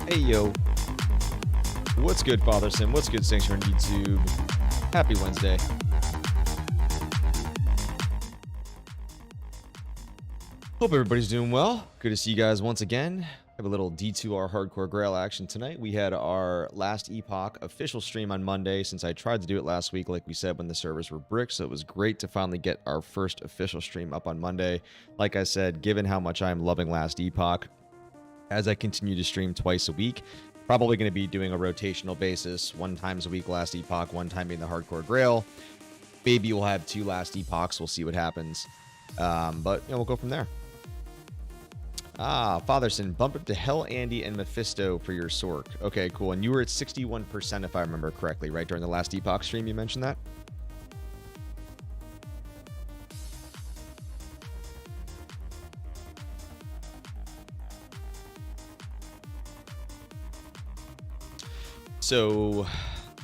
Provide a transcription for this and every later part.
Hey yo, what's good, Father Sim? What's good, Sanctuary on YouTube? Happy Wednesday. Hope everybody's doing well. Good to see you guys once again. Have a little D2R Hardcore Grail action tonight. We had our last Epoch official stream on Monday since I tried to do it last week, like we said, when the servers were bricked. So it was great to finally get our first official stream up on Monday. Like I said, given how much I'm loving last Epoch, as I continue to stream twice a week, probably going to be doing a rotational basis, 1 time a week last Epoch, 1 time being the Hardcore Grail. Maybe we'll have 2 last Epochs. We'll see what happens. But you know, we'll go from there. Fatherson, bump up to Hell, Andy, and Mephisto for your Sork. Okay, cool. And you were at 61% if I remember correctly, right? During the last Epoch stream, you mentioned that? So,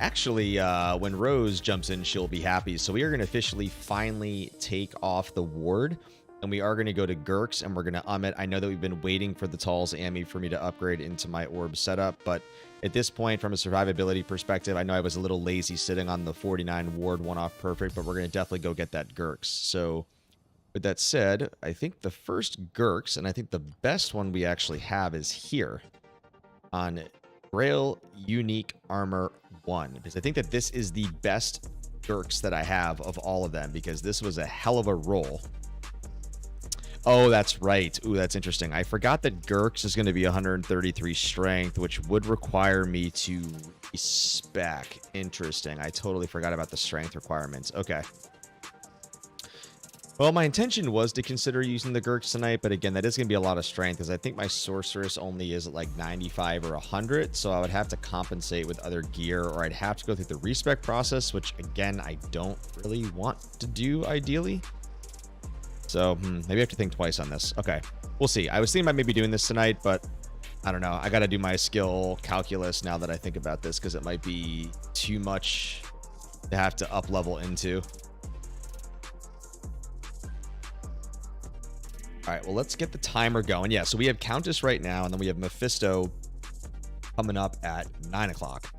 actually, when Rose jumps in, she'll be happy. So we are going to officially finally take off the ward. And we are going to go to Gurks, and we're going to it. I know that we've been waiting for the Tal's Ami for me to upgrade into my orb setup, but at this point, from a survivability perspective, I know I was a little lazy sitting on the 49 ward one-off perfect, but we're going to definitely go get that Gurks. So with that said, I think the first Gurks, and I think the best one we actually have is here on Grail Unique Armor 1, because I think that this is the best Gurks that I have of all of them, because this was a hell of a roll. Oh, that's right. Ooh, that's interesting. I forgot that Gurks is going to be 133 strength, which would require me to spec. Interesting. I totally forgot about the strength requirements. Okay. Well, my intention was to consider using the Gurks tonight, but again, that is going to be a lot of strength, because I think my Sorceress only is at like 95 or 100, so I would have to compensate with other gear, or I'd have to go through the respec process, which again, I don't really want to do ideally. So maybe I have to think twice on this. Okay, we'll see. I was thinking about maybe doing this tonight, but I don't know. I got to do my skill calculus now that I think about this, because it might be too much to have to up level into. All right, well, let's get the timer going. Yeah, so we have Countess right now, and then we have Mephisto coming up at 9 o'clock.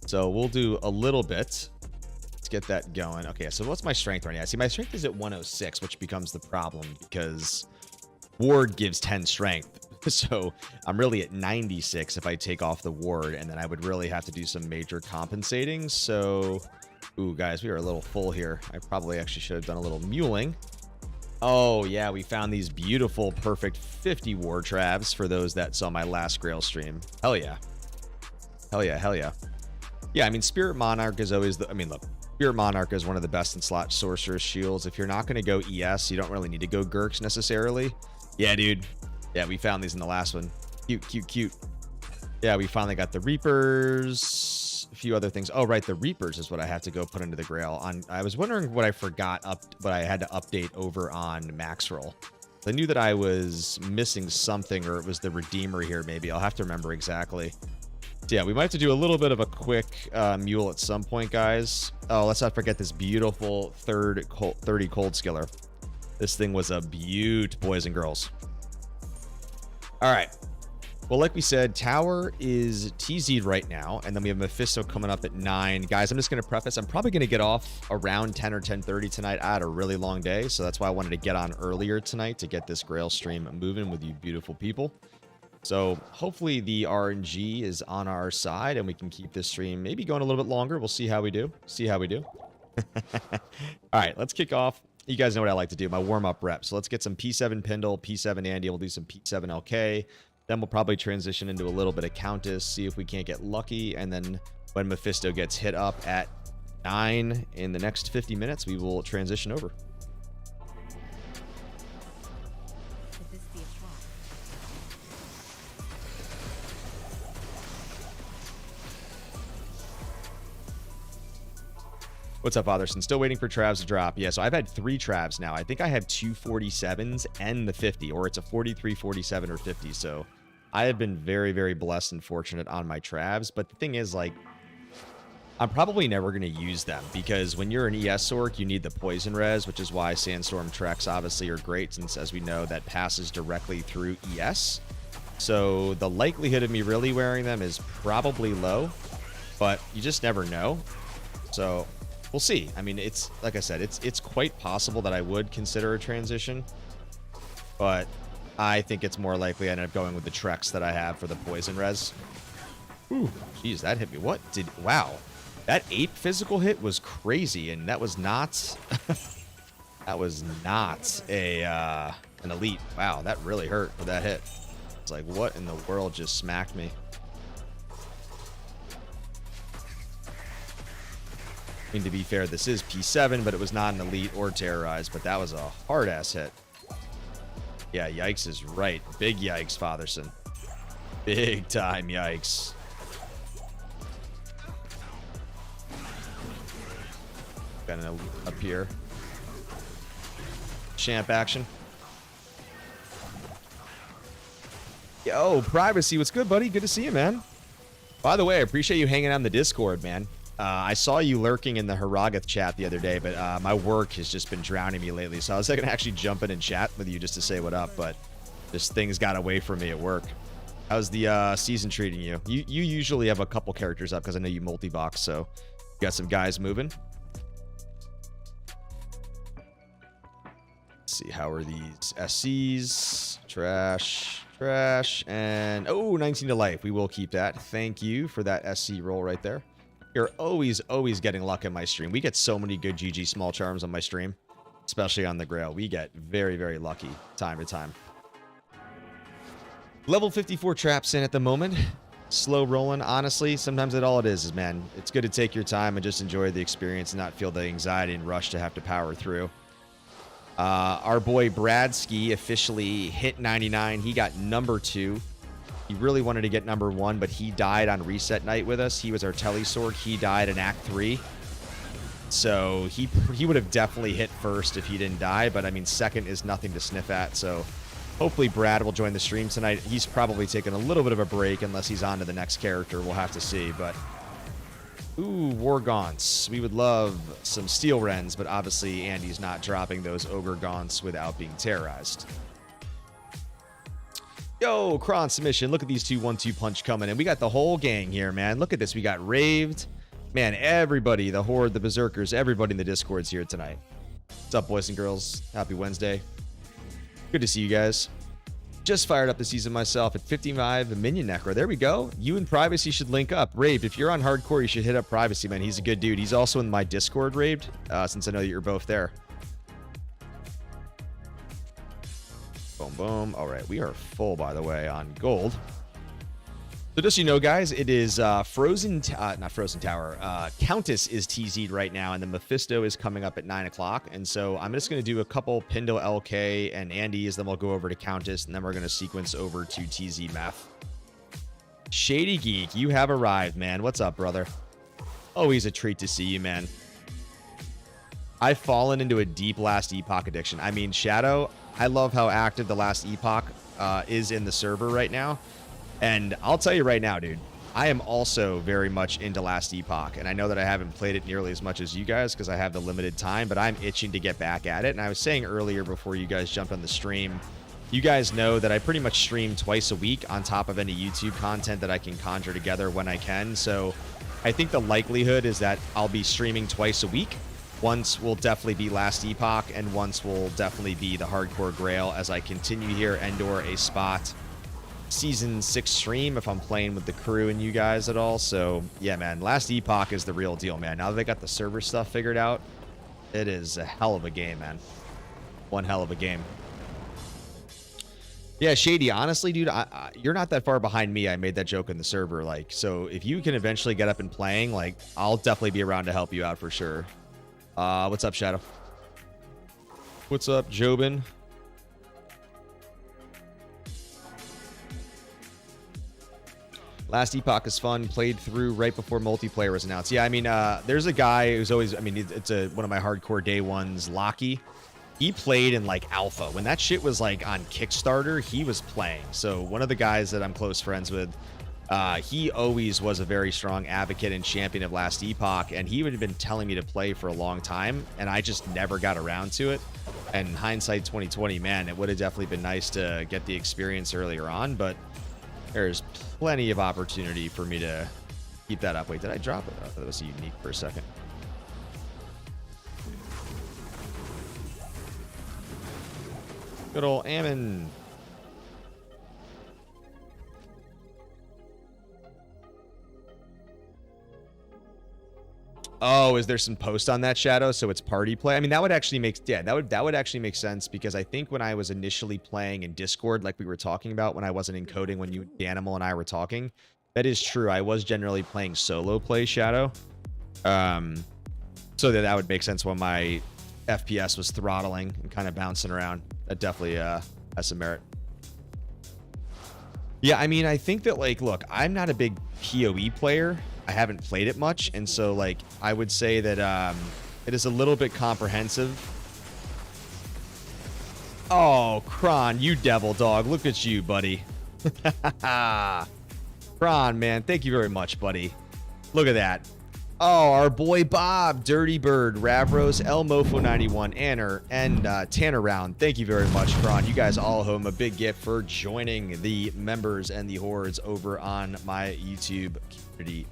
So we'll do a little bit. Get that going. Okay, so what's my strength right now? See, my strength is at 106, which becomes the problem because ward gives 10 strength. So I'm really at 96 if I take off the ward, and then I would really have to do some major compensating. So, ooh, guys, we are a little full here. I probably actually should have done a little muling. Oh, yeah, we found these beautiful, perfect 50 ward traps for those that saw my last Grail stream. Hell yeah. Hell yeah, hell yeah. Yeah, I mean, Spirit Monarch is always the... I mean, look. Spirit Monarch is one of the best in slot Sorcerer's Shields. If you're not going to go ES, you don't really need to go Gurks necessarily. Yeah, dude. Yeah, we found these in the last one. Cute, cute, cute. Yeah, we finally got the Reapers. A few other things. Oh, right, the Reapers is what I have to go put into the Grail. I was wondering what I forgot, but I had to update over on Maxroll. I knew that I was missing something, or it was the Redeemer here, maybe. I'll have to remember exactly. Yeah, we might have to do a little bit of a quick mule at some point, guys. Oh, let's not forget this beautiful 30 cold skiller. This thing was a beaut, boys and girls. All right. Well, like we said, Tower is TZ'd right now, and then we have Mephisto coming up at 9. Guys, I'm just going to preface, I'm probably going to get off around 10 or 10:30 tonight. I had a really long day, so that's why I wanted to get on earlier tonight to get this Grail stream moving with you beautiful people. So hopefully the RNG is on our side and we can keep this stream maybe going a little bit longer. We'll see how we do. All right, let's kick off. You guys know what I like to do, my warm-up rep. So let's get some P7 Pindle, P7 Andy. We'll do some P7 LK. Then we'll probably transition into a little bit of Countess, see if we can't get lucky. And then when Mephisto gets hit up at 9 in the next 50 minutes, we will transition over. What's up, Fatherson? Still waiting for Travs to drop. Yeah, so I've had 3 Travs now. I think I have 2 47s and the 50, or it's a 43, 47, or 50. So I have been very, very blessed and fortunate on my Travs. But the thing is, like, I'm probably never going to use them because when you're an ES Orc, you need the poison res, which is why Sandstorm Treks obviously are great since, as we know, that passes directly through ES. So the likelihood of me really wearing them is probably low, but you just never know. So we'll see. I mean, it's like I said, it's quite possible that I would consider a transition, but I think it's more likely I end up going with the Trex that I have for the poison res. Ooh, geez, that hit me. What did... Wow. That 8 physical hit was crazy, and that was not... that was not an elite. Wow, that really hurt for that hit. It's like, what in the world just smacked me? I mean, to be fair, this is P7, but it was not an elite or terrorized, but that was a hard-ass hit. Yeah, yikes is right. Big yikes, Fatherson. Big time yikes. Got an elite up here. Champ action. Yo, Privacy, what's good, buddy? Good to see you, man. By the way, I appreciate you hanging out in the Discord, man. I saw you lurking in the Haragath chat the other day, but my work has just been drowning me lately, so I was going to actually jump in and chat with you just to say what up, but just things got away from me at work. How's the season treating you? You usually have a couple characters up because I know you multi-box, so you got some guys moving. Let's see, how are these SCs? Trash, and oh, 19 to life. We will keep that. Thank you for that SC roll right there. You're always getting luck in my stream. We get so many good GG small charms on my stream, especially on the Grail. We get very lucky time to time. Level 54 traps in at the moment. Slow rolling, honestly. Sometimes that's all it is, man. It's good to take your time and just enjoy the experience and not feel the anxiety and rush to have to power through. Our boy Bradski officially hit 99. He got number 2. He really wanted to get number 1, but he died on reset night with us. He was our Telesword. He died in Act 3. So he would have definitely hit first if he didn't die, but I mean, second is nothing to sniff at. So hopefully Brad will join the stream tonight. He's probably taking a little bit of a break unless he's on to the next character. We'll have to see, but... Ooh, War Gaunts. We would love some Steel Wrens, but obviously Andy's not dropping those Ogre Gaunts without being terrorized. Yo, Kron submission. Look at these 2 1-2 punch coming in. We got the whole gang here, man. Look at this. We got Raved. Man, everybody, the Horde, the Berserkers, everybody in the Discord's here tonight. What's up, boys and girls? Happy Wednesday. Good to see you guys. Just fired up the season myself at 55 Minion Necro. There we go. You and Privacy should link up. Raved, if you're on hardcore, you should hit up Privacy, man. He's a good dude. He's also in my Discord, Raved, since I know that you're both there. Boom, boom. All right, we are full, by the way, on gold. So just so you know, guys, it is not Frozen Tower. Countess is TZ'd right now, and the Mephisto is coming up at 9 o'clock. And so I'm just going to do a couple Pindo LK and Andy's, then we'll go over to Countess, and then we're going to sequence over to TZ Meth. Shady Geek, you have arrived, man. What's up, brother? Always a treat to see you, man. I've fallen into a deep Last Epoch addiction. I mean, Shadow, I love how active the Last Epoch is in the server right now. And I'll tell you right now, dude, I am also very much into Last Epoch. And I know that I haven't played it nearly as much as you guys because I have the limited time, but I'm itching to get back at it. And I was saying earlier before you guys jumped on the stream, you guys know that I pretty much stream twice a week on top of any YouTube content that I can conjure together when I can. So I think the likelihood is that I'll be streaming twice a week. Once will definitely be Last Epoch, and once will definitely be the Hardcore Grail as I continue here, Endor a spot. Season 6 stream if I'm playing with the crew and you guys at all. So yeah, man, Last Epoch is the real deal, man. Now that they got the server stuff figured out, it is a hell of a game, man. One hell of a game. Yeah, Shady, honestly, dude, you're not that far behind me. I made that joke in the server, like, so if you can eventually get up and playing, like, I'll definitely be around to help you out for sure. What's up, Shadow? What's up, Jobin? Last Epoch is fun. Played through right before multiplayer was announced. Yeah, I mean, there's a guy who's always, I mean, it's one of my hardcore day ones, Locky. He played in, like, alpha. When that shit was, like, on Kickstarter, he was playing. So one of the guys that I'm close friends with, he always was a very strong advocate and champion of Last Epoch, and he would have been telling me to play for a long time, and I just never got around to it. And hindsight 2020, man, it would have definitely been nice to get the experience earlier on, but There's plenty of opportunity for me to keep that up. Wait, did I drop it? I thought it was unique for a second. Good old Ammon. Oh, is there some post on that, Shadow? So it's party play? I mean, that would actually make, yeah, that would actually make sense, because I think when I was initially playing in Discord, like we were talking about, when I wasn't encoding, when you, the Animal, and I were talking, that is true. I was generally playing solo play, Shadow. So that would make sense when my FPS was throttling and kind of bouncing around. That definitely has some merit. Yeah, I mean, I think that, like, look, I'm not a big PoE player. I haven't played it much, and so, like, I would say that it is a little bit comprehensive. Oh, Kron, you devil dog. Look at you, buddy. Kron, man, thank you very much, buddy. Look at that. Oh, our boy Bob, Dirty Bird, Ravros, El Mofo 91, Anner, and Tanner Round. Thank you very much, Kron. You guys all owe him a big gift for joining the members and the hordes over on my YouTube community.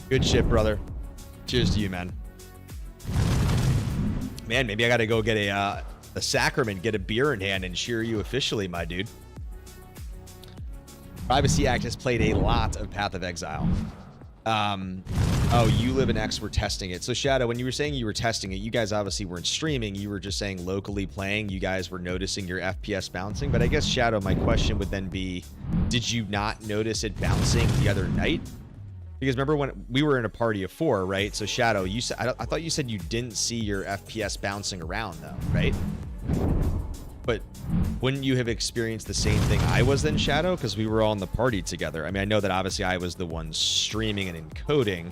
Good shit, brother. Cheers to you, man. Man, maybe I gotta go get a sacrament, get a beer in hand, and cheer you officially, my dude. Privacy Act has played a lot of Path of Exile. Oh, you live in X, we're testing it. So, Shadow, when you were saying you were testing it, you guys obviously weren't streaming. You were just saying locally playing. You guys were noticing your FPS bouncing. But I guess, Shadow, my question would then be, did you not notice it bouncing the other night? Because remember when we were in a party of 4, right? So, Shadow, you said I thought you said you didn't see your FPS bouncing around, though, right? But wouldn't you have experienced the same thing I was then, Shadow? Because we were all in the party together. I mean, I know that obviously I was the one streaming and encoding.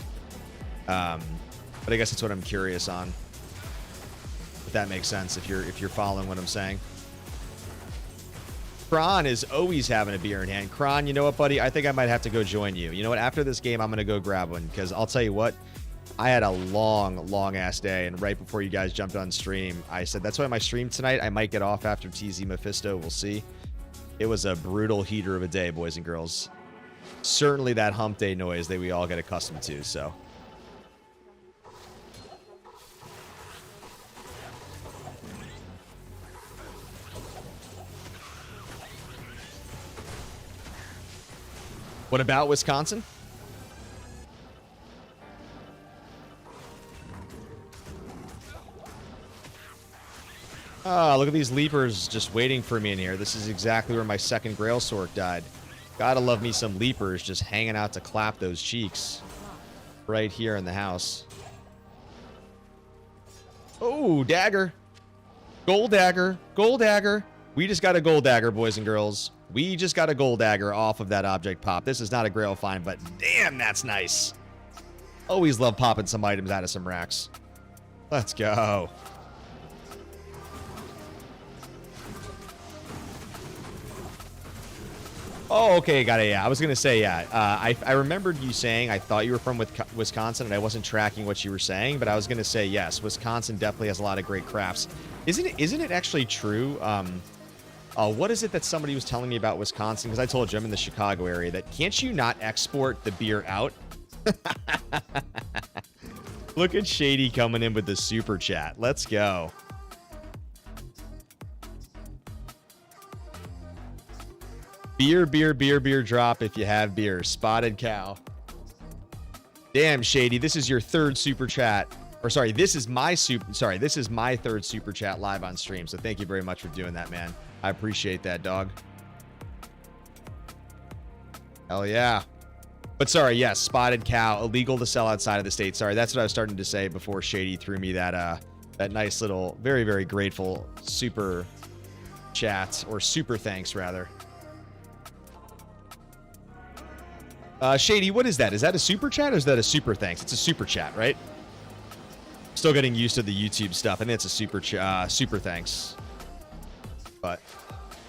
But I guess that's what I'm curious on. If that makes sense, if you're following what I'm saying. Kron is always having a beer in hand. Kron, you know what, buddy? I think I might have to go join you. You know what? After this game, I'm going to go grab one. Because I'll tell you what, I had a long ass day, and right before you guys jumped on stream, I said, that's why my stream tonight, I might get off after TZ Mephisto. We'll see. It was a brutal heater of a day, boys and girls. Certainly that hump day noise that we all get accustomed to, so. What about Wisconsin? Oh, look at these leapers just waiting for me in here. This is exactly where my second Grail Sork died. Gotta love me some leapers just hanging out to clap those cheeks. Right here in the house. Oh, dagger. Gold dagger. Gold dagger. We just got a gold dagger, boys and girls. We just got a gold dagger off of that object pop. This is not a Grail find, but damn, that's nice. Always love popping some items out of some racks. Let's go. Oh, okay, got it. Yeah, I was gonna say, yeah. I remembered you saying I thought you were from Wisconsin, and I wasn't tracking what you were saying, but I was gonna say yes. Wisconsin definitely has a lot of great crafts. Isn't it actually true? What is it that somebody was telling me about Wisconsin? Because I told you I'm in the Chicago area. That can't you not export the beer out? Look at Shady coming in with the super chat. Let's go. Beer, beer, beer, beer drop if you have beer. Spotted cow. Damn, Shady, this is your third super chat. Or sorry, this is my third super chat live on stream. So thank you very much for doing that, man. I appreciate that, dog. Hell yeah. But sorry, yes, spotted cow, illegal to sell outside of the state. Sorry, that's what I was starting to say before Shady threw me that that nice little, very, very grateful super chat, or super thanks rather. Shady, what is that? Is that a super chat or is that a super thanks? It's a super chat, right? Still getting used to the YouTube stuff. I think it's a super thanks. But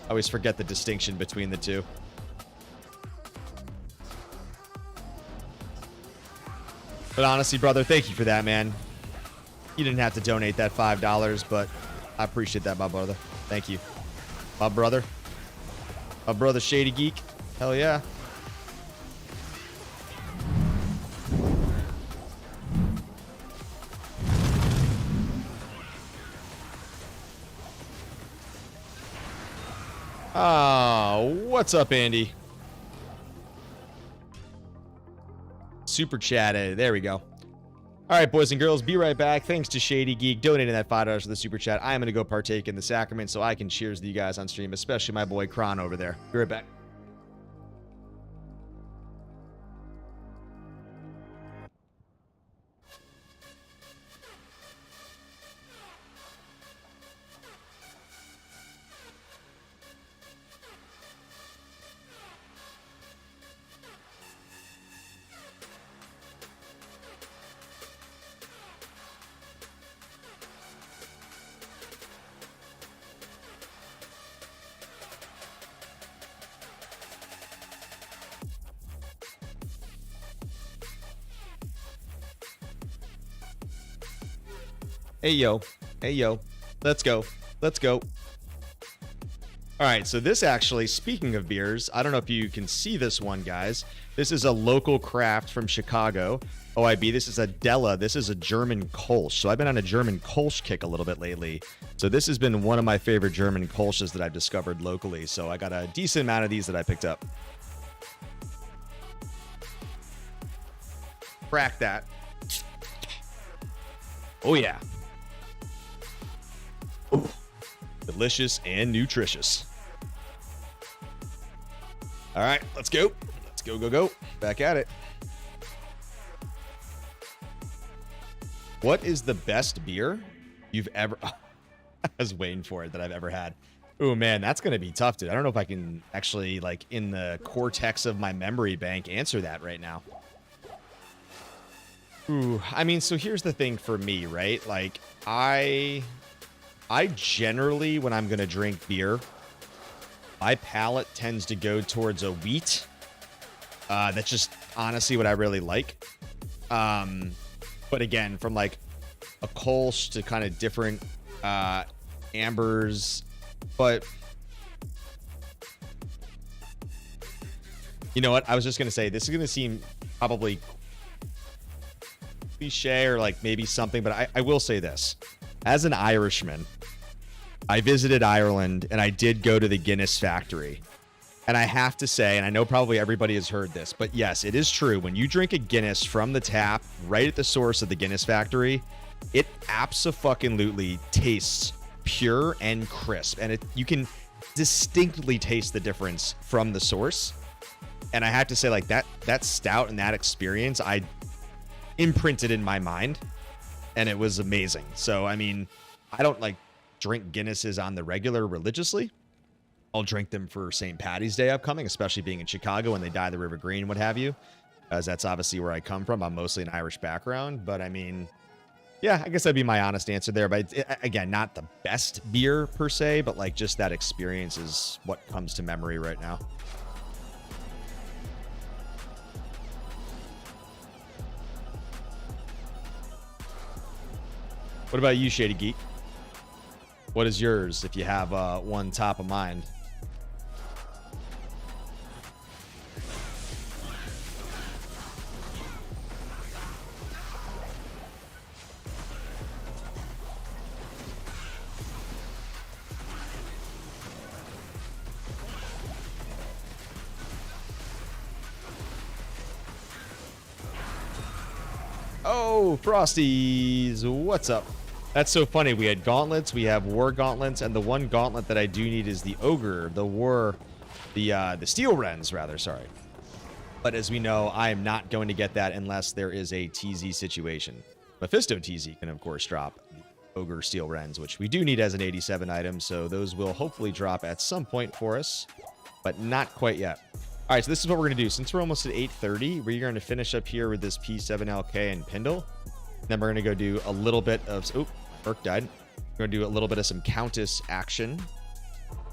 I always forget the distinction between the two. But honestly, brother, thank you for that, man. You didn't have to donate that $5, but I appreciate that, my brother. Thank you. My brother. My brother Shady Geek. Hell yeah. Oh, what's up, Andy? Super chatted. There we go. All right, boys and girls, be right back. Thanks to Shady Geek donating that $5 for the super chat. I'm going to go partake in the sacrament so I can cheers to you guys on stream, especially my boy Kron over there. Be right back. Hey, yo. Hey, yo. Let's go. Let's go. All right, so this actually, speaking of beers, I don't know if you can see this one, guys. This is a local craft from Chicago. OIB, this is a Della. This is a German Kolsch. So I've been on a German Kolsch kick a little bit lately. So this has been one of my favorite German Kolsches that I've discovered locally. So I got a decent amount of these that I picked up. Crack that. Oh, yeah. Delicious and nutritious. All right, let's go. Let's go, go, go. Back at it. What is the best beer you've ever... I was waiting for it that I've ever had. Oh, man, that's going to be tough, dude. I don't know if I can actually, like, in the cortex of my memory bank, answer that right now. Ooh, I mean, so here's the thing for me, right? Like, I generally, when I'm going to drink beer, my palate tends to go towards a wheat. That's just honestly what I really like. But again, from like a Kolsch to kind of different ambers. But you know what? I was just going to say, this is going to seem probably cliche or like maybe something, but I will say this. As an Irishman, I visited Ireland and I did go to the Guinness factory. And I have to say, and I know probably everybody has heard this, but yes, it is true. When you drink a Guinness from the tap, right at the source of the Guinness factory, it abso-fucking-lutely tastes pure and crisp. And you can distinctly taste the difference from the source. And I have to say, like, that stout and that experience, I imprinted in my mind. And it was amazing. So, I mean, I don't like drink Guinnesses on the regular religiously. I'll drink them for St. Patty's Day upcoming, especially being in Chicago when they dye the river green, what have you, as that's obviously where I come from. I'm mostly an Irish background, but I mean, yeah, I guess that'd be my honest answer there. But again, not the best beer per se, but like just that experience is what comes to memory right now. What about you, Shady Geek? What is yours if you have one top of mind? Oh, Frosties, what's up? That's so funny. We had gauntlets, we have war gauntlets, and the one gauntlet that I do need is the ogre, the steel wrens, rather, sorry. But as we know, I am not going to get that unless there is a TZ situation. Mephisto TZ can, of course, drop the ogre steel wrens, which we do need as an 87 item, so those will hopefully drop at some point for us, but not quite yet. All right, so this is what we're going to do. Since we're almost at 8:30, we're going to finish up here with this P7LK and Pindle. Then we're going to go do a little bit of... Oh, Merc died. We're going to do a little bit of some Countess action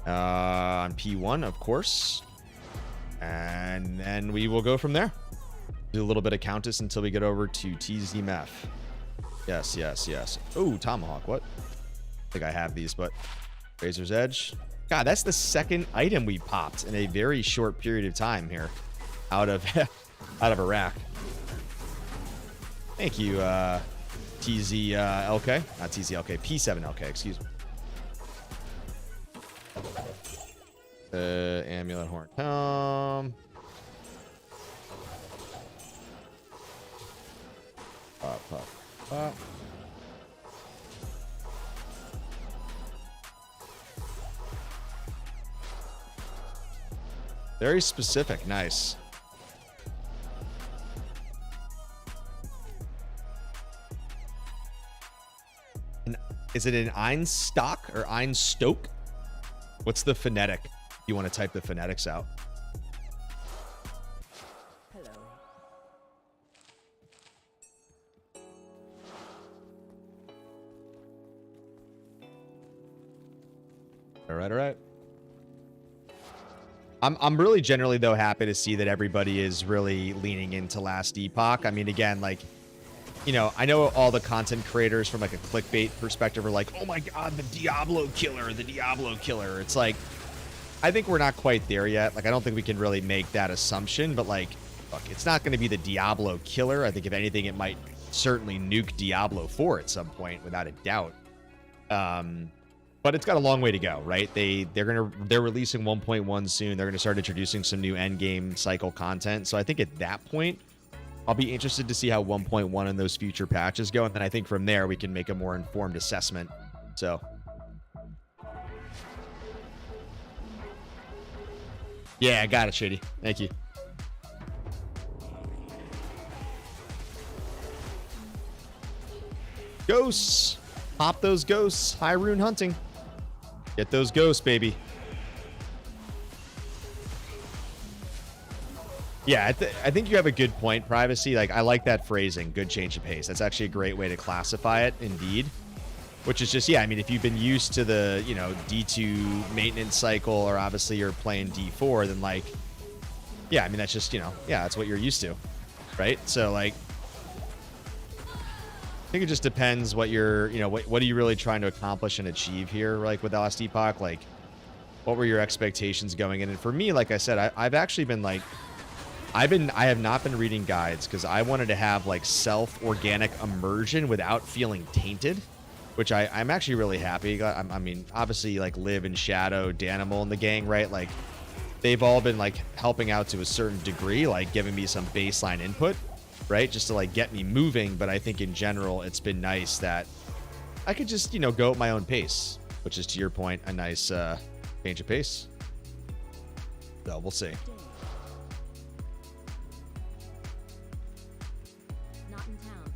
on P1, of course. And then we will go from there. Do a little bit of Countess until we get over to TZ Meph. Yes, yes, yes. Oh, Tomahawk, what? I think I have these, but... Razor's Edge. God, that's the second item we popped in a very short period of time here out of Iraq. Thank you, TZLK. Not TZLK, P7LK, excuse me. Amulet Horn Helm. Pop, pop, pop. Very specific. Nice. Is it an Einstock or Einstoke? What's the phonetic? You want to type the phonetics out. Hello. All right, all right. I'm really generally though happy to see that everybody is really leaning into Last Epoch. I mean, again, like, you know, I know all the content creators from like a clickbait perspective are like, oh my God, the Diablo killer, the Diablo killer. It's like, I think we're not quite there yet. Like, I don't think we can really make that assumption, but like, look, it's not going to be the Diablo killer. I think if anything, it might certainly nuke Diablo 4 at some point, without a doubt. But it's got a long way to go, right? They're releasing 1.1 soon. They're gonna start introducing some new end game cycle content. So I think at that point, I'll be interested to see how 1.1 and those future patches go, and then I think from there we can make a more informed assessment. So yeah, I got it, Shady. Thank you. Ghosts. Pop those ghosts. High rune hunting. Get those ghosts, baby. Yeah, I think you have a good point, Privacy. Like, I like that phrasing, good change of pace. That's actually a great way to classify it, indeed. Which is just, yeah, I mean, if you've been used to the, you know, D2 maintenance cycle, or obviously you're playing D4, then, like, yeah, I mean, that's just, you know, yeah, that's what you're used to, right? So, like, I think it just depends what you're, you know, what are you really trying to accomplish and achieve here, like with Last Epoch? Like, what were your expectations going in? And for me, like I said, I've actually been like, I have not been reading guides because I wanted to have like self-organic immersion without feeling tainted, which I'm actually really happy. I mean, obviously, like Liv and Shadow, Danimal, and the gang, right? Like, they've all been like helping out to a certain degree, like giving me some baseline input, right? Just to like get me moving. But I think in general, it's been nice that I could just, you know, go at my own pace, which is, to your point, a nice change of pace. So we'll see. Not in town.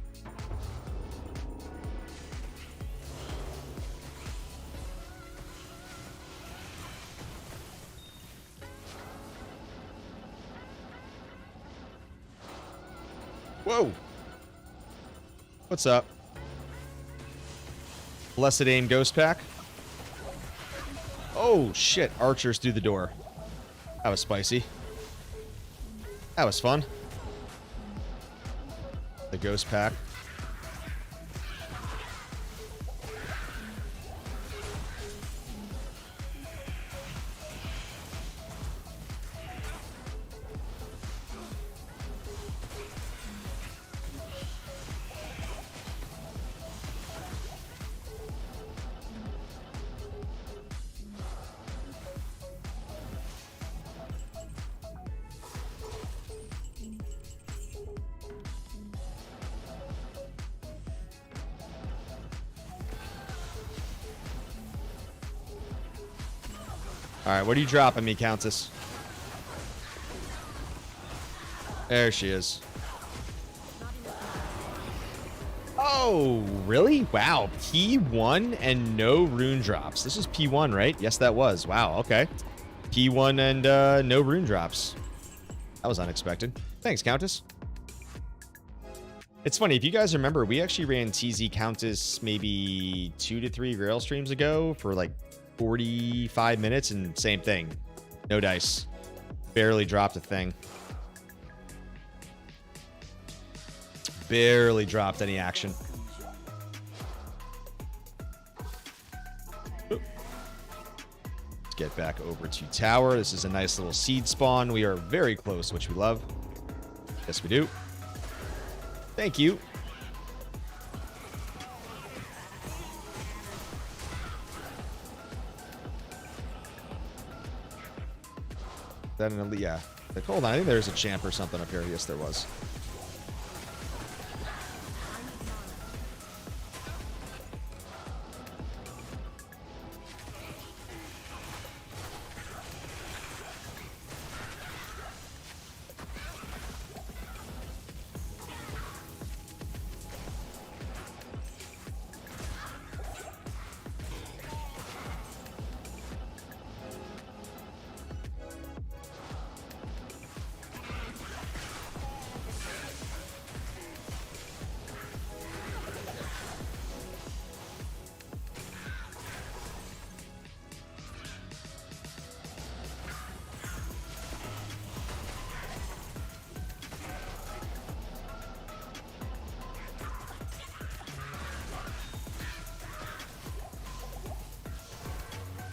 Whoa. What's up? Blessed Aim Ghost Pack. Oh, shit. Archers through the door. That was spicy. That was fun. The Ghost Pack. All right, what are you dropping me, Countess? There she is. Oh, really? Wow. P1 and no rune drops. This is P1, right? Yes, that was. Wow, okay. P1 and no rune drops. That was unexpected. Thanks, Countess. It's funny, if you guys remember, we actually ran TZ Countess maybe 2 to 3 Grail streams ago for like 45 minutes, and same thing. No dice. Barely dropped a thing. Barely dropped any action. Let's get back over to tower. This is a nice little seed spawn. We are very close, which we love. Yes, we do. Thank you. That an elite? Yeah. Like, hold on, I think there's a champ or something up here. Yes, there was.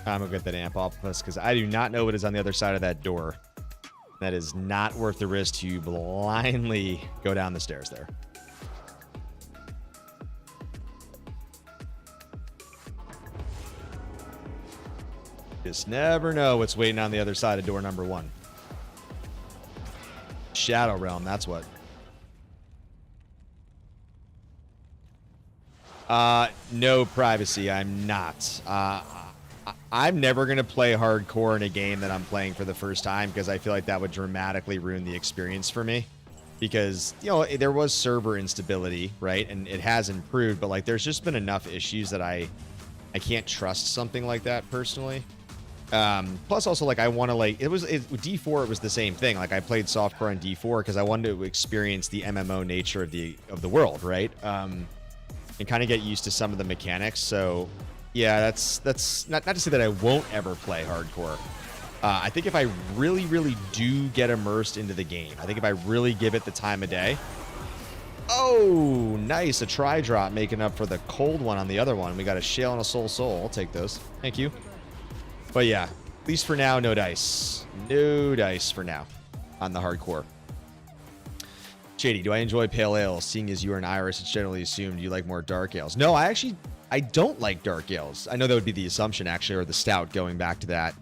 I'm gonna get that amp off of us because I do not know what is on the other side of that door. That is not worth the risk to blindly go down the stairs there. Just never know what's waiting on the other side of door number 1. Shadow Realm, that's what. No privacy, I'm not. I'm never going to play hardcore in a game that I'm playing for the first time because I feel like that would dramatically ruin the experience for me. Because, you know, there was server instability, right? And it has improved, but like there's just been enough issues that I can't trust something like that personally. Plus also like I want to like with D4 it was the same thing. Like I played softcore on D4 because I wanted to experience the MMO nature of the world, right? And kind of get used to some of the mechanics. So yeah, that's not to say that I won't ever play hardcore. I think if I really, really do get immersed into the game, I think if I really give it the time of day. Oh, nice. A tri-drop making up for the cold one on the other one. We got a shale and a soul. I'll take those. Thank you. But yeah, at least for now, no dice. No dice for now on the hardcore. Shady, do I enjoy pale ale? Seeing as you are an Irish, it's generally assumed you like more dark ales. No, I don't like dark ales. I know that would be the assumption, actually, or the stout, going back to that.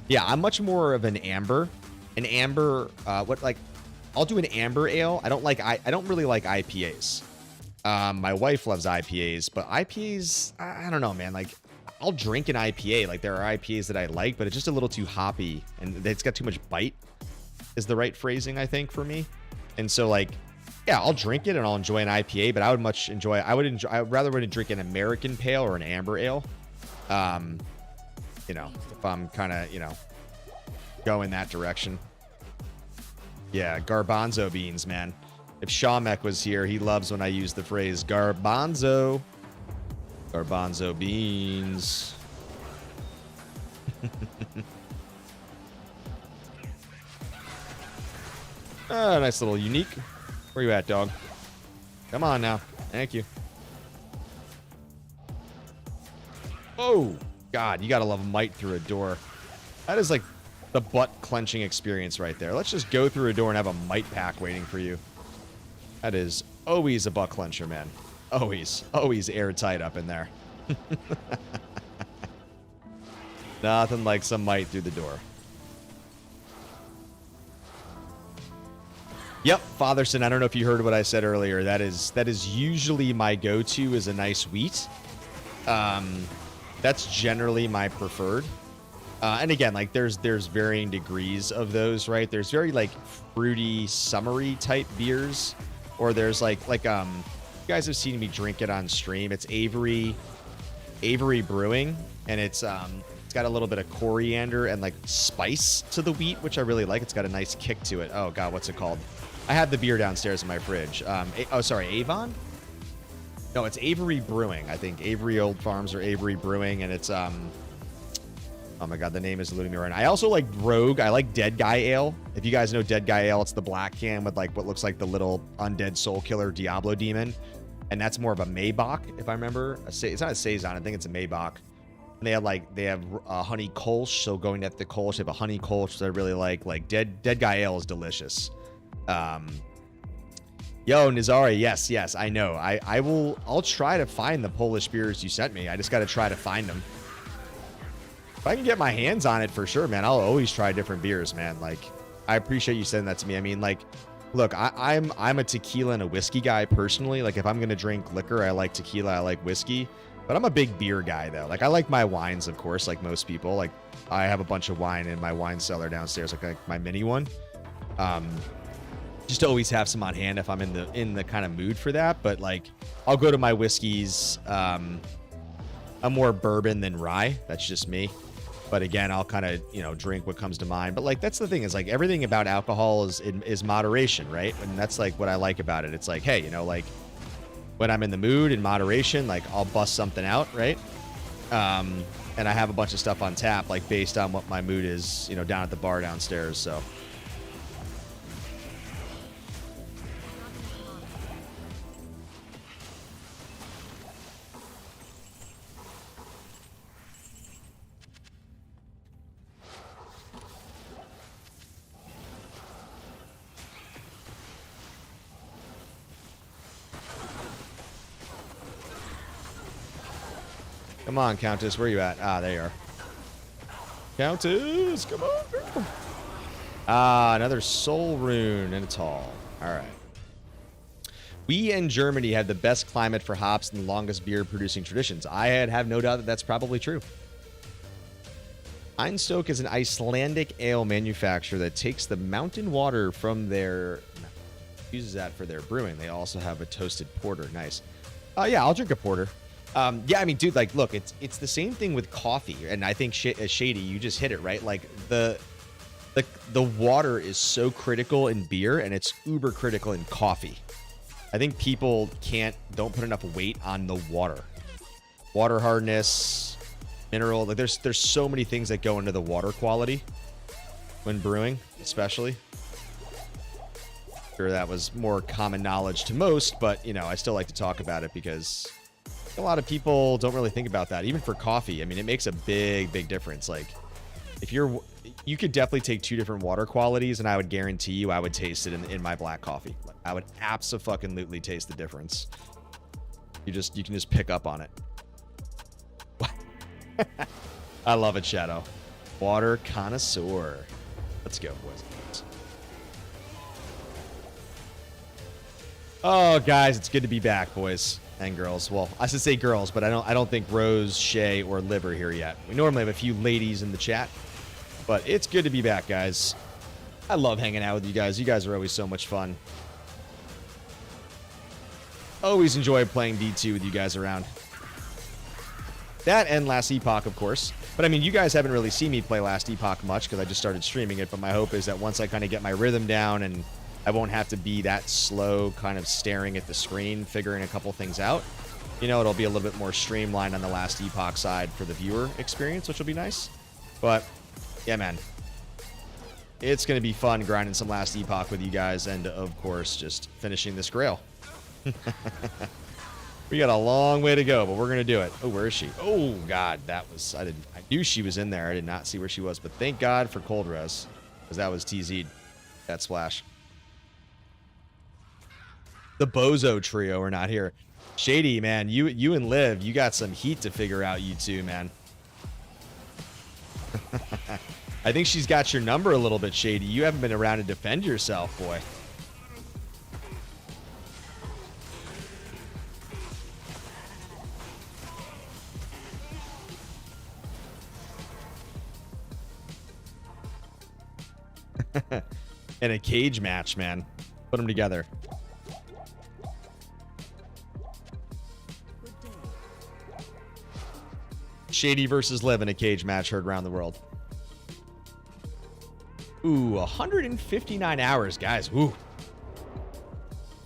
Yeah, I'm much more of an amber. An amber, I'll do an amber ale. I don't really like IPAs. My wife loves IPAs, but IPAs, I don't know, man. Like, I'll drink an IPA. Like, there are IPAs that I like, but it's just a little too hoppy, and it's got too much bite, is the right phrasing, I think, for me. And so, like, yeah, I'll drink it and I'll enjoy an IPA, but I would rather drink an American pale or an amber ale. You know, if I'm kind of, you know, going that direction. Yeah, garbanzo beans, man. If Shamek was here, he loves when I use the phrase garbanzo. Garbanzo beans. Oh, nice little unique. Where you at, dog? Come on now. Thank you. Oh, God. You got to love might through a door. That is like the butt-clenching experience right there. Let's just go through a door and have a might pack waiting for you. That is always a butt clencher, man. Always. Always airtight up in there. Nothing like some might through the door. Yep, Fatherson, I don't know if you heard what I said earlier. That is usually my go-to is a nice wheat. That's generally my preferred. And again, like there's varying degrees of those, right? There's very like fruity, summery type beers, or there's like you guys have seen me drink it on stream. It's Avery Brewing, and it's got a little bit of coriander and like spice to the wheat, which I really like. It's got a nice kick to it. Oh God, what's it called? I have the beer downstairs in my fridge. Avon? No, it's Avery Brewing. I think Avery Old Farms or Avery Brewing, and it's oh my God, the name is eluding me right now. I also like Rogue. I like Dead Guy Ale. If you guys know Dead Guy Ale, it's the black can with like what looks like the little undead soul killer Diablo demon, and that's more of a Maybach, if I remember. It's not a Saison. I think it's a Maybach. And they have honey kolsch, so going at the kolsch, they have a honey kolsch that I really like dead guy ale is delicious. Yo, Nizari, yes, I know. I'll try to find the Polish beers you sent me. I just got to try to find them. If I can get my hands on it, for sure, man, I'll always try different beers, man. Like, I appreciate you sending that to me. I mean, like, look, I'm a tequila and a whiskey guy personally. Like, if I'm gonna drink liquor, I like tequila, I like whiskey. But I'm a big beer guy, though. Like, I like my wines, of course, like most people. Like, I have a bunch of wine in my wine cellar downstairs, like my mini one. Just to always have some on hand if I'm in the kind of mood for that. But like, I'll go to my whiskeys. I'm more bourbon than rye. That's just me. But again, I'll kind of, drink what comes to mind. But like, that's the thing, is like everything about alcohol is moderation, right? And that's like what I like about it. It's like, hey, like when I'm in the mood in moderation, like I'll bust something out, right? And I have a bunch of stuff on tap, like based on what my mood is, down at the bar downstairs. So. Come on, Countess. Where are you at? Ah, there you are. Countess, come on, girl. Ah, another soul rune, and it's all. All right. We in Germany have the best climate for hops and the longest beer producing traditions. I have no doubt that that's probably true. Einstoke is an Icelandic ale manufacturer that takes the mountain water from uses that for their brewing. They also have a toasted porter. Nice. Yeah, I'll drink a porter. Yeah, I mean, dude, like, look, it's the same thing with coffee, and I think Shady, you just hit it, right? Like the water is so critical in beer, and it's uber critical in coffee. I think people don't put enough weight on the water hardness, mineral. Like, there's so many things that go into the water quality when brewing, especially. Sure, that was more common knowledge to most, but I still like to talk about it because a lot of people don't really think about that. Even for coffee, I mean, it makes a big difference. Like, if you could definitely take two different water qualities, and I would guarantee you I would taste it in my black coffee. Like, I would abso-fucking-lutely taste the difference. You can just pick up on it. I love it, Shadow. Water connoisseur. Let's go, boys. Oh, guys, it's good to be back, boys and girls. Well, I should say girls, but I don't think Rose, Shay, or Liv are here yet. We normally have a few ladies in the chat, but it's good to be back, guys. I love hanging out with you guys. You guys are always so much fun. Always enjoy playing D2 with you guys around. That and Last Epoch, of course. But I mean, you guys haven't really seen me play Last Epoch much because I just started streaming it, but my hope is that once I kind of get my rhythm down and I won't have to be that slow, kind of staring at the screen, figuring a couple things out. It'll be a little bit more streamlined on the Last Epoch side for the viewer experience, which will be nice. But, yeah, man. It's going to be fun grinding some Last Epoch with you guys and, of course, just finishing this Grail. We got a long way to go, but we're going to do it. Oh, where is she? Oh, God, I knew she was in there. I did not see where she was, but thank God for Cold Res, because that was TZ'd, that splash. The Bozo trio are not here. Shady, man, you and Liv, you got some heat to figure out, you two, man. I think she's got your number a little bit, Shady. You haven't been around to defend yourself, boy. In a cage match, man. Put them together. Shady versus Liv in a cage match heard around the world. Ooh, 159 hours, guys. Ooh.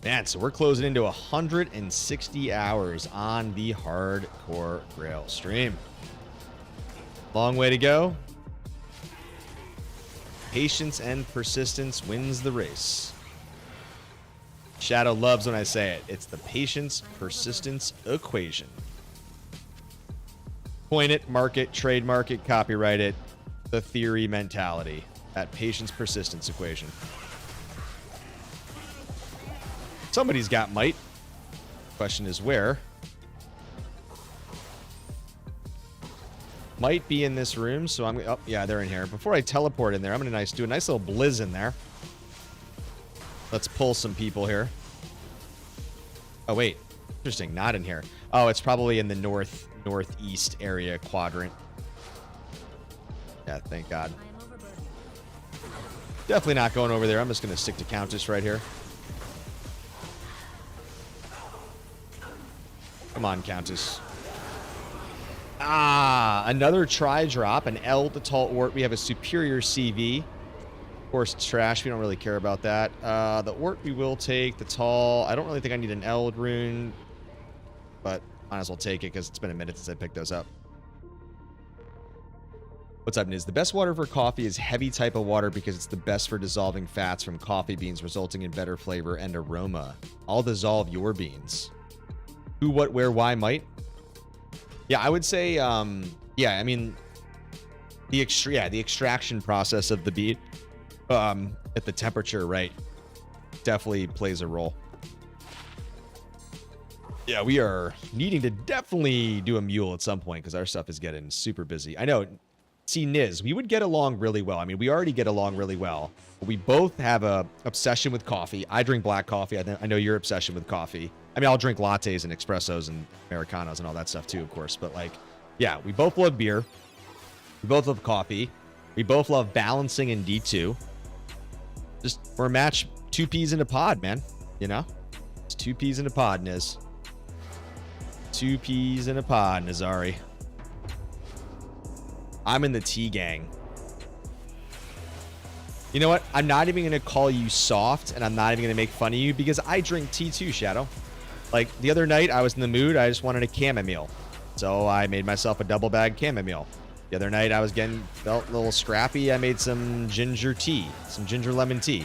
Man, so we're closing into 160 hours on the Hardcore Grail stream. Long way to go. Patience and persistence wins the race. Shadow loves when I say it. It's the patience-persistence equation. Coin it, mark it, trademark it, copyright it. The theory mentality. That patience persistence equation. Somebody's got might. Question is where? Might be in this room, so I'm... Oh, yeah, they're in here. Before I teleport in there, I'm going to do a nice little blizz in there. Let's pull some people here. Oh, wait. Interesting. Not in here. Oh, it's probably in the northeast area quadrant. Yeah, thank God. Definitely not going over there. I'm just going to stick to Countess right here. Come on, Countess. Ah, another tri-drop. An L to Tall Ort. We have a superior CV. Of course, it's trash. We don't really care about that. The Ort we will take. The Tall. I don't really think I need an Eld rune. But might as well take it because it's been a minute since I picked those up. What's up, Niz? The best water for coffee is heavy type of water because it's the best for dissolving fats from coffee beans, resulting in better flavor and aroma. I'll dissolve your beans. Who, what, where, why, might? Yeah, I would say, yeah, I mean, the extraction process of the bean at the temperature, right, definitely plays a role. Yeah, we are needing to definitely do a mule at some point because our stuff is getting super busy. I know. See, Niz, we would get along really well. I mean, we already get along really well. But we both have a obsession with coffee. I drink black coffee. I know your obsession with coffee. I mean, I'll drink lattes and espressos and Americanos and all that stuff too, of course. But like, yeah, we both love beer. We both love coffee. We both love balancing in D2. Just, we're a match, 2 peas in a pod, man. You know? It's 2 peas in a pod, Niz. 2 peas in a pod, Nizari. I'm in the tea gang. You know what? I'm not even going to call you soft, and I'm not even going to make fun of you because I drink tea too, Shadow. Like, the other night, I was in the mood. I just wanted a chamomile. So I made myself a double bag chamomile. The other night, I felt a little scrappy. I made some ginger tea, some ginger lemon tea.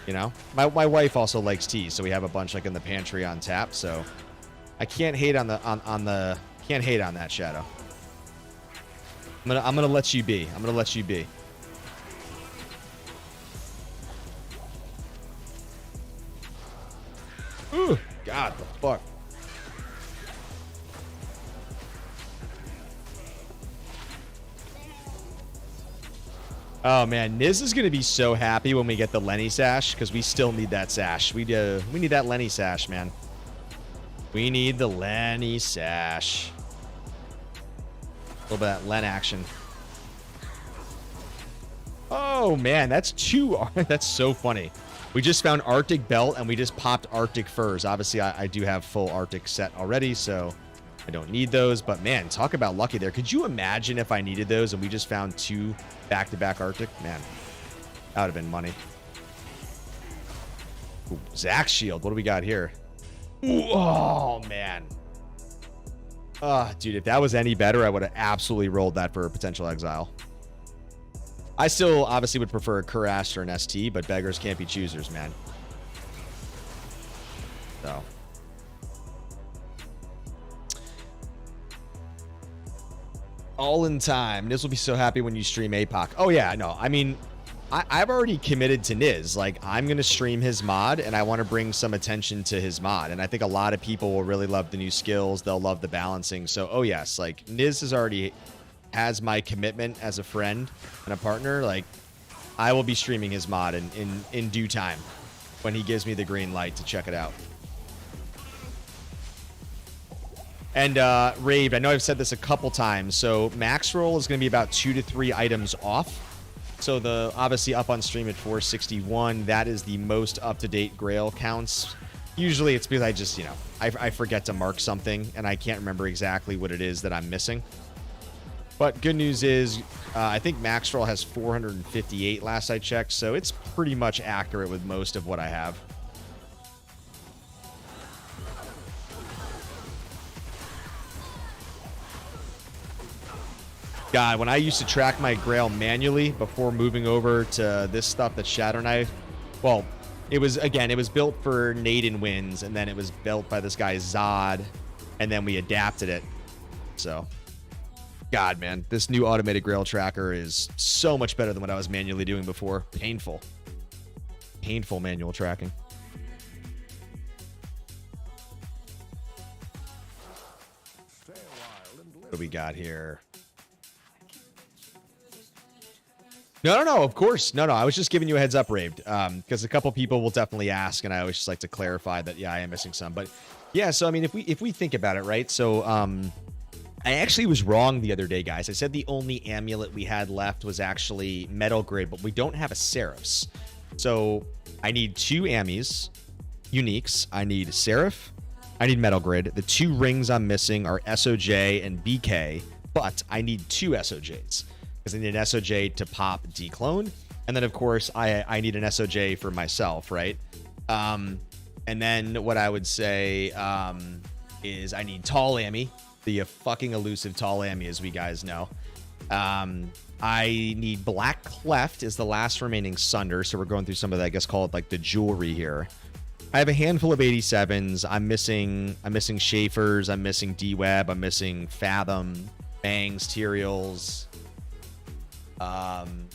You know? My wife also likes tea, so we have a bunch like in the pantry on tap. So I can't hate on can't hate on that, Shadow. I'm gonna let you be. I'm gonna let you be. Ooh, God, the fuck. Oh man, Niz is gonna be so happy when we get the Lenny sash because we still need that sash. We need that Lenny sash, man. We need the Lenny sash. A little bit of that Len action. Oh man, that's 2. That's so funny. We just found Arctic belt and we just popped Arctic furs. Obviously, I do have full Arctic set already, so I don't need those. But man, talk about lucky there. Could you imagine if I needed those and we just found 2 back-to-back Arctic? Man, that would have been money. Ooh, Zach shield. What do we got here? Ooh, oh man. Dude, if that was any better, I would have absolutely rolled that for a potential exile. I still obviously would prefer a Kurast or an ST, but beggars can't be choosers, man. So. All in time. Niz will be so happy when you stream APOC. Oh, yeah, no. I mean, I've already committed to Niz. Like, I'm going to stream his mod, and I want to bring some attention to his mod. And I think a lot of people will really love the new skills. They'll love the balancing. So, oh, yes. Like, Niz has my commitment as a friend and a partner. Like, I will be streaming his mod in due time when he gives me the green light to check it out. And Rave, I know I've said this a couple times. So max roll is going to be about 2 to 3 items off. So the obviously up on stream at 461, that is the most up-to-date Grail counts. Usually it's because I just, you know, I forget to mark something and I can't remember exactly what it is that I'm missing. But good news is, I think max roll has 458 last I checked, so it's pretty much accurate with most of what I have. God, when I used to track my Grail manually before moving over to this stuff that Shadow Knife, well, it was built for Naden wins, and then it was built by this guy Zod, and then we adapted it. So God, man, this new automated grail tracker is so much better than what I was manually doing before. Painful. Painful manual tracking. What do we got here? No, of course. No, I was just giving you a heads up, Raved, because a couple people will definitely ask, and I always just like to clarify that, yeah, I am missing some. But yeah, so I mean, if we think about it, right? So I actually was wrong the other day, guys. I said the only amulet we had left was actually Metal Grid, but we don't have a Seraphs. So I need 2 Ammies, Uniques. I need Seraph. I need Metal Grid. The 2 rings I'm missing are SOJ and BK, but I need 2 SOJs because I need an SOJ to pop Declone. And then, of course, I need an SOJ for myself, right? And then what I would say is I need Tall Ammy, the fucking elusive Tall Ammy, as we guys know. I need Black Cleft is the last remaining Sunder, so we're going through some of that, I guess, call it like the jewelry here. I have a handful of 87s. I'm missing Schaefer's, I'm missing D-Web, I'm missing Fathom, Bangs, Tyrials. I'm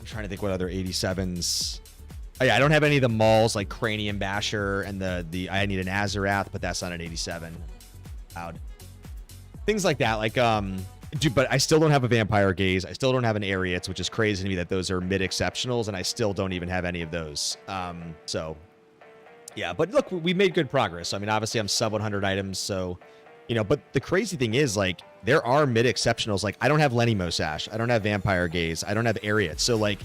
trying to think what other 87s. Oh yeah, I don't have any of the malls like Cranium Basher and the I need an Azarath, but that's not an 87. Loud. Things like that, like dude, but I still don't have a Vampire Gaze. I still don't have an Ariats, which is crazy to me that those are mid exceptionals, and I still don't even have any of those. So yeah, but look, we made good progress. I mean, obviously I'm sub 100 items, so you know, but the crazy thing is, like, there are mid exceptionals. Like, I don't have Lenny Mosash, I don't have Vampire Gaze, I don't have Ariats. So like,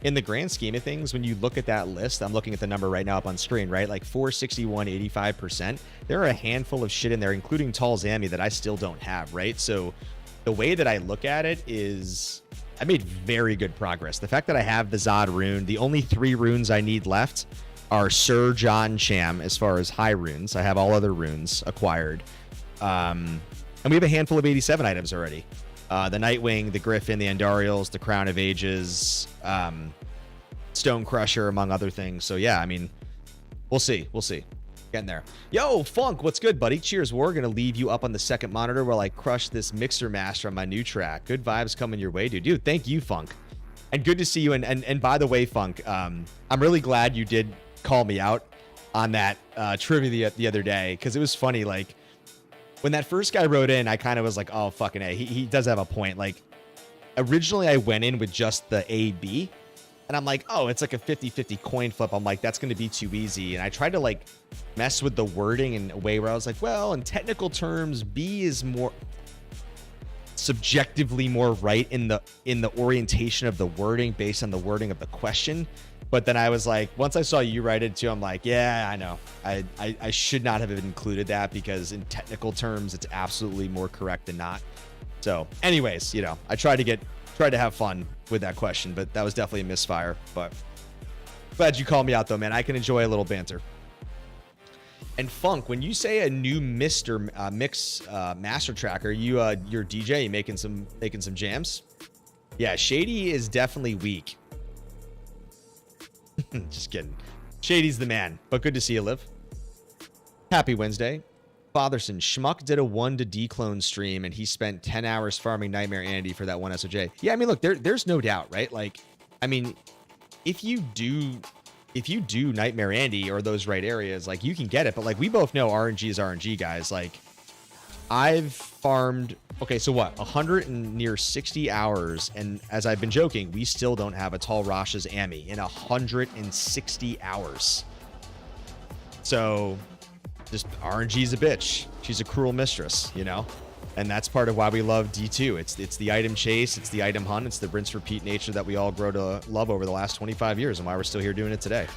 in the grand scheme of things, when you look at that list, I'm looking at the number right now up on screen, right? Like 461, 85%. There are a handful of shit in there, including Tall Zammy, that I still don't have, right? So the way that I look at it is I made very good progress. The fact that I have the Zod rune, the only 3 runes I need left are Sir John Cham as far as high runes. I have all other runes acquired. And we have a handful of 87 items already. The Nightwing, the Griffin, the Andariels, the Crown of Ages, Stone Crusher, among other things. So yeah, I mean, we'll see. Getting there. Yo, Funk, what's good, buddy? Cheers. We're gonna leave you up on the second monitor while I crush this mixer master on my new track. Good vibes coming your way, dude. Thank you, Funk. And good to see you. And by the way, Funk, I'm really glad you did call me out on that trivia the other day, because it was funny. Like, when that first guy wrote in, I kind of was like, oh, fucking A. He does have a point. Like, originally I went in with just the A-B, and I'm like, oh, it's like a 50-50 coin flip. I'm like, that's going to be too easy. And I tried to, like, mess with the wording in a way where I was like, well, in technical terms, B is more subjectively more right in the orientation of the wording based on the wording of the question. But then I was like, once I saw you write it too, I'm like, yeah, I know. I should not have included that, because in technical terms, it's absolutely more correct than not. So anyways, you know, I tried to have fun with that question, but that was definitely a misfire. But glad you called me out though, man. I can enjoy a little banter. And Funk, when you say a new Mr. Mix Master Tracker, you're DJ, you making some jams? Yeah, Shady is definitely weak. Just kidding. Shady's the man, but good to see you, Liv. Happy Wednesday. Fatherson, Schmuck did a 1 to declone stream, and he spent 10 hours farming Nightmare Andy for that one SOJ. Yeah, I mean, look, there's no doubt, right? Like, I mean, if you do Nightmare Andy or those right areas, like, you can get it. But like, we both know RNG is RNG, guys. Like, I've farmed, okay, so what, 160 hours, and as I've been joking, we still don't have a Tall Rasha's Ammy in 160 hours. So just RNG's a bitch. She's a cruel mistress, you know? And that's part of why we love D2. It's the item chase, it's the item hunt, it's the rinse repeat nature that we all grow to love over the last 25 years, and why we're still here doing it today.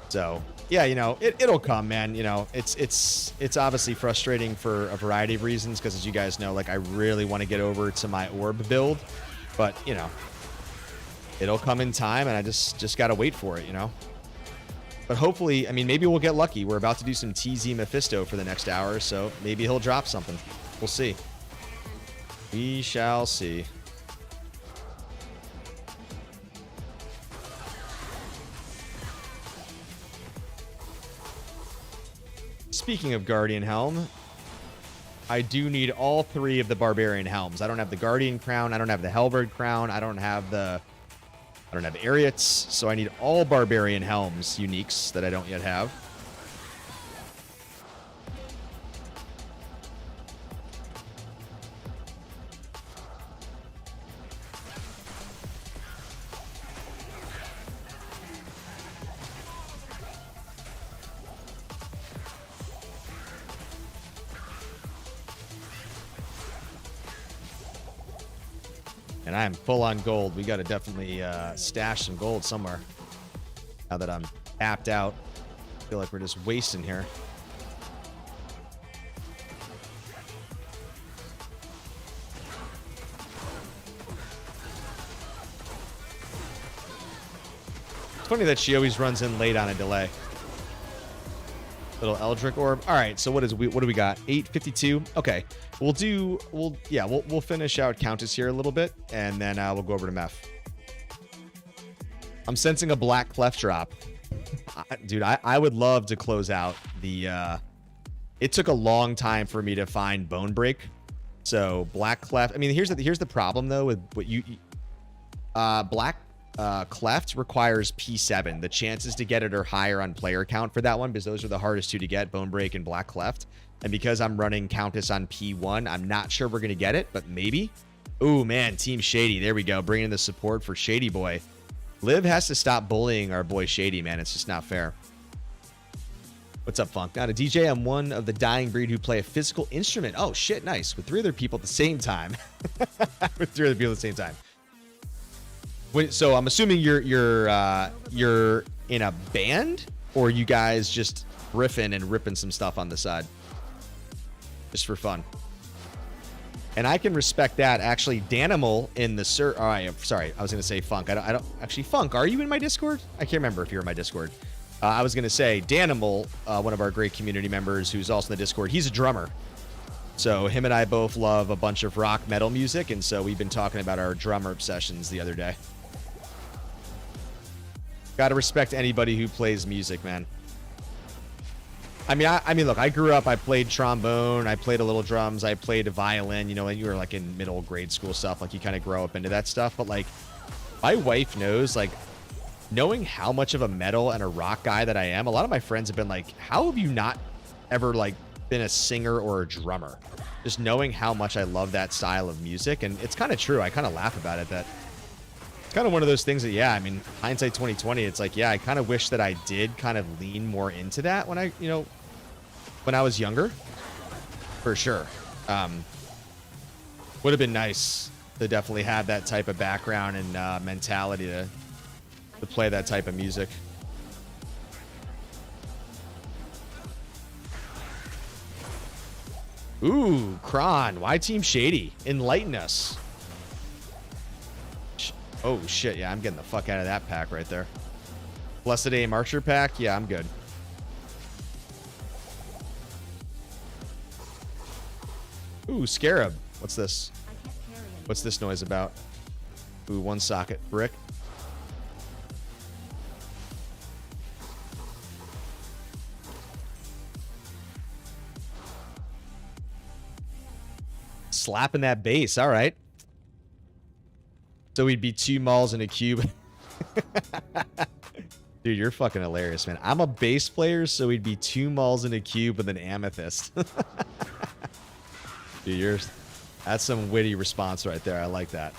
So yeah, you know, it'll come, man. You know, it's obviously frustrating for a variety of reasons, because as you guys know, like, I really want to get over to my orb build, but you know, it'll come in time, and I just gotta wait for it, you know. But hopefully, I mean, maybe we'll get lucky. We're about to do some TZ Mephisto for the next hour, so maybe he'll drop something. We'll see. We shall see. Speaking of Guardian Helm, I do need all 3 of the Barbarian Helms. I don't have the Guardian Crown. I don't have the Halberd Crown. I don't have Ariats. So I need all Barbarian Helms uniques that I don't yet have. And I am full on gold. We got to definitely stash some gold somewhere. Now that I'm tapped out, I feel like we're just wasting here. It's funny that she always runs in late on a delay. Little Eldritch Orb. All right, so what do we got? 852. Okay, we'll finish out Countess here a little bit, and then we'll go over to Meph. I'm sensing a Black Clef drop, dude. I would love to close out the. It took a long time for me to find Bone Break, so Black Clef. I mean, here's the problem though with what you Black Cleft requires P7. The chances to get it are higher on player count for that one because those are the hardest 2 to get, Bone Break and Black Cleft. And because I'm running Countess on P1, I'm not sure we're going to get it, but maybe. Ooh, man, Team Shady. There we go. Bringing in the support for Shady Boy. Liv has to stop bullying our boy Shady, man. It's just not fair. What's up, Funk? Not a DJ. I'm one of the dying breed who play a physical instrument. Oh, shit, nice. With 3 other people at the same time. With 3 other people at the same time. So I'm assuming you're in a band, or you guys just riffing and ripping some stuff on the side, just for fun. And I can respect that. Actually, Danimal in the all right, sorry, I was gonna say Funk. I don't actually. Funk, are you in my Discord? I can't remember if you're in my Discord. I was gonna say Danimal, one of our great community members who's also in the Discord. He's a drummer. So him and I both love a bunch of rock metal music, and so we've been talking about our drummer obsessions the other day. Gotta respect anybody who plays music, man. I mean, look, I grew up, I played trombone, I played a little drums, I played a violin, you know, and you were like in middle grade school stuff, like you kind of grow up into that stuff. But like, my wife knows, like, knowing how much of a metal and a rock guy that I am, a lot of my friends have been like, how have you not ever like been a singer or a drummer? Just knowing how much I love that style of music. And it's kind of true. I kind of laugh about it, that it's kind of one of those things that, yeah, I mean, hindsight 2020, it's like, yeah, I kind of wish that I did kind of lean more into that when I, you know, when I was younger, for sure. Would have been nice to definitely have that type of background and mentality to play that type of music. Ooh, Kron, why Team Shady? Enlighten us. Oh, shit. Yeah, I'm getting the fuck out of that pack right there. Blessed Aim Archer pack? Yeah, I'm good. Ooh, Scarab. What's this? What's this noise about? Ooh, 1 socket. Brick. Slapping that bass. All right. So we'd be 2 malls in a cube. Dude, you're fucking hilarious, man. I'm a bass player, so we'd be 2 malls in a cube with an amethyst. Dude, that's some witty response right there. I like that.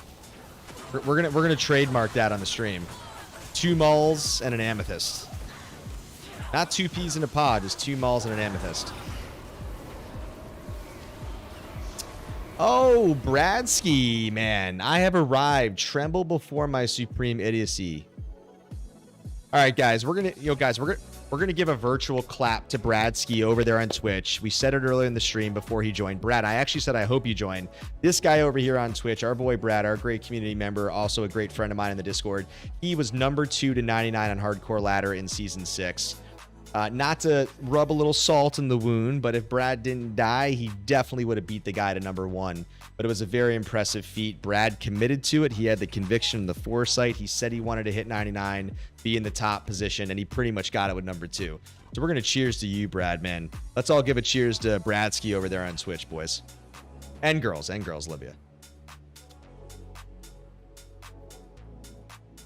We're gonna trademark that on the stream. 2 malls and an amethyst. Not 2 peas in a pod, just 2 malls and an amethyst. Oh, Bradsky, man. I have arrived. Tremble before my supreme idiocy. All right, guys. We're gonna give a virtual clap to Bradsky over there on Twitch. We said it earlier in the stream before he joined. Brad, I actually said I hope you join. This guy over here on Twitch, our boy Brad, our great community member, also a great friend of mine in the Discord. He was number 2 to 99 on Hardcore Ladder in Season 6. Not to rub a little salt in the wound, but if Brad didn't die, he definitely would have beat the guy to number 1. But it was a very impressive feat. Brad committed to it. He had the conviction and the foresight. He said he wanted to hit 99, be in the top position, and he pretty much got it with number 2. So we're going to cheers to you, Brad, man. Let's all give a cheers to Bradsky over there on Twitch, boys. And girls, Livia.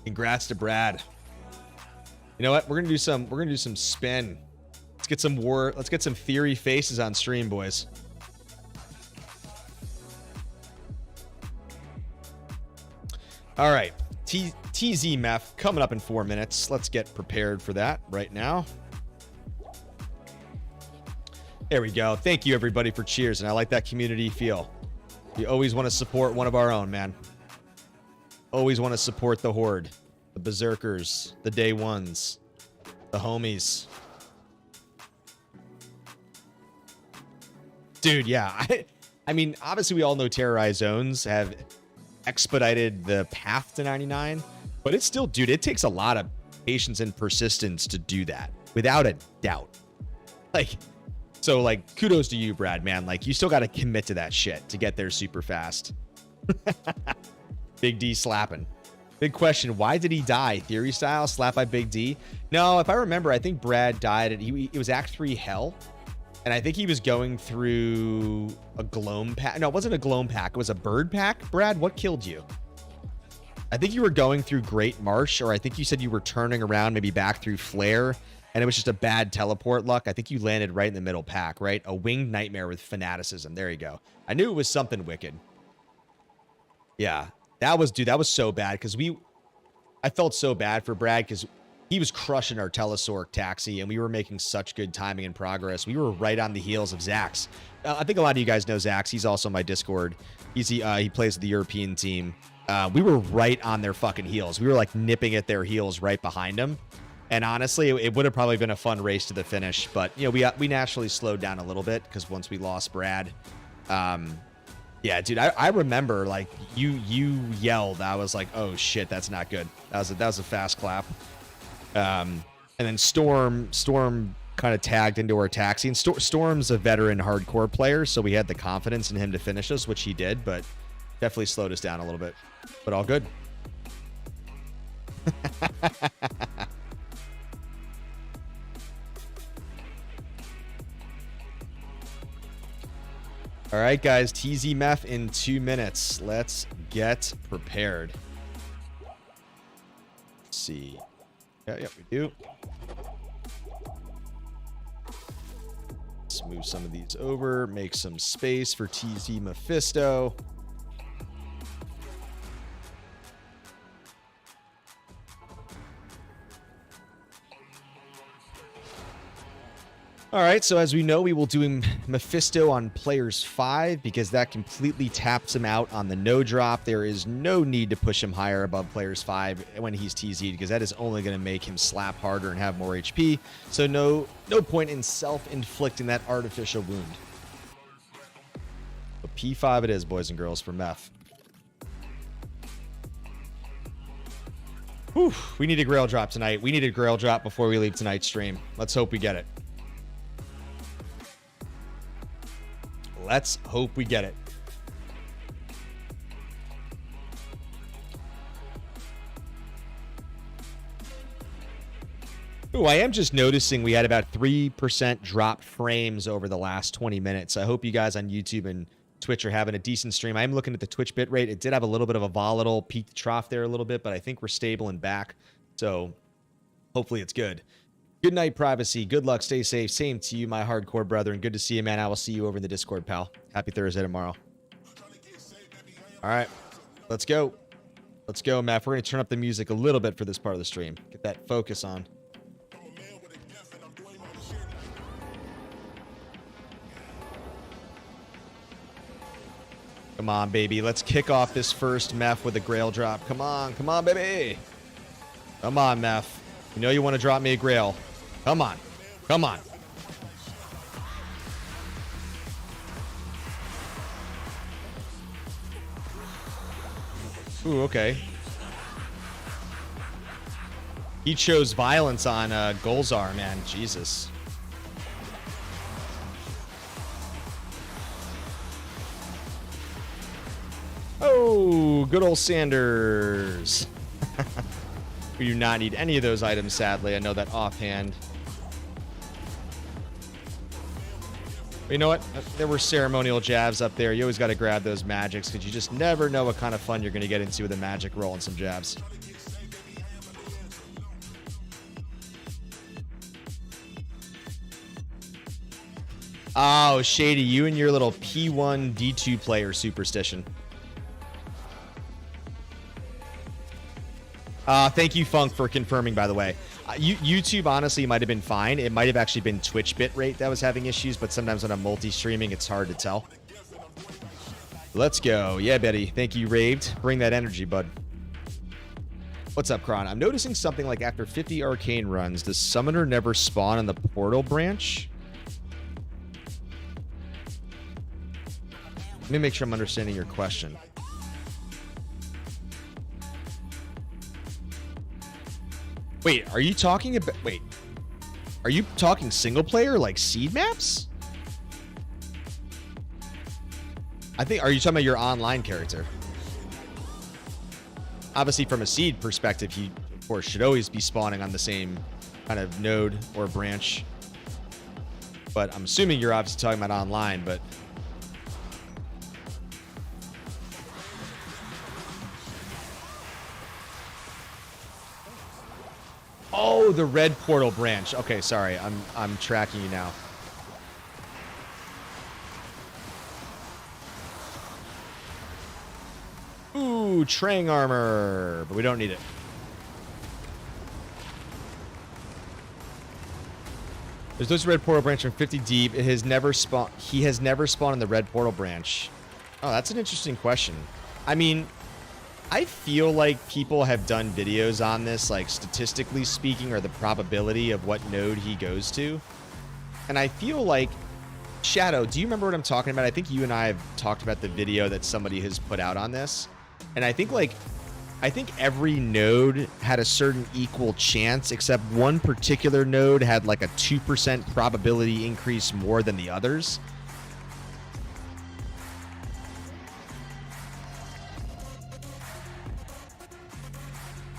Congrats to Brad. You know what? We're going to do some spin. Let's get some theory faces on stream, boys. All right. TZ Meth coming up in 4 minutes. Let's get prepared for that right now. There we go. Thank you, everybody, for cheers. And I like that community feel. We always want to support one of our own, man. Always want to support the Horde, the Berserkers, the Day Ones, the homies. Dude, yeah. I mean, obviously, we all know terrorized zones have expedited the path to 99, but it's still, dude, it takes a lot of patience and persistence to do that, without a doubt. Like, so, like, kudos to you, Brad, man. Like, you still got to commit to that shit to get there super fast. Big D slapping. Big question, why did he die? Theory style, slapped by Big D? No, if I remember, I think Brad died at, it was Act 3 Hell. And I think he was going through a gloam pack. No, it wasn't a gloam pack. It was a bird pack. Brad, what killed you? I think you were going through Great Marsh, or I think you said you were turning around maybe back through Flare, and it was just a bad teleport luck. I think you landed right in the middle pack, right? A winged nightmare with fanaticism. There you go. I knew it was something wicked. Yeah, that was, dude, that was so bad because I felt so bad for Brad because he was crushing our Telesork taxi, and we were making such good timing and progress. We were right on the heels of Zax. I think a lot of you guys know Zax. He's also on my Discord. He plays with the European team. We were right on their fucking heels. We were like nipping at their heels right behind them. And honestly, it would have probably been a fun race to the finish. But, you know, we naturally slowed down a little bit because once we lost Brad. Yeah, dude, I remember, like, you yelled. I was like, oh, shit, that's not good. That was a fast clap. And then Storm kind of tagged into our taxi. And Storm's a veteran hardcore player, so we had the confidence in him to finish us, which he did, but definitely slowed us down a little bit. But all good. All right, guys, TZ Meth in 2 minutes. Let's get prepared. Let's see. Yeah, we do. Let's move some of these over, make some space for TZ Mephisto. All right, so as we know, we will do Mephisto on players 5 because that completely taps him out on the no drop. There is no need to push him higher above players 5 when he's TZ'd because that is only going to make him slap harder and have more HP. So no point in self-inflicting that artificial wound. But P5 it is, boys and girls, for Meth. Whew, we need a Grail drop tonight. We need a Grail drop before we leave tonight's stream. Let's hope we get it. Let's hope we get it. Ooh, I am just noticing we had about 3% drop frames over the last 20 minutes. I hope you guys on YouTube and Twitch are having a decent stream. I am looking at the Twitch bitrate. It did have a little bit of a volatile peak to trough there a little bit, but I think we're stable and back. So hopefully it's good. Good night, privacy. Good luck. Stay safe. Same to you, my hardcore brother. And good to see you, man. I will see you over in the Discord, pal. Happy Thursday tomorrow. All right. Let's go. Let's go, Matt. We're going to turn up the music a little bit for this part of the stream. Get that focus on. Come on, baby. Let's kick off this first Meph with a Grail drop. Come on. Come on, baby. Come on, Meph. You know you want to drop me a Grail. Come on. Come on. Ooh, okay. He chose violence on Golzar, man. Jesus. Oh, good old Sanders. We do not need any of those items, sadly. I know that offhand. But you know what? There were ceremonial jabs up there. You always got to grab those magics because you just never know what kind of fun you're going to get into with a magic roll and some jabs. Oh, Shady, you and your little P1 D2 player superstition. Thank you, Funk, for confirming, by the way. YouTube, honestly, might have been fine. It might have actually been Twitch bitrate that was having issues, but sometimes when I'm multi-streaming, it's hard to tell. Let's go. Yeah, Betty. Thank you, Raved. Bring that energy, bud. What's up, Kron? I'm noticing something like after 50 arcane runs, does Summoner never spawn on the portal branch? Let me make sure I'm understanding your question. Wait, are you talking about... Wait. Are you talking single player, like seed maps? I think... Are you talking about your online character? Obviously, from a seed perspective, he, of course, should always be spawning on the same kind of node or branch. But I'm assuming you're obviously talking about online, but... Oh, the red portal branch. Okay, sorry. I'm tracking you now. Ooh, Trang armor, but we don't need it. There's those red portal branch from 50 deep. It has never spawned. He has never spawned in the red portal branch. Oh, that's an interesting question. I mean, I feel like people have done videos on this, like statistically speaking, or the probability of what node he goes to. And I feel like, Shadow, do you remember what I'm talking about? I think you and I have talked about the video that somebody has put out on this. And I think every node had a certain equal chance, except one particular node had like a 2% probability increase more than the others.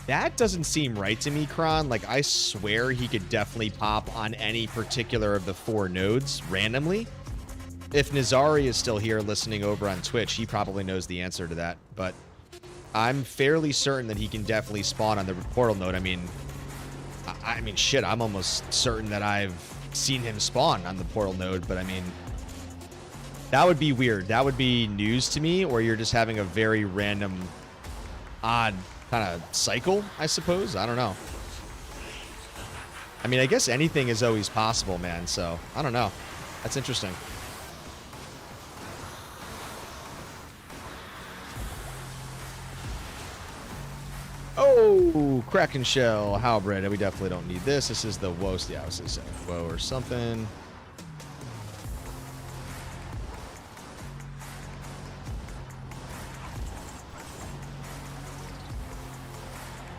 That doesn't seem right to me, Kron. Like, I swear he could definitely pop on any particular of the 4 nodes randomly. If Nizari is still here listening over on Twitch, he probably knows the answer to that. But I'm fairly certain that he can definitely spawn on the portal node. I mean, shit, I'm almost certain that I've seen him spawn on the portal node. But I mean, that would be weird. That would be news to me, or you're just having a very random, odd kind of cycle, I suppose. I don't know. I mean, I guess anything is always possible, man. So, I don't know. That's interesting. Oh, Kraken Shell, Halberd. We definitely don't need this. This is the woe. Yeah, I was going to say woe or something.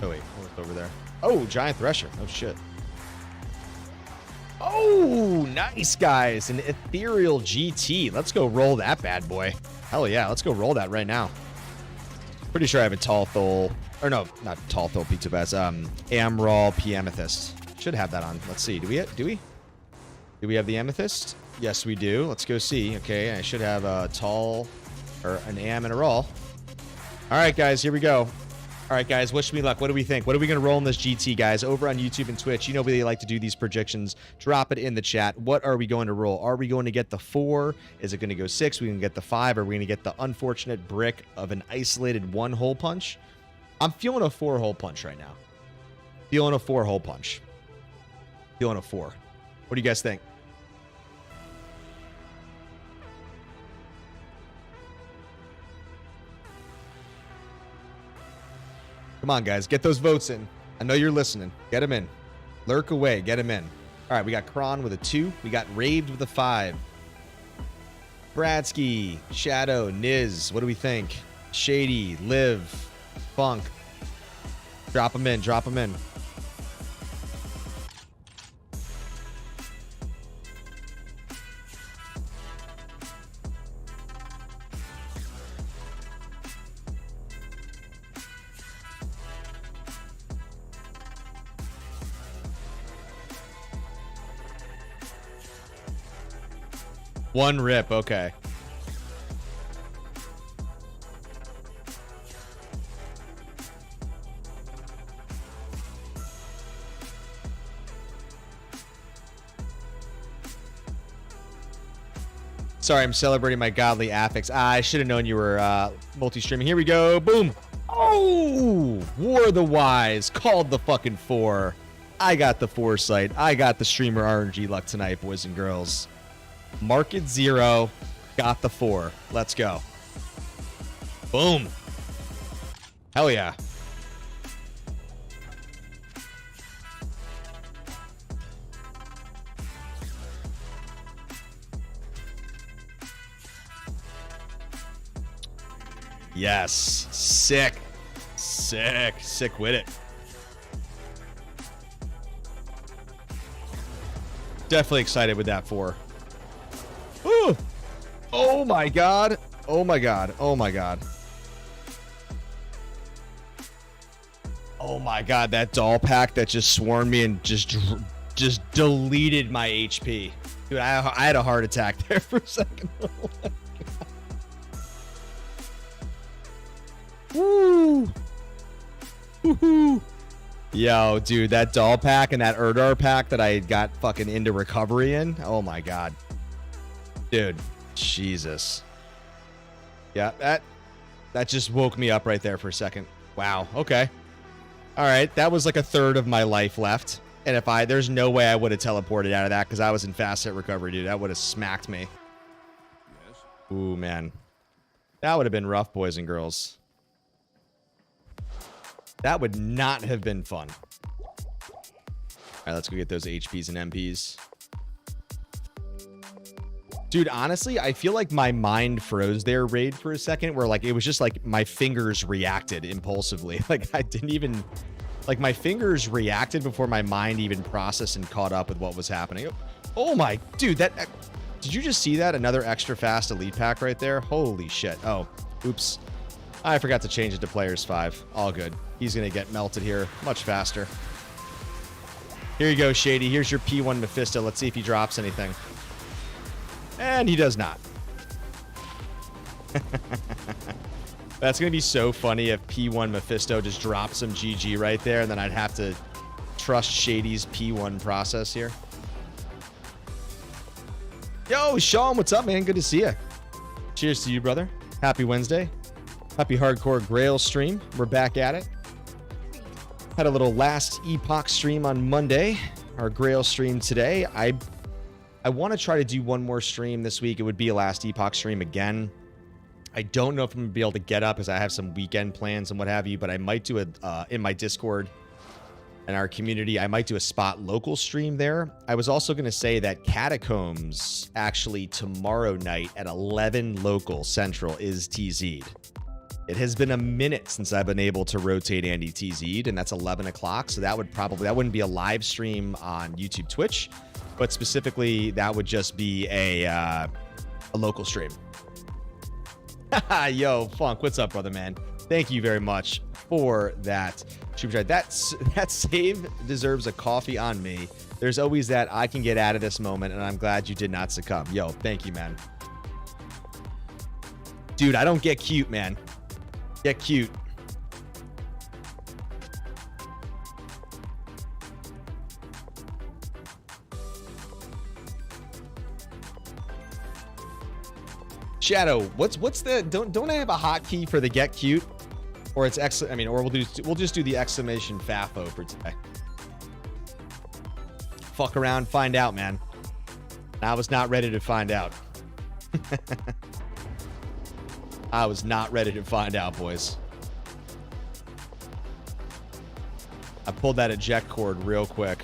Oh, wait. What's over there? Oh, Giant Thresher. Oh, shit. Oh, nice, guys. An Ethereal GT. Let's go roll that bad boy. Hell yeah. Let's go roll that right now. Pretty sure I have a Tall Thol. Or no, not Tall Thol Pizza Bass. Amral P Amethyst. Should have that on. Let's see. Do we have the Amethyst? Yes, we do. Let's go see. Okay, I should have a Tall or an Am and a Roll. All right, guys. Here we go. All right, guys, wish me luck. What do we think? What are we going to roll in this GT, guys? Over on YouTube and Twitch, you know they like to do these predictions. Drop it in the chat. What are we going to roll? Are we going to get the 4? Is it going to go 6? We can get the 5? Are we going to get the unfortunate brick of an isolated 1-hole punch? I'm feeling a 4-hole punch right now. Feeling a 4-hole punch. Feeling a 4. What do you guys think? Come on, guys. Get those votes in. I know you're listening. Get them in. Lurk away. Get them in. All right, we got Kron with a 2. We got Raved with a 5. Bradsky, Shadow, Niz. What do we think? Shady, Liv, Funk. Drop them in. Drop them in. One rip, okay. Sorry, I'm celebrating my godly affix. I should have known you were multi-streaming. Here we go. Boom. Oh, War of the Wise. Called the fucking 4. I got the foresight. I got the streamer RNG luck tonight, boys and girls. Market 0. Got the 4. Let's go. Boom. Hell yeah. Yes. Sick. Sick. Sick with it. Definitely excited with that 4. Ooh. Oh my god. Oh my god. Oh my god. Oh my god, that doll pack that just swarmed me and just deleted my HP. Dude, I had a heart attack there for a second. Oh my god. Woo! Woohoo! Yo, dude, that doll pack and that Erdar pack that I got fucking into recovery in. Oh my god. Dude, Jesus. Yeah, that just woke me up right there for a second. Wow, okay. Alright, that was like a third of my life left. And there's no way I would have teleported out of that because I was in fast hit recovery, dude. That would have smacked me. Yes. Ooh, man. That would have been rough, boys and girls. That would not have been fun. All right, let's go get those HPs and MPs. Dude, honestly, I feel like my mind froze there, Raid, for a second, where like it was just like my fingers reacted impulsively. Like I didn't even, like my fingers reacted before my mind even processed and caught up with what was happening. Oh my, dude, did you just see that? Another extra fast elite pack right there? Holy shit. Oh, oops. I forgot to change it to players 5. All good. He's going to get melted here much faster. Here you go, Shady. Here's your P1 Mephisto. Let's see if he drops anything. And he does not. That's going to be so funny if P1 Mephisto just drops some GG right there, and then I'd have to trust Shady's P1 process here. Yo, Sean, what's up, man? Good to see you. Cheers to you, brother. Happy Wednesday. Happy Hardcore Grail stream. We're back at it. Had a little last Epoch stream on Monday. Our Grail stream today. I want to try to do one more stream this week. It would be a last Epoch stream again. I don't know if I'm going to be able to get up because I have some weekend plans and what have you, but I might do it in my Discord and our community. I might do a spot local stream there. I was also going to say that Catacombs actually tomorrow night at 11 local central is TZ'd. It has been a minute since I've been able to rotate Andy TZ'd, and that's 11 o'clock. So that wouldn't be a live stream on YouTube, Twitch, but specifically that would just be a local stream. Yo, Funk, what's up, brother, man? Thank you very much for that. That save deserves a coffee on me. There's always that I can get out of this moment, and I'm glad you did not succumb. Yo, thank you, man. Dude, I don't get cute, man. Get cute. Shadow, what's the don't I have a hotkey for the get cute? Or it's or we'll just do the exclamation FAFO for today. Fuck around, find out, man. I was not ready to find out. I was not ready to find out, boys. I pulled that eject cord real quick.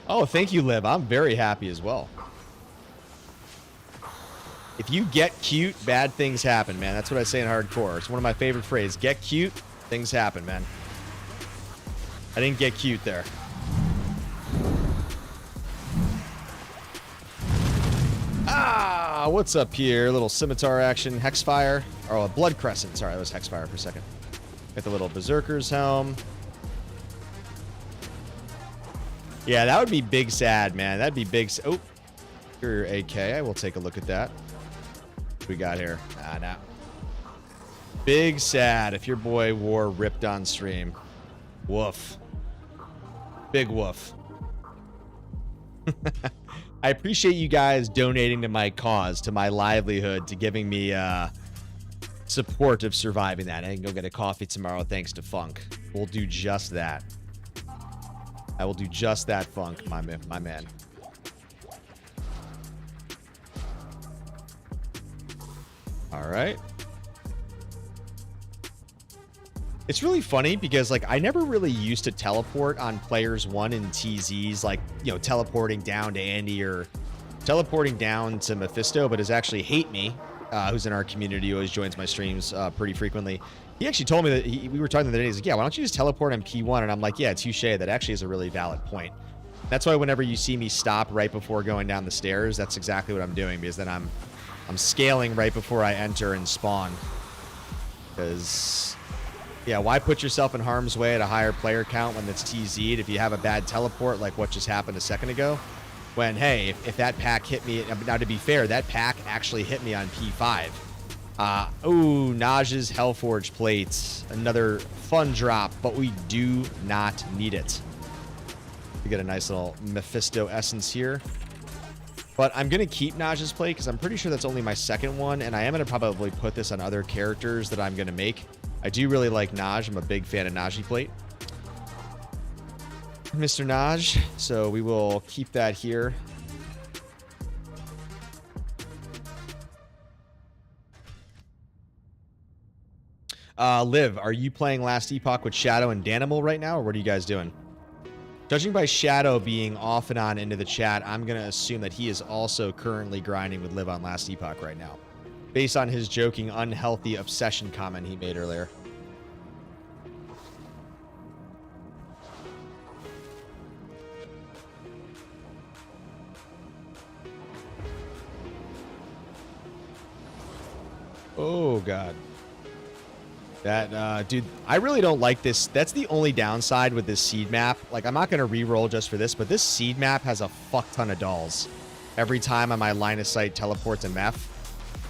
Oh, thank you, Liv. I'm very happy as well. If you get cute, bad things happen, man. That's what I say in hardcore. It's one of my favorite phrases. Get cute, things happen, man. I didn't get cute there. Ah, what's up here? A little scimitar action. Hexfire. Oh, a Blood Crescent. Sorry, that was Hexfire for a second. Get the little Berserker's helm. Yeah, that would be big sad, man. That'd be big. Oh, your AK. I will take a look at that. What we got here? Nah. Big sad if your boy wore ripped on stream. Woof. Big woof. I appreciate you guys donating to my cause, to my livelihood, to giving me support of surviving that. I can go get a coffee tomorrow thanks to Funk. We'll do just that. I will do just that, Funk, my man. All right. It's really funny because, like, I never really used to teleport on players 1 in TZs, like, you know, teleporting down to Andy or teleporting down to Mephisto, but is actually Hate Me, who's in our community, who always joins my streams pretty frequently. He actually told me that we were talking the other day. He's like, yeah, why don't you just teleport on P1? And I'm like, yeah, touche. That actually is a really valid point. That's why whenever you see me stop right before going down the stairs, that's exactly what I'm doing, because then I'm scaling right before I enter and spawn. Because, yeah, why put yourself in harm's way at a higher player count when it's TZ'd if you have a bad teleport like what just happened a second ago? When, hey, if that pack hit me... Now, to be fair, that pack actually hit me on P5. Ooh, Naj's Hellforge plates. Another fun drop, but we do not need it. We get a nice little Mephisto essence here. But I'm going to keep Naj's plate because I'm pretty sure that's only my second one, and I am going to probably put this on other characters that I'm going to make. I do really like Naj. I'm a big fan of Najee plate. Mr. Naj. So we will keep that here. Liv, are you playing Last Epoch with Shadow and Danimal right now, or what are you guys doing? Judging by Shadow being off and on into the chat, I'm going to assume that he is also currently grinding with Liv on Last Epoch right now, based on his joking, unhealthy obsession comment he made earlier. Oh, God. That, dude, I really don't like this. That's the only downside with this seed map. Like, I'm not going to re-roll just for this, but this seed map has a fuck ton of dolls. Every time on my line of sight teleports and meth,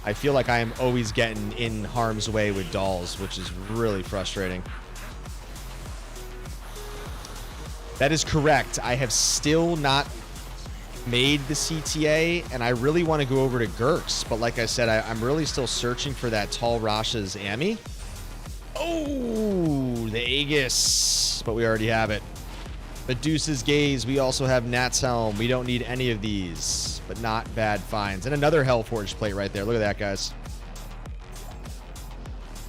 I feel like I am always getting in harm's way with dolls, which is really frustrating. That is correct. I have still not made the CTA, and I really want to go over to Gurks, but like I said, I'm really still searching for that Tall Rasha's Ami. Oh, the Aegis, but we already have it. Medusa's Gaze, we also have Nat's Helm. We don't need any of these, but not bad finds. And another Hellforge plate right there. Look at that, guys.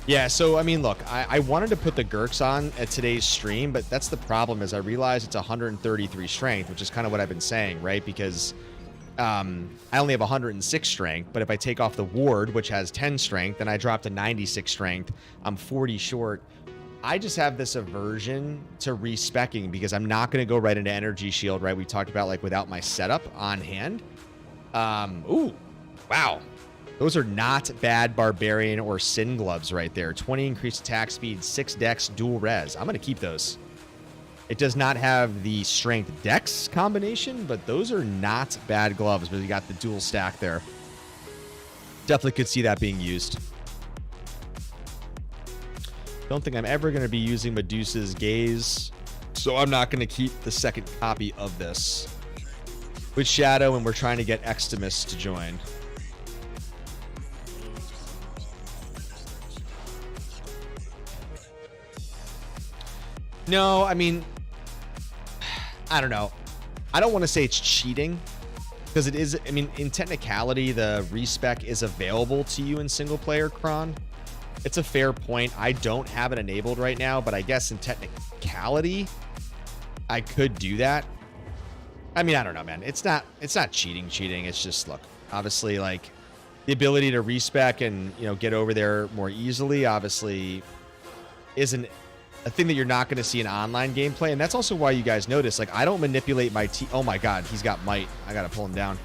Yeah, so, I mean, look, I wanted to put the Gurks on at today's stream, but that's the problem, is I realized it's 133 strength, which is kind of what I've been saying, right? Because I only have 106 strength, but if I take off the ward, which has 10 strength, and I drop to 96 strength, I'm 40 short. I just have this aversion to respecking because I'm not going to go right into Energy Shield, right? We talked about, like, without my setup on hand. Ooh, wow. Those are not bad Barbarian or Sin Gloves right there. 20 increased attack speed, 6 dex, dual res. I'm going to keep those. It does not have the strength dex combination, but those are not bad gloves, but you got the dual stack there. Definitely could see that being used. Don't think I'm ever going to be using Medusa's Gaze, so I'm not going to keep the second copy of this. With Shadow, and we're trying to get Extimus to join. No, I mean, I don't know. I don't want to say it's cheating, because it is. I mean, in technicality, the respec is available to you in single player Kron. It's a fair point. I don't have it enabled right now, but I guess in technicality, I could do that. I mean, I don't know, man. It's not cheating. It's just, look, obviously, like, the ability to respec and, you know, get over there more easily, obviously, isn't a thing that you're not going to see in online gameplay. And that's also why you guys notice, like, I don't manipulate my team. Oh my God, he's got might. I got to pull him down.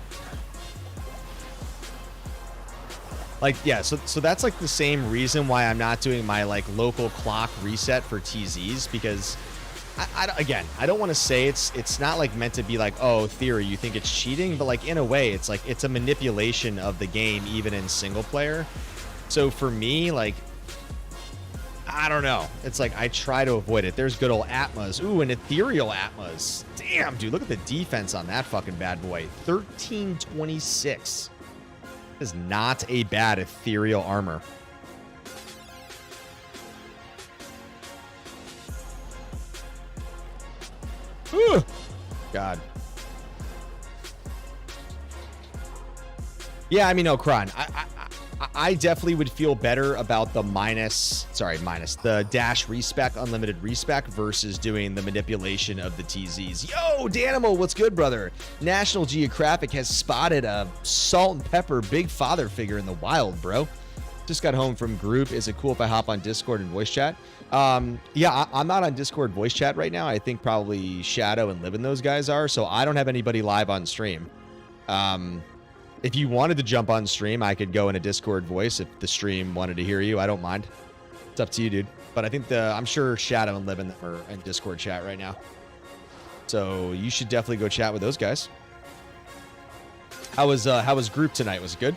Like, yeah, so that's like the same reason why I'm not doing my, like, local clock reset for TZs, because Again, I don't want to say it's not like meant to be like, oh, theory, you think it's cheating, but like in a way, it's like it's a manipulation of the game, even in single player. So for me, like, I don't know. It's like I try to avoid it. There's good old Atmas. Ooh, an ethereal Atmas. Damn, dude, look at the defense on that fucking bad boy. 1326. Is not a bad ethereal armor. Ooh, God. Yeah, I mean, no, Kron. I definitely would feel better about the the dash respec, unlimited respec versus doing the manipulation of the TZs. Yo, Danimal, what's good, brother? National Geographic has spotted a salt and pepper big father figure in the wild, bro. Just got home from group. Is it cool if I hop on Discord and voice chat? Yeah, I'm not on Discord voice chat right now. I think probably Shadow and Livin' those guys are, so I don't have anybody live on stream. If you wanted to jump on stream, I could go in a Discord voice if the stream wanted to hear you. I don't mind. It's up to you, dude. But I think I'm sure Shadow and Livin' are in Discord chat right now. So you should definitely go chat with those guys. How was group tonight? Was it good?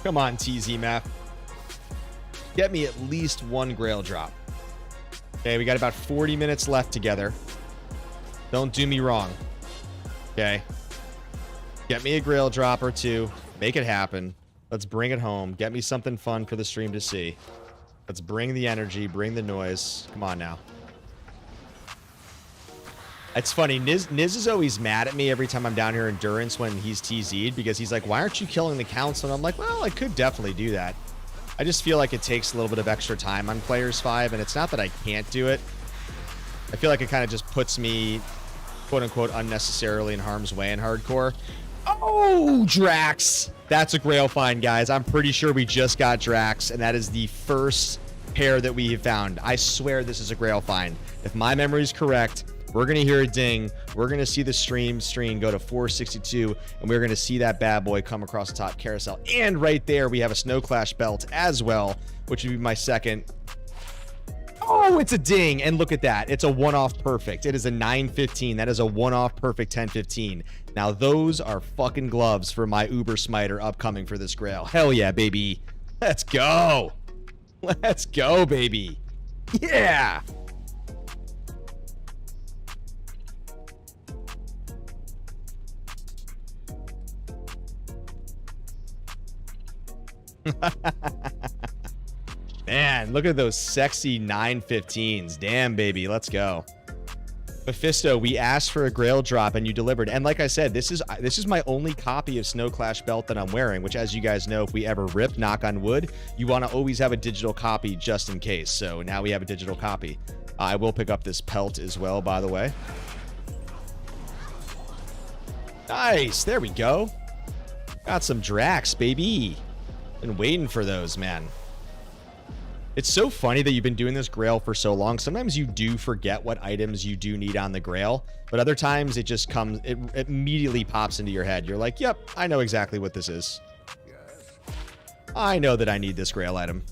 Come on, TZ map. Get me at least one Grail drop. Okay, we got about 40 minutes left together. Don't do me wrong. Okay. Get me a Grail drop or two. Make it happen. Let's bring it home. Get me something fun for the stream to see. Let's bring the energy, bring the noise. Come on now. It's funny, Niz is always mad at me every time I'm down here in Endurance when he's TZ'd because he's like, why aren't you killing the council? And I'm like, well, I could definitely do that. I just feel like it takes a little bit of extra time on Players 5, and it's not that I can't do it. I feel like it kind of just puts me, quote-unquote, unnecessarily in harm's way in hardcore. Oh, Dracs! That's a Grail find, guys. I'm pretty sure we just got Dracs, and that is the first pair that we have found. I swear this is a Grail find. If my memory is correct, we're going to hear a ding. We're going to see the stream go to 462, and we're going to see that bad boy come across the top carousel. And right there, we have a Snow Clash belt as well, which would be my second. Oh, it's a ding. And look at that. It's a one-off perfect. It is a 915. That is a one-off perfect 1015. Now, those are fucking gloves for my Uber Smiter upcoming for this Grail. Hell yeah, baby. Let's go. Let's go, baby. Yeah. Man, look at those sexy 915s. Damn, baby, let's go. Mephisto, we asked for a Grail drop and you delivered. And like I said, this is my only copy of Snow Clash belt that I'm wearing, which, as you guys know, if we ever rip, knock on wood, you want to always have a digital copy just in case. So now we have a digital copy. I will pick up this pelt as well, by the way. Nice, there we go. Got some Dracs, baby. Been waiting for those, man. It's so funny that you've been doing this Grail for so long. Sometimes you do forget what items you do need on the Grail, but other times it just comes, it immediately pops into your head. You're like, yep, I know exactly what this is. I know that I need this Grail item.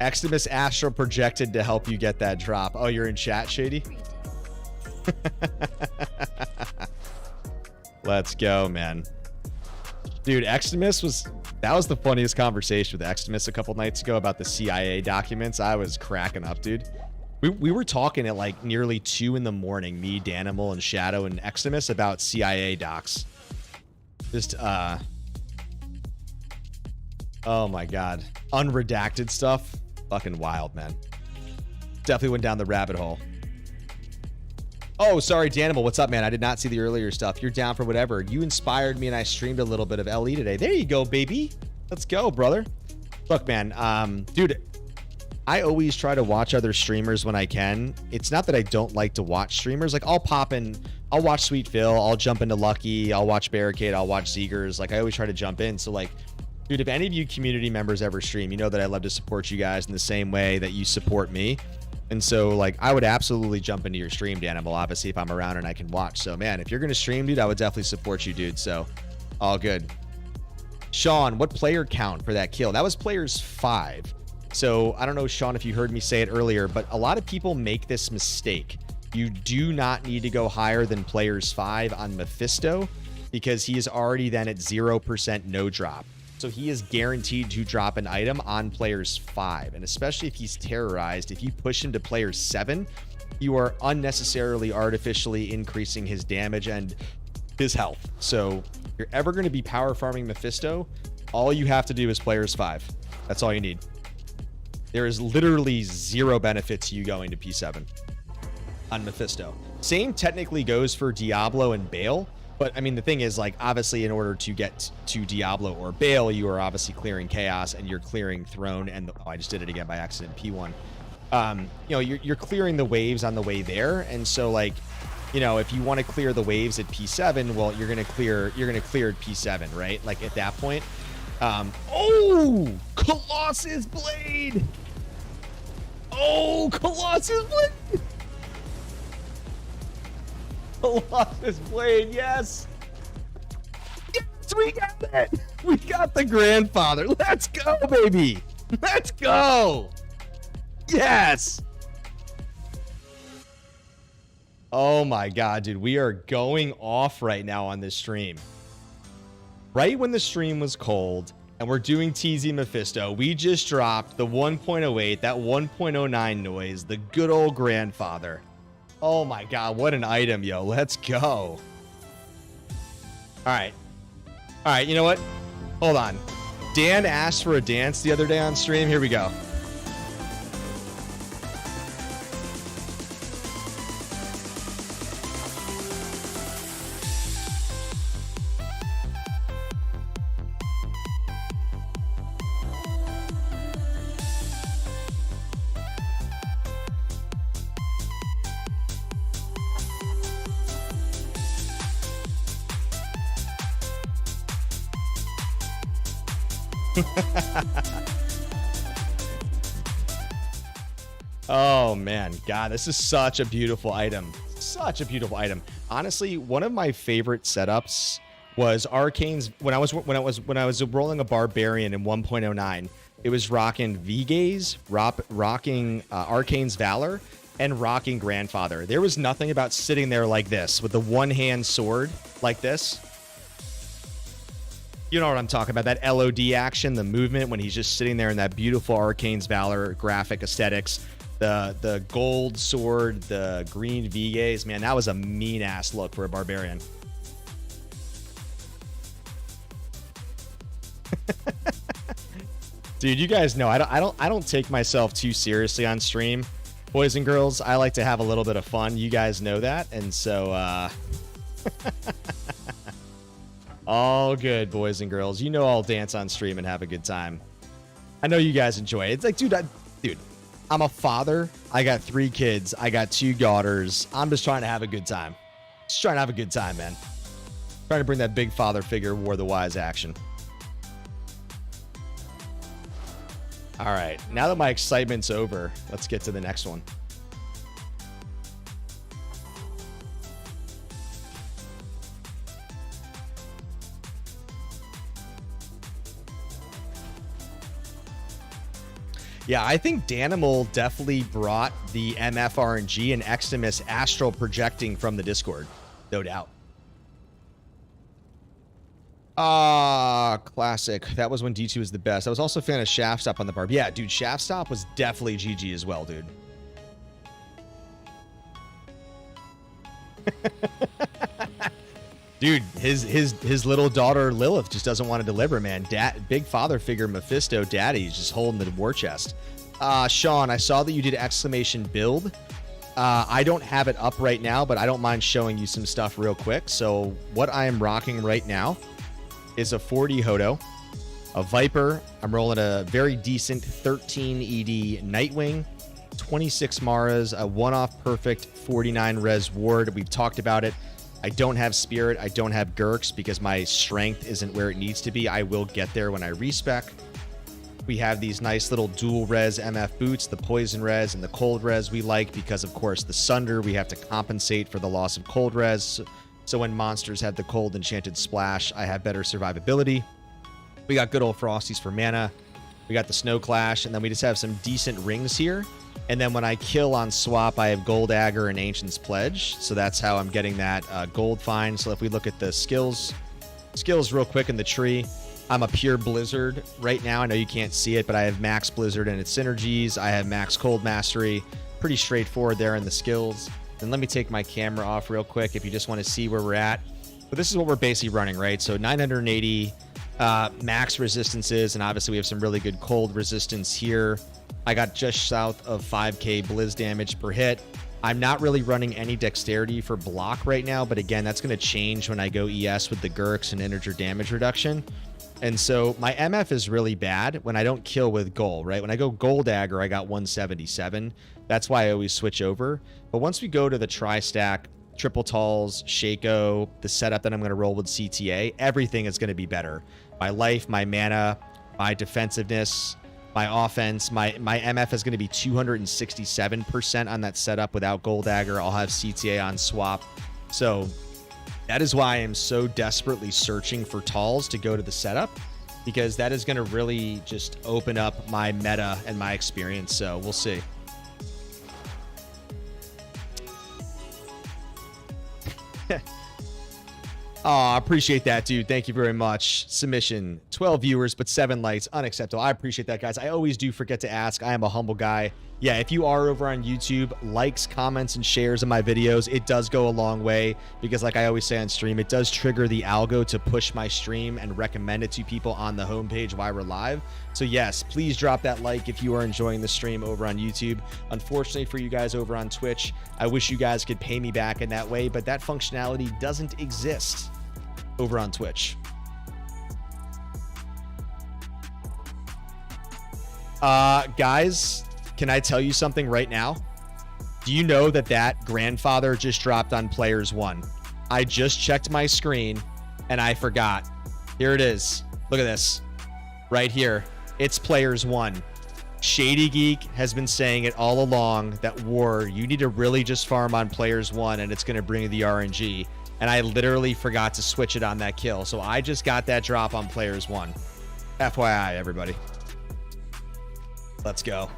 Extimus Astral projected to help you get that drop. Oh, you're in chat, Shady? Let's go, man. Dude, Extimus that was the funniest conversation with Extimus a couple nights ago about the CIA documents. I was cracking up, dude. We were talking at like nearly 2 in the morning, me, Danimal, and Shadow, and Extimus about CIA docs. Just, oh my God. Unredacted stuff. Fucking wild, man. Definitely went down the rabbit hole. Oh, sorry, Danimal. What's up, man? I did not see the earlier stuff. You're down for whatever. You inspired me, and I streamed a little bit of LE today. There you go, baby. Let's go, brother. Look, man. Dude, I always try to watch other streamers when I can. It's not that I don't like to watch streamers. Like, I'll pop in. I'll watch Sweet Phil. I'll jump into Lucky. I'll watch Barricade. I'll watch Zegers. Like, I always try to jump in. So, like, dude, if any of you community members ever stream, you know that I love to support you guys in the same way that you support me. And so, like, I would absolutely jump into your stream, Danimal, obviously, if I'm around and I can watch. So, man, if you're going to stream, dude, I would definitely support you, dude. So, all good. Sean, what player count for that kill? That was players 5. So, I don't know, Sean, if you heard me say it earlier, but a lot of people make this mistake. You do not need to go higher than players 5 on Mephisto because he is already then at 0% no drop. So he is guaranteed to drop an item on players 5. And especially if he's terrorized, if you push him to players 7, you are unnecessarily artificially increasing his damage and his health. So if you're ever going to be power farming Mephisto, all you have to do is players 5. That's all you need. There is literally 0 benefit to you going to P7 on Mephisto. Same technically goes for Diablo and Bale. But, I mean, the thing is, like, obviously, in order to get to Diablo or Bale, you are obviously clearing Chaos and you're clearing Throne and... oh, I just did it again by accident, P1. You know, you're clearing the waves on the way there. And so, like, you know, if you want to clear the waves at P7, well, you're going to clear at P7, right? Like, at that point. Oh! Colossus Blade! Oh, Colossus Blade! Colossus Blade, yes! Yes, we got it! We got the grandfather. Let's go, baby! Let's go! Yes! Oh my god, dude. We are going off right now on this stream. Right when the stream was cold, and we're doing TZ Mephisto, we just dropped the 1.08, that 1.09 noise, the good old grandfather. Oh my god, what an item, yo. Let's go. Alright. Alright, you know what? Hold on. Dan asked for a dance the other day on stream. Here we go. Oh man, god, this is such a beautiful item. Such a beautiful item. Honestly, one of my favorite setups was Arcane's when I was rolling a barbarian in 1.09. It was rocking V-Gaze, rocking Arcane's Valor, and rocking Grandfather. There was nothing about sitting there like this with the one-hand sword like this. You know what I'm talking about, that LOD action, the movement when he's just sitting there in that beautiful Arcane's Valor graphic aesthetics, the gold sword, the green V-Gaze. Man, that was a mean-ass look for a barbarian. Dude, you guys know I don't take myself too seriously on stream, boys and girls. I like to have a little bit of fun. You guys know that, and so all good, boys and girls. You know I'll dance on stream and have a good time. I know you guys enjoy it. It's like, dude, I'm a father. I got 3 kids. I got 2 daughters. I'm just trying to have a good time. Just trying to have a good time, man. Trying to bring that big father figure War the Wise action. All right, now that my excitement's over, let's get to the next one. Yeah, I think Danimal definitely brought the MF RNG and Eximus astral projecting from the Discord. No doubt. Classic. That was when D2 was the best. I was also a fan of Shaft Stop on the Barb. Yeah, dude, Shaft Stop was definitely GG as well, dude. Dude, his little daughter Lilith just doesn't want to deliver, man. Big father figure Mephisto daddy is just holding the war chest. Sean, I saw that you did exclamation build. I don't have it up right now, but I don't mind showing you some stuff real quick. So what I am rocking right now is a 40 Hodo, a Viper. I'm rolling a very decent 13 ED Nightwing, 26 Maras, a one-off perfect 49 res ward. We've talked about it. I don't have Spirit. I don't have Gurks because my strength isn't where it needs to be. I will get there when I respec. We have these nice little dual res MF boots, the poison res and the cold res we like because, of course, the Sunder, we have to compensate for the loss of cold res. So when monsters have the cold enchanted splash, I have better survivability. We got good old Frosties for mana. We got the Snow Clash, and then we just have some decent rings here. And then when I kill on swap, I have Gold Dagger and Ancient's Pledge. So that's how I'm getting that gold find. So if we look at the skills real quick in the tree, I'm a pure Blizzard right now. I know you can't see it, but I have max Blizzard and its synergies. I have max Cold Mastery. Pretty straightforward there in the skills. And let me take my camera off real quick if you just want to see where we're at. But this is what we're basically running, right? So 980 max resistances, and obviously we have some really good cold resistance here. I got just south of 5k Blizz damage per hit. I'm not really running any dexterity for block right now, but again, that's going to change when I go ES with the Gurks and integer damage reduction. And so my MF is really bad when I don't kill with Gold, right? When I go Gold Dagger, I got 177. That's why I always switch over. But once we go to the tri-stack, triple talls, Shaco, the setup that I'm going to roll with CTA, everything is going to be better. My life, my mana, my defensiveness, my offense, my MF is going to be 267% on that setup without Gold Dagger. I'll have CTA on swap. So that is why I am so desperately searching for talls to go to the setup, because that is going to really just open up my meta and my experience. So we'll see. Oh, I appreciate that, dude. Thank you very much. Submission, 12 viewers, but 7 likes. Unacceptable. I appreciate that, guys. I always do forget to ask. I am a humble guy. Yeah, if you are over on YouTube, likes, comments, and shares of my videos, it does go a long way because, like I always say on stream, it does trigger the algo to push my stream and recommend it to people on the homepage while we're live. So yes, please drop that like if you are enjoying the stream over on YouTube. Unfortunately for you guys over on Twitch, I wish you guys could pay me back in that way, but that functionality doesn't exist over on Twitch. Guys, can I tell you something right now? Do you know that grandfather just dropped on players 1? I just checked my screen and I forgot. Here it is. Look at this right here. It's players 1. Shady Geek has been saying it all along that War, you need to really just farm on players 1 and it's going to bring you the RNG. And I literally forgot to switch it on that kill. So I just got that drop on players 1. FYI, everybody. Let's go.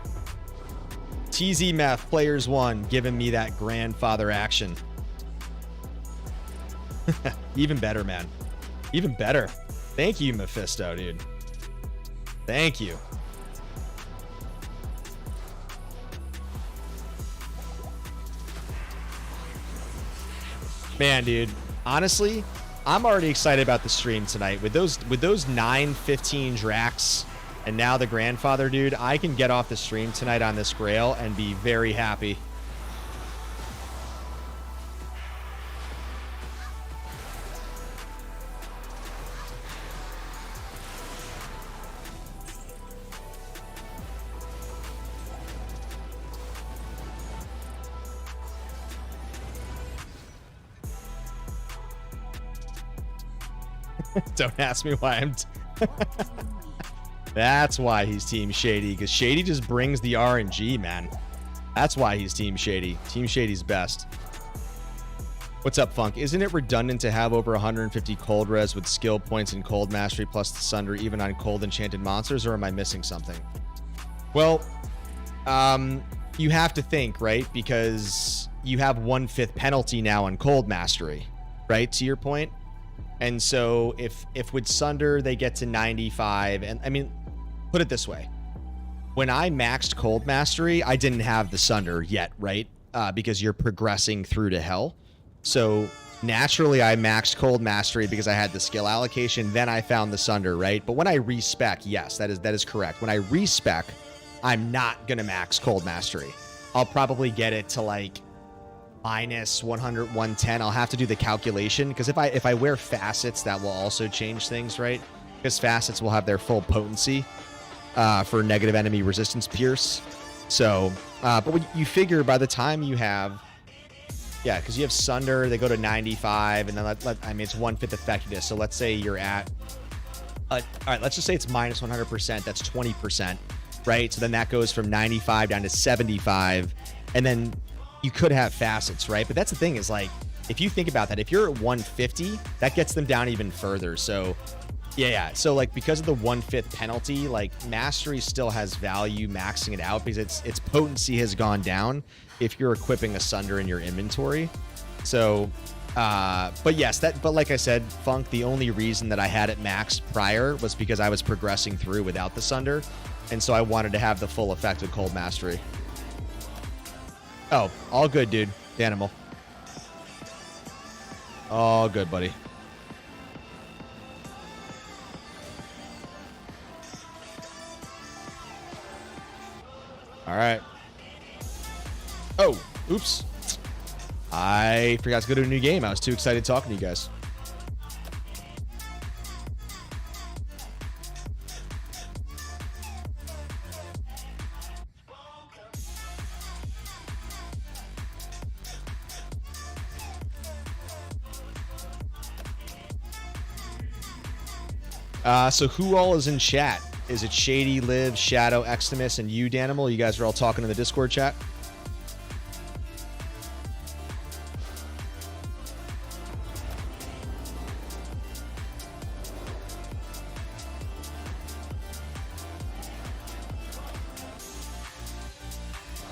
TZ Meth, players 1, giving me that grandfather action. Even better, man. Even better. Thank you, Mephisto, dude. Thank you. Man, dude, honestly, I'm already excited about the stream tonight. With those 9-15 Dracs and now the grandfather, dude, I can get off the stream tonight on this Grail and be very happy. Don't ask me why I'm... That's why he's Team Shady, because Shady just brings the RNG, man. That's why he's Team Shady. Team Shady's best. What's up, Funk? Isn't it redundant to have over 150 cold res with skill points and cold mastery plus the Sunder even on cold enchanted monsters, or am I missing something? Well, you have to think, right? Because you have 1/5 penalty now on cold mastery, right? To your point. And so if with Sunder they get to 95, and I mean, put it this way. When I maxed Cold Mastery, I didn't have the Sunder yet, right? Because you're progressing through to hell. So naturally I maxed Cold Mastery because I had the skill allocation. Then I found the Sunder, right? But when I respec, yes, that is correct. When I respec, I'm not going to max Cold Mastery. I'll probably get it to like minus 100, 110. I'll have to do the calculation because if I wear facets, that will also change things, right? Because facets will have their full potency for negative enemy resistance pierce. So, but when you figure by the time you have, yeah, because you have Sunder, they go to 95, and then I mean it's 1/5 effectiveness. So let's say you're at all right, let's just say it's minus 100%. That's 20%, right? So then that goes from 95 down to 75. And then you could have facets, right? But that's the thing is like, if you think about that, if you're at 150, that gets them down even further. So yeah. So like because of the 1/5 penalty, like mastery still has value maxing it out because its potency has gone down if you're equipping Asunder in your inventory. So but yes, but like I said, Funk, the only reason that I had it maxed prior was because I was progressing through without the Sunder, and so I wanted to have the full effect of Cold Mastery. Oh, all good, dude. Animal. All good, buddy. All right. Oh, oops. I forgot to go to a new game. I was too excited talking to you guys. So who all is in chat? Is it Shady, Liv, Shadow, Extimus, and you, Danimal? You guys are all talking in the Discord chat?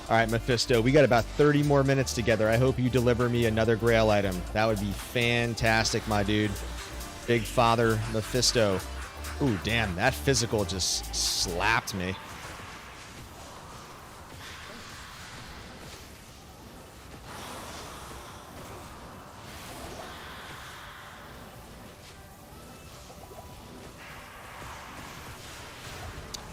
All right, Mephisto, we got about 30 more minutes together. I hope you deliver me another Grail item. That would be fantastic, my dude. Big Father Mephisto. Ooh, damn, that physical just slapped me.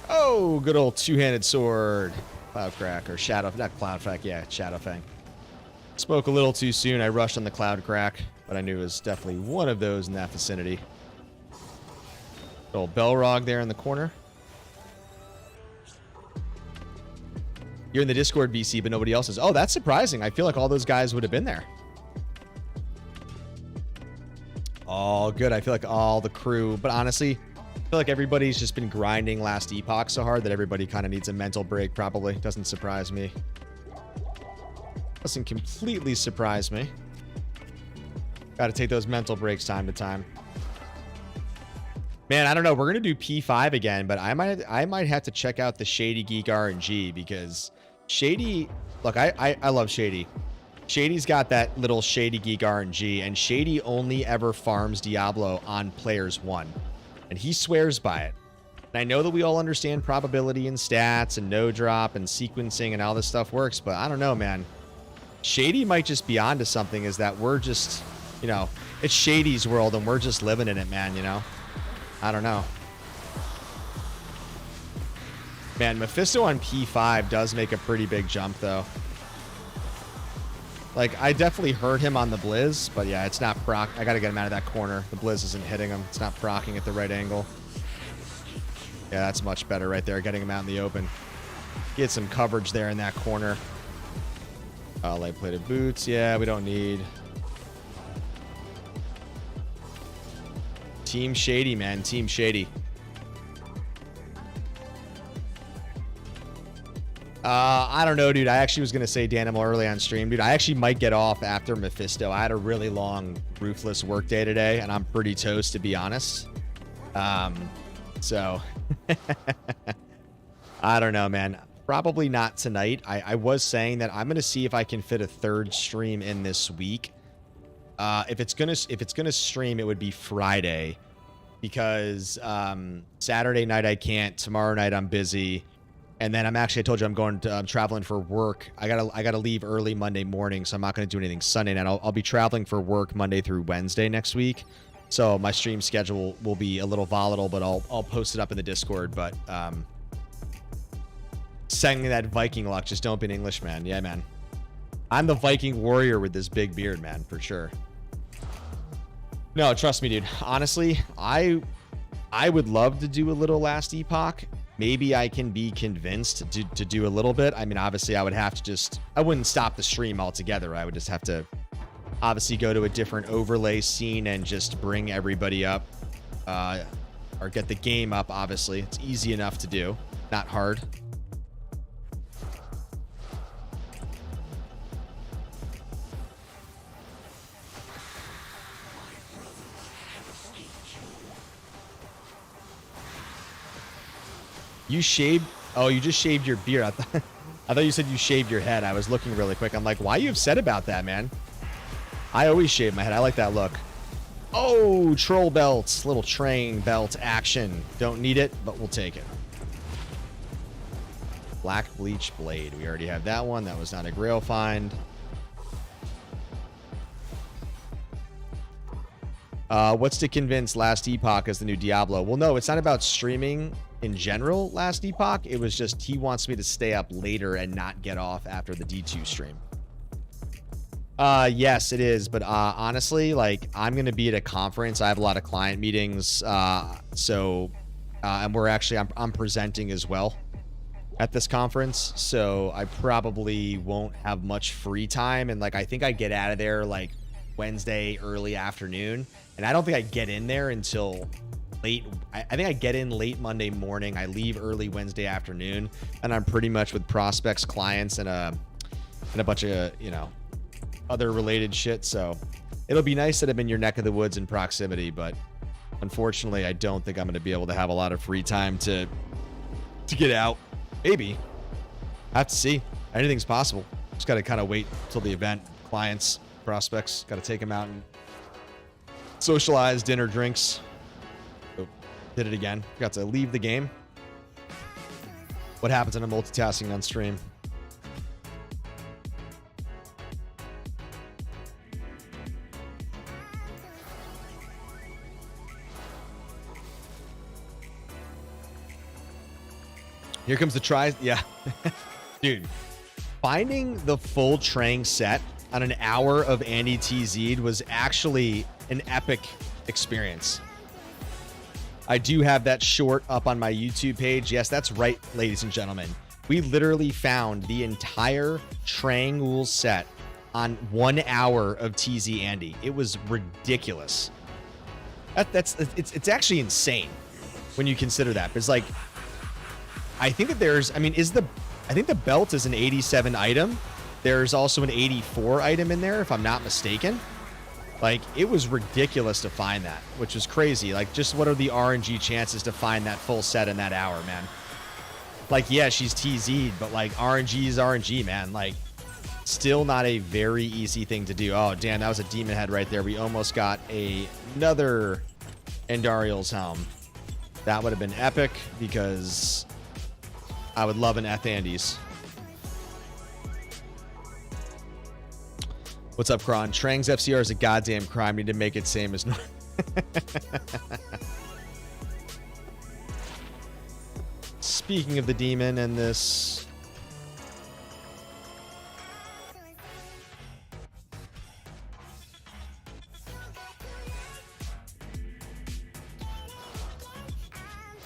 Oh, good old two-handed sword. Cloudcrack, or Shadow, not Cloudcrack, yeah, Shadowfang. Spoke a little too soon. I rushed on the Cloudcrack, but I knew it was definitely one of those in that vicinity. Old Belrog there in the corner. You're in the Discord, BC, but nobody else is. Oh, that's surprising. I feel like all those guys would have been there. All good. I feel like all the crew, but honestly, I feel like everybody's just been grinding last Epoch so hard that everybody kind of needs a mental break, probably. Doesn't surprise me. Doesn't completely surprise me. Got to take those mental breaks time to time. Man, I don't know. We're going to do P5 again, but I might have to check out the Shady Geek RNG because Shady... Look, I love Shady. Shady's got that little Shady Geek RNG, and Shady only ever farms Diablo on players 1. And he swears by it. And I know that we all understand probability and stats and no drop and sequencing and all this stuff works, but I don't know, man. Shady might just be onto something, is that we're just, you know, it's Shady's world and we're just living in it, man, you know? I don't know. Man, Mephisto on P5 does make a pretty big jump, though. Like, I definitely heard him on the Blizz, but yeah, it's not proc. I gotta get him out of that corner. The Blizz isn't hitting him. It's not procking at the right angle. Yeah, that's much better right there, getting him out in the open. Get some coverage there in that corner. Light-plated boots. Yeah, we don't need. Team Shady, man. Team Shady. I don't know, dude. I actually was going to say Danimal early on stream. Dude, I actually might get off after Mephisto. I had a really long, ruthless work day today, and I'm pretty toast, to be honest. So, I don't know, man. Probably not tonight. I was saying that I'm going to see if I can fit a third stream in this week. If it's gonna stream, it would be Friday, because Saturday night I can't. Tomorrow night I'm busy. And then I told you I'm traveling for work. I gotta leave early Monday morning, so I'm not gonna do anything Sunday night. I'll be traveling for work Monday through Wednesday next week, so my stream schedule will be a little volatile, but I'll post it up in the Discord. But saying that Viking luck, just don't be an Englishman. Yeah, man. I'm the Viking warrior with this big beard, man, for sure. No, trust me, dude. Honestly, I would love to do a little last Epoch. Maybe I can be convinced to do a little bit. I mean, obviously, I would have to I wouldn't stop the stream altogether. I would just have to obviously go to a different overlay scene and just bring everybody up or get the game up, obviously. It's easy enough to do, not hard. You shaved? Oh, you just shaved your beard. I thought you said you shaved your head. I was looking really quick. I'm like, why are you upset about that, man? I always shave my head. I like that look. Oh, troll belts. Little train belt action. Don't need it, but we'll take it. Black bleach blade. We already have that one. That was not a grail find. What's to convince Last Epoch is the new Diablo? Well, no, it's not about streaming in general, Last Epoch. It was just he wants me to stay up later and not get off after the D2 stream. Yes, it is. But honestly, like, I'm going to be at a conference. I have a lot of client meetings. And we're actually, I'm presenting as well at this conference. So I probably won't have much free time. And like, I think I get out of there like Wednesday early afternoon. And I don't think I get in there until late. I think I get in late Monday morning. I leave early Wednesday afternoon, and I'm pretty much with prospects, clients, and a bunch of, you know, other related shit. So it'll be nice that I'm in your neck of the woods in proximity, but unfortunately, I don't think I'm going to be able to have a lot of free time to get out. Maybe. I have to see. Anything's possible. Just got to kind of wait till the event. Clients, prospects, got to take them out and socialize, dinner, drinks. Oh, did it again. Got to leave the game. What happens when I'm multitasking on stream? Here comes the try. Yeah. Dude, finding the full Trang set on an hour of Andy TZ'd was actually an epic experience. I do have that short up on my YouTube page. Yes, that's right, ladies and gentlemen. We literally found the entire Trang set on 1 hour of TZ Andy. It was ridiculous. It's actually insane when you consider that. It's like, I think that there's, I mean, I think the belt is an 87 item. There's also an 84 item in there, if I'm not mistaken. Like, it was ridiculous to find that, which was crazy. Like, just what are the RNG chances to find that full set in that hour, man? Like, yeah, she's TZ'd, but like, RNG is RNG, man. Like, still not a very easy thing to do. Oh, damn, that was a demon head right there. We almost got another Endariel's helm. That would have been epic because I would love an Andy's. What's up, Kron? Trang's FCR is a goddamn crime. Need to make it same as normal. Speaking of the demon and this,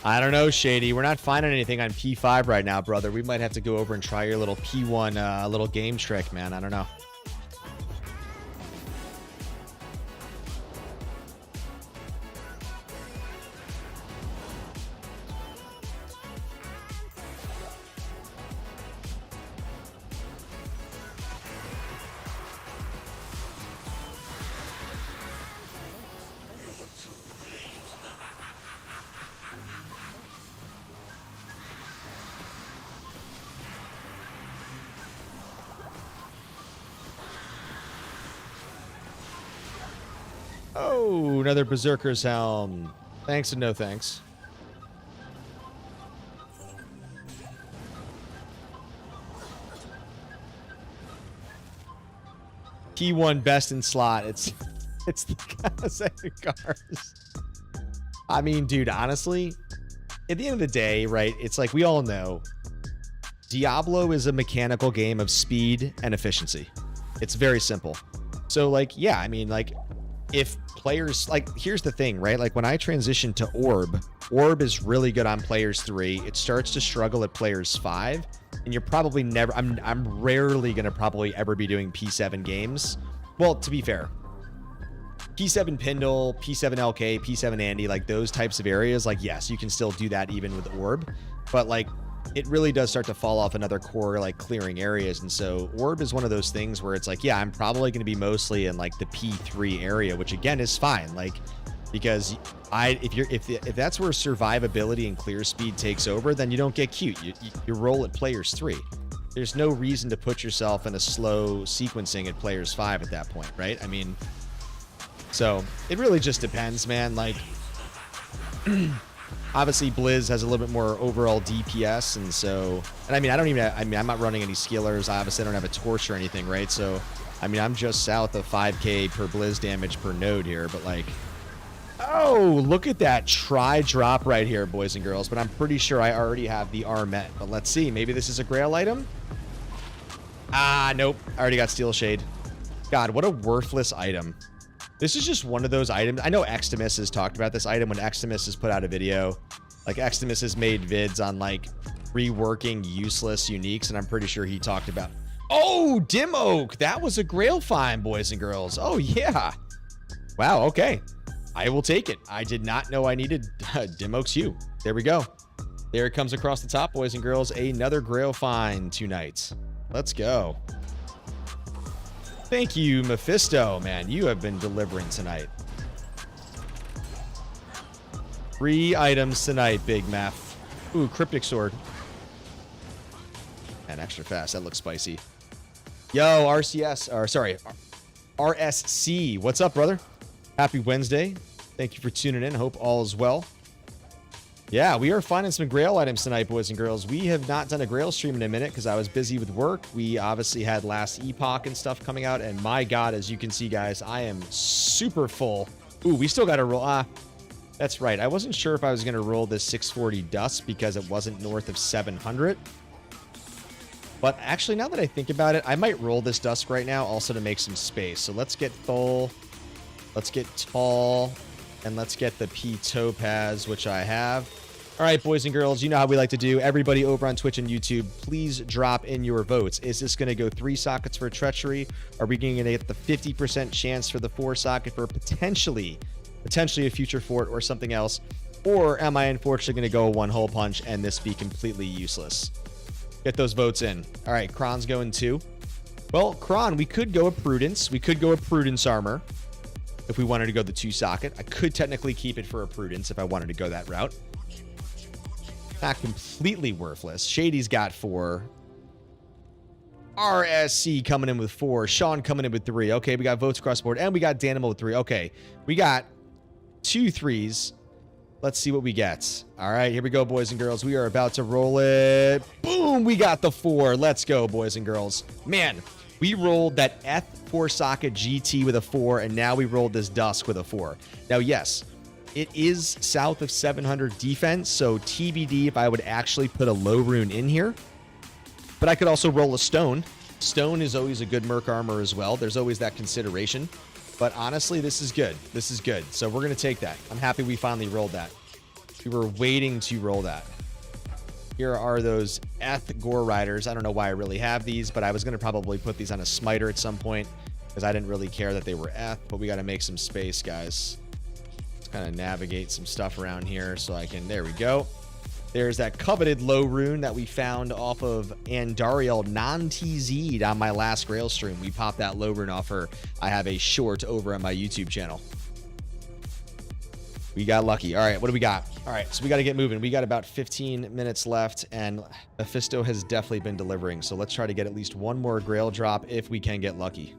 I don't know, Shady. We're not finding anything on P5 right now, brother. We might have to go over and try your little P1 little game trick, man. I don't know. Oh, another Berserker's helm. Thanks and no thanks. P1 best in slot. It's the second cars. I mean, dude, honestly, at the end of the day, right? It's like we all know Diablo is a mechanical game of speed and efficiency. It's very simple. So, like, yeah, I mean, like, if players, like, here's the thing, right? Like, when I transition to Orb is really good on players 3. It starts to struggle at players 5, and you're probably never, I'm rarely gonna probably ever be doing P7 games. Well, to be fair, P7 Pindle, P7 LK, P7 Andy, like those types of areas, like, yes, you can still do that even with Orb, but like, it really does start to fall off another core, like clearing areas. And so Orb is one of those things where it's like, yeah, I'm probably going to be mostly in like the P3 area, which again is fine. Like, because if that's where survivability and clear speed takes over, then you don't get cute. You roll at players 3. There's no reason to put yourself in a slow sequencing at players 5 at that point, right? I mean, so it really just depends, man. Like, obviously Blizz has a little bit more overall DPS, and so, and I mean, I'm not running any skillers. I obviously don't have a torch or anything, right? So, I mean, I'm just south of 5k per Blizz damage per node here, but like, oh, look at that try drop right here, boys and girls. But I'm pretty sure I already have the Armet. But let's see, maybe this is a Grail item. Ah, nope, I already got Steel Shade. God, what a worthless item. This is just one of those items. I know Extimus has talked about this item when Extimus has put out a video. Like, Extimus has made vids on, like, reworking useless uniques, and I'm pretty sure he talked about... Oh, Dim Oak! That was a Grail find, boys and girls. Oh, yeah. Wow, okay. I will take it. I did not know I needed Dim Oak's Hue. There we go. There it comes across the top, boys and girls. Another Grail find tonight. Let's go. Thank you, Mephisto, man. You have been delivering tonight. 3 items tonight, Big Meph. Ooh, Cryptic Sword. And extra fast. That looks spicy. Yo, RCS, or sorry, RSC. What's up, brother? Happy Wednesday. Thank you for tuning in. Hope all is well. Yeah, we are finding some Grail items tonight, boys and girls. We have not done a Grail stream in a minute because I was busy with work. We obviously had Last Epoch and stuff coming out, and my God, as you can see, guys, I am super full. Ooh, we still got to roll. That's right. I wasn't sure if I was going to roll this 640 Dust because it wasn't north of 700. But actually, now that I think about it, I might roll this Dusk right now also to make some space. So let's get Thol, let's get Tall, and let's get the P Topaz, which I have. All right, boys and girls, you know how we like to do. Everybody over on Twitch and YouTube, please drop in your votes. Is this going to go 3 sockets for Treachery? Are we going to get the 50% chance for the 4 socket for potentially a future fort or something else? Or am I unfortunately going to go 1 hole punch and this be completely useless? Get those votes in. All right, Kron's going 2. Well, Kron, we could go a Prudence. We could go a Prudence armor if we wanted to go the 2 socket. I could technically keep it for a Prudence if I wanted to go that route. Not completely worthless. Shady's got 4. RSC coming in with 4. Sean coming in with 3. Okay, we got votes across the board. And we got Danimal with 3. Okay, we got 2 3s. Let's see what we get. All right, here we go, boys and girls. We are about to roll it. Boom, we got the 4. Let's go, boys and girls. Man, we rolled that F4 socket GT with a 4, and now we rolled this Dusk with a 4. Now, yes, it is south of 700 defense, so TBD if I would actually put a low rune in here. But I could also roll a Stone. Stone is always a good Merc armor as well. There's always that consideration. But honestly, this is good. This is good. So we're going to take that. I'm happy we finally rolled that. We were waiting to roll that. Here are those Eth Gore Riders. I don't know why I really have these, but I was going to probably put these on a Smiter at some point because I didn't really care that they were Eth, but we got to make some space, guys. Let's kind of navigate some stuff around here so I can... There we go. There's that coveted low rune that we found off of Andariel non-TZ'd on my last Grail stream. We popped that low rune off her. I have a short over on my YouTube channel. We got lucky. All right, what do we got? All right, so we got to get moving. We got about 15 minutes left, and Mephisto has definitely been delivering. So let's try to get at least 1 more Grail drop if we can get lucky.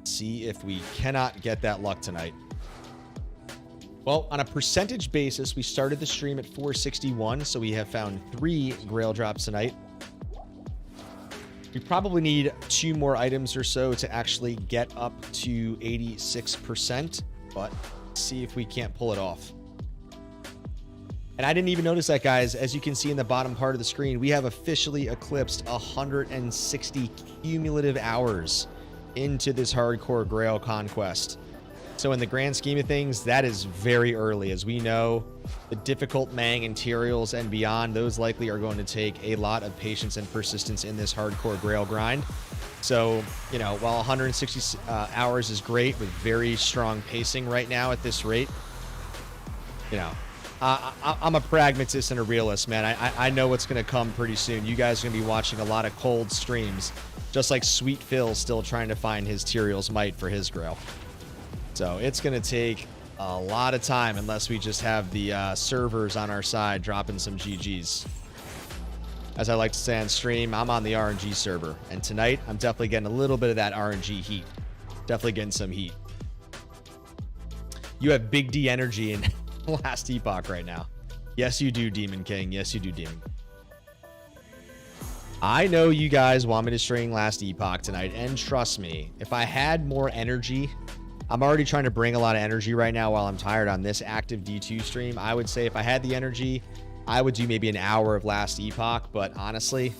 See if we cannot get that luck tonight. Well, on a percentage basis, we started the stream at 461, so we have found 3 Grail drops tonight. We probably need 2 more items or so to actually get up to 86%, but let's see if we can't pull it off. And I didn't even notice that, guys. As you can see in the bottom part of the screen, we have officially eclipsed 160 cumulative hours into this hardcore Grail conquest. So in the grand scheme of things, that is very early. As we know, the difficult Mang Interials and beyond, those likely are going to take a lot of patience and persistence in this hardcore Grail grind. So, you know, while 160 hours is great with very strong pacing right now at this rate, you know, I'm a pragmatist and a realist, man. I know what's going to come pretty soon. You guys are going to be watching a lot of cold streams, just like Sweet Phil still trying to find his Tyrael's Might for his grail. So it's going to take a lot of time unless we just have the servers on our side dropping some GGs. As I like to say on stream, I'm on the RNG server. And tonight, I'm definitely getting a little bit of that RNG heat. Definitely getting some heat. You have Big D energy in Last Epoch right now. Yes, you do, Demon King. Yes, you do, Demon. I know you guys want me to stream Last Epoch tonight. And trust me, if I had more energy, I'm already trying to bring a lot of energy right now while I'm tired on this active D2 stream. I would say if I had the energy, I would do maybe an hour of Last Epoch, but honestly,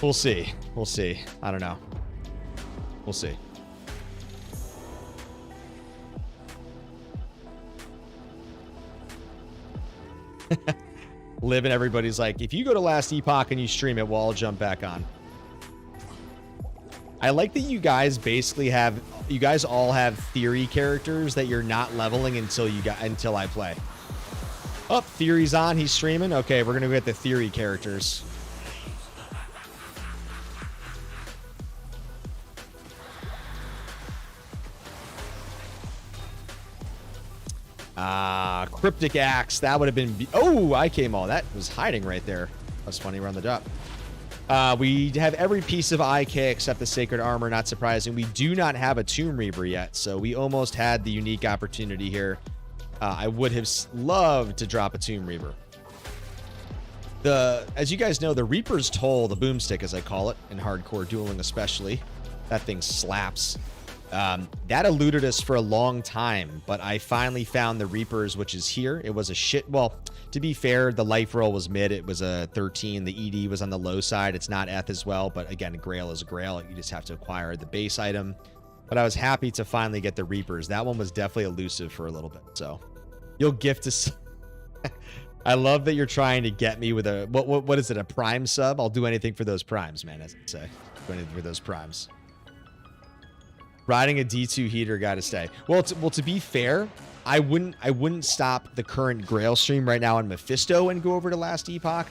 we'll see. We'll see. I don't know. We'll see. Liv and everybody's like, if you go to Last Epoch and you stream it, we'll all jump back on. I like that you guys basically have, you guys all have theory characters that you're not leveling until I play. Oh, Theory's on. He's streaming. Okay, we're going to get the Theory characters. Cryptic Axe. That would have been... Oh, I came all. That was hiding right there. That's funny. We're on the dot. We have every piece of IK except the Sacred Armor. Not surprising. We do not have a Tomb Reaper yet, so we almost had the unique opportunity here. I would have loved to drop a Tomb Reaper. As you guys know, the Reaper's Toll, the boomstick as I call it, in hardcore dueling especially, that thing slaps. That eluded us for a long time, but I finally found the Reapers, which is here. It was a shit... Well, to be fair, the life roll was mid. It was a 13. The ED was on the low side. It's not Eth as well, but again, a Grail is a Grail. You just have to acquire the base item. But I was happy to finally get the Reapers. That one was definitely elusive for a little bit, so... You'll gift us. I love that you're trying to get me with a what is it, a prime sub? I'll do anything for those primes, man, as I say. Do anything for those primes. Riding a D2 heater gotta stay. Well, to be fair, I wouldn't stop the current Grail stream right now on Mephisto and go over to Last Epoch.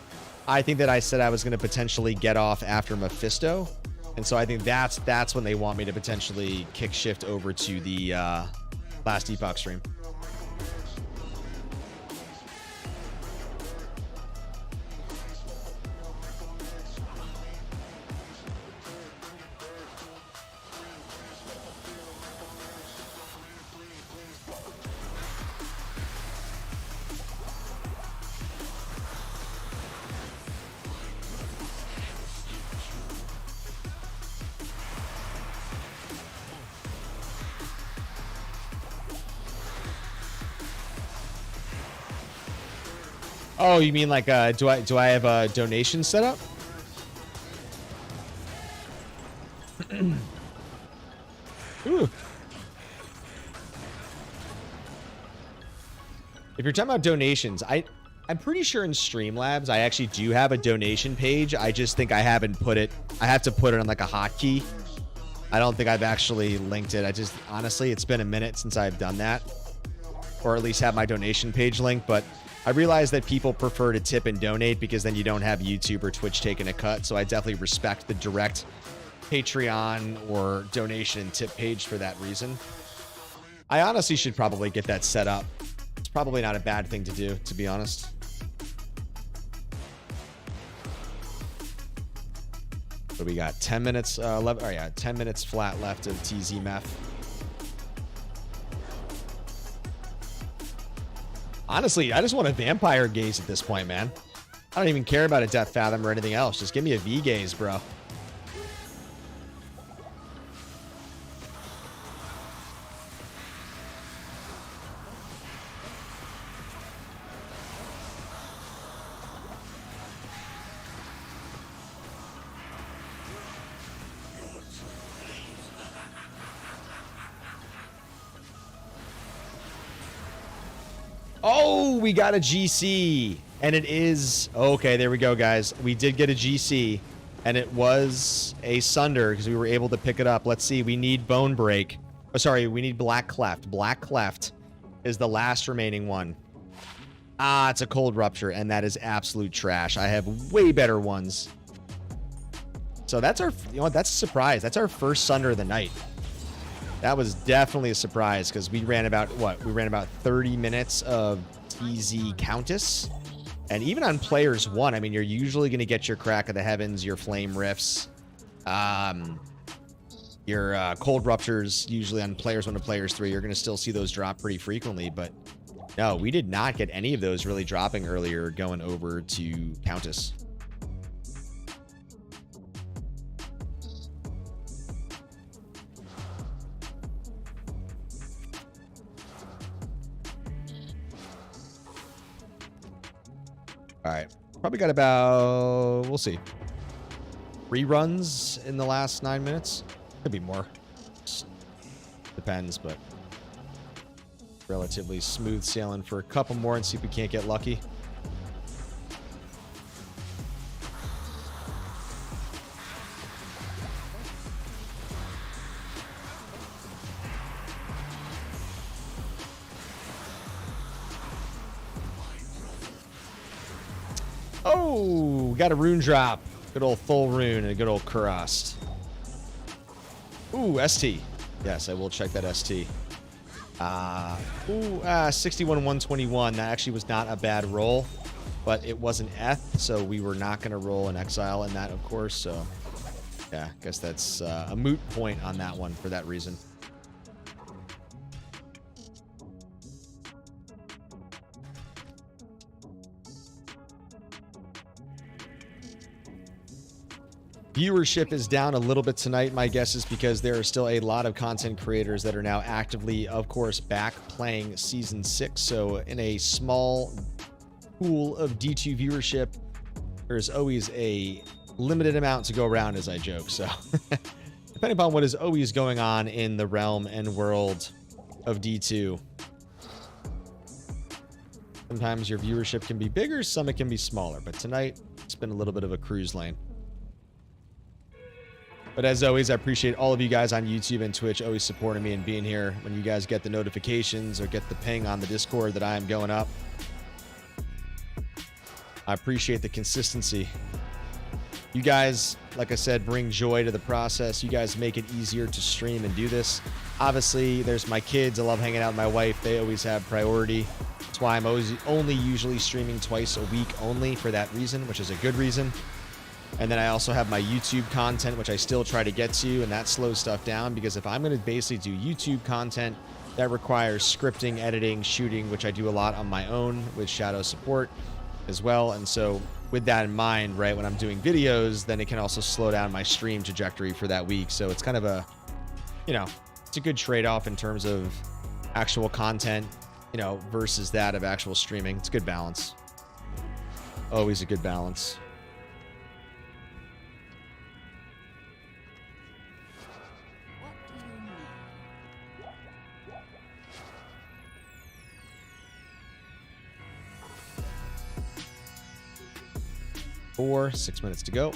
I think that I said I was gonna potentially get off after Mephisto. And so I think that's when they want me to potentially kick shift over to the Last Epoch stream. Oh, you mean like do I have a donation set up? Ooh. If you're talking about donations, I'm pretty sure in Streamlabs I actually do have a donation page. I just think I haven't put it. I have to put it on like a hotkey. I don't think I've actually linked it. I just honestly, it's been a minute since I've done that, or at least have my donation page linked. But I realize that people prefer to tip and donate because then you don't have YouTube or Twitch taking a cut. So I definitely respect the direct Patreon or donation and tip page for that reason. I honestly should probably get that set up. It's probably not a bad thing to do, to be honest. So we got 10 minutes, 11, oh yeah, 10 minutes flat left of TZ Meth. Honestly, I just want a vampire gaze at this point, man. I don't even care about a Death Fathom or anything else. Just give me a V gaze, bro. Oh, we got a GC. And it is... Okay, there we go, guys. We did get a GC. And it was a Sunder because we were able to pick it up. Let's see. We need Bone Break. Oh, sorry. We need Black Cleft. Black Cleft is the last remaining one. Ah, it's a Cold Rupture, and that is absolute trash. I have way better ones. So that's our, you know what? That's a surprise. That's our first Sunder of the night. That was definitely a surprise because we ran about, what? We ran about 30 minutes of TZ Countess. And even on players 1, I mean, you're usually going to get your Crack of the Heavens, your Flame Rifts, your Cold Ruptures, usually on players 1 to players 3. You're going to still see those drop pretty frequently. But no, we did not get any of those really dropping earlier going over to Countess. All right. Probably got about, we'll see, 3 runs in the last 9 minutes. Could be more. Just depends, but relatively smooth sailing for a couple more and see if we can't get lucky. Oh, got a rune drop. Good old Thul rune and a good old Kurast. Ooh, ST. Yes, I will check that ST. 61-121. That actually was not a bad roll, but it was an Eth, so we were not going to roll an Exile in that, of course. So, yeah, I guess that's a moot point on that one for that reason. Viewership is down a little bit tonight. My guess is because there are still a lot of content creators that are now actively, of course, back playing Season 6. So in a small pool of D2 viewership, there's always a limited amount to go around, as I joke. So depending upon what is always going on in the realm and world of D2, sometimes your viewership can be bigger, some it can be smaller. But tonight, it's been a little bit of a cruise lane. But as always, I appreciate all of you guys on YouTube and Twitch always supporting me and being here. When you guys get the notifications or get the ping on the Discord that I am going up, I appreciate the consistency. You guys, like I said, bring joy to the process. You guys make it easier to stream and do this. Obviously, there's my kids. I love hanging out with my wife. They always have priority. That's why I'm always only usually streaming twice a week only for that reason, which is a good reason. And then I also have my YouTube content, which I still try to get to, and that slows stuff down because if I'm going to basically do YouTube content, that requires scripting, editing, shooting, which I do a lot on my own with Shadow support as well. And so with that in mind, right, when I'm doing videos, then it can also slow down my stream trajectory for that week. So it's kind of a, you know, it's a good trade-off in terms of actual content, you know, versus that of actual streaming. It's a good balance. Always a good balance. Four, 6 minutes to go.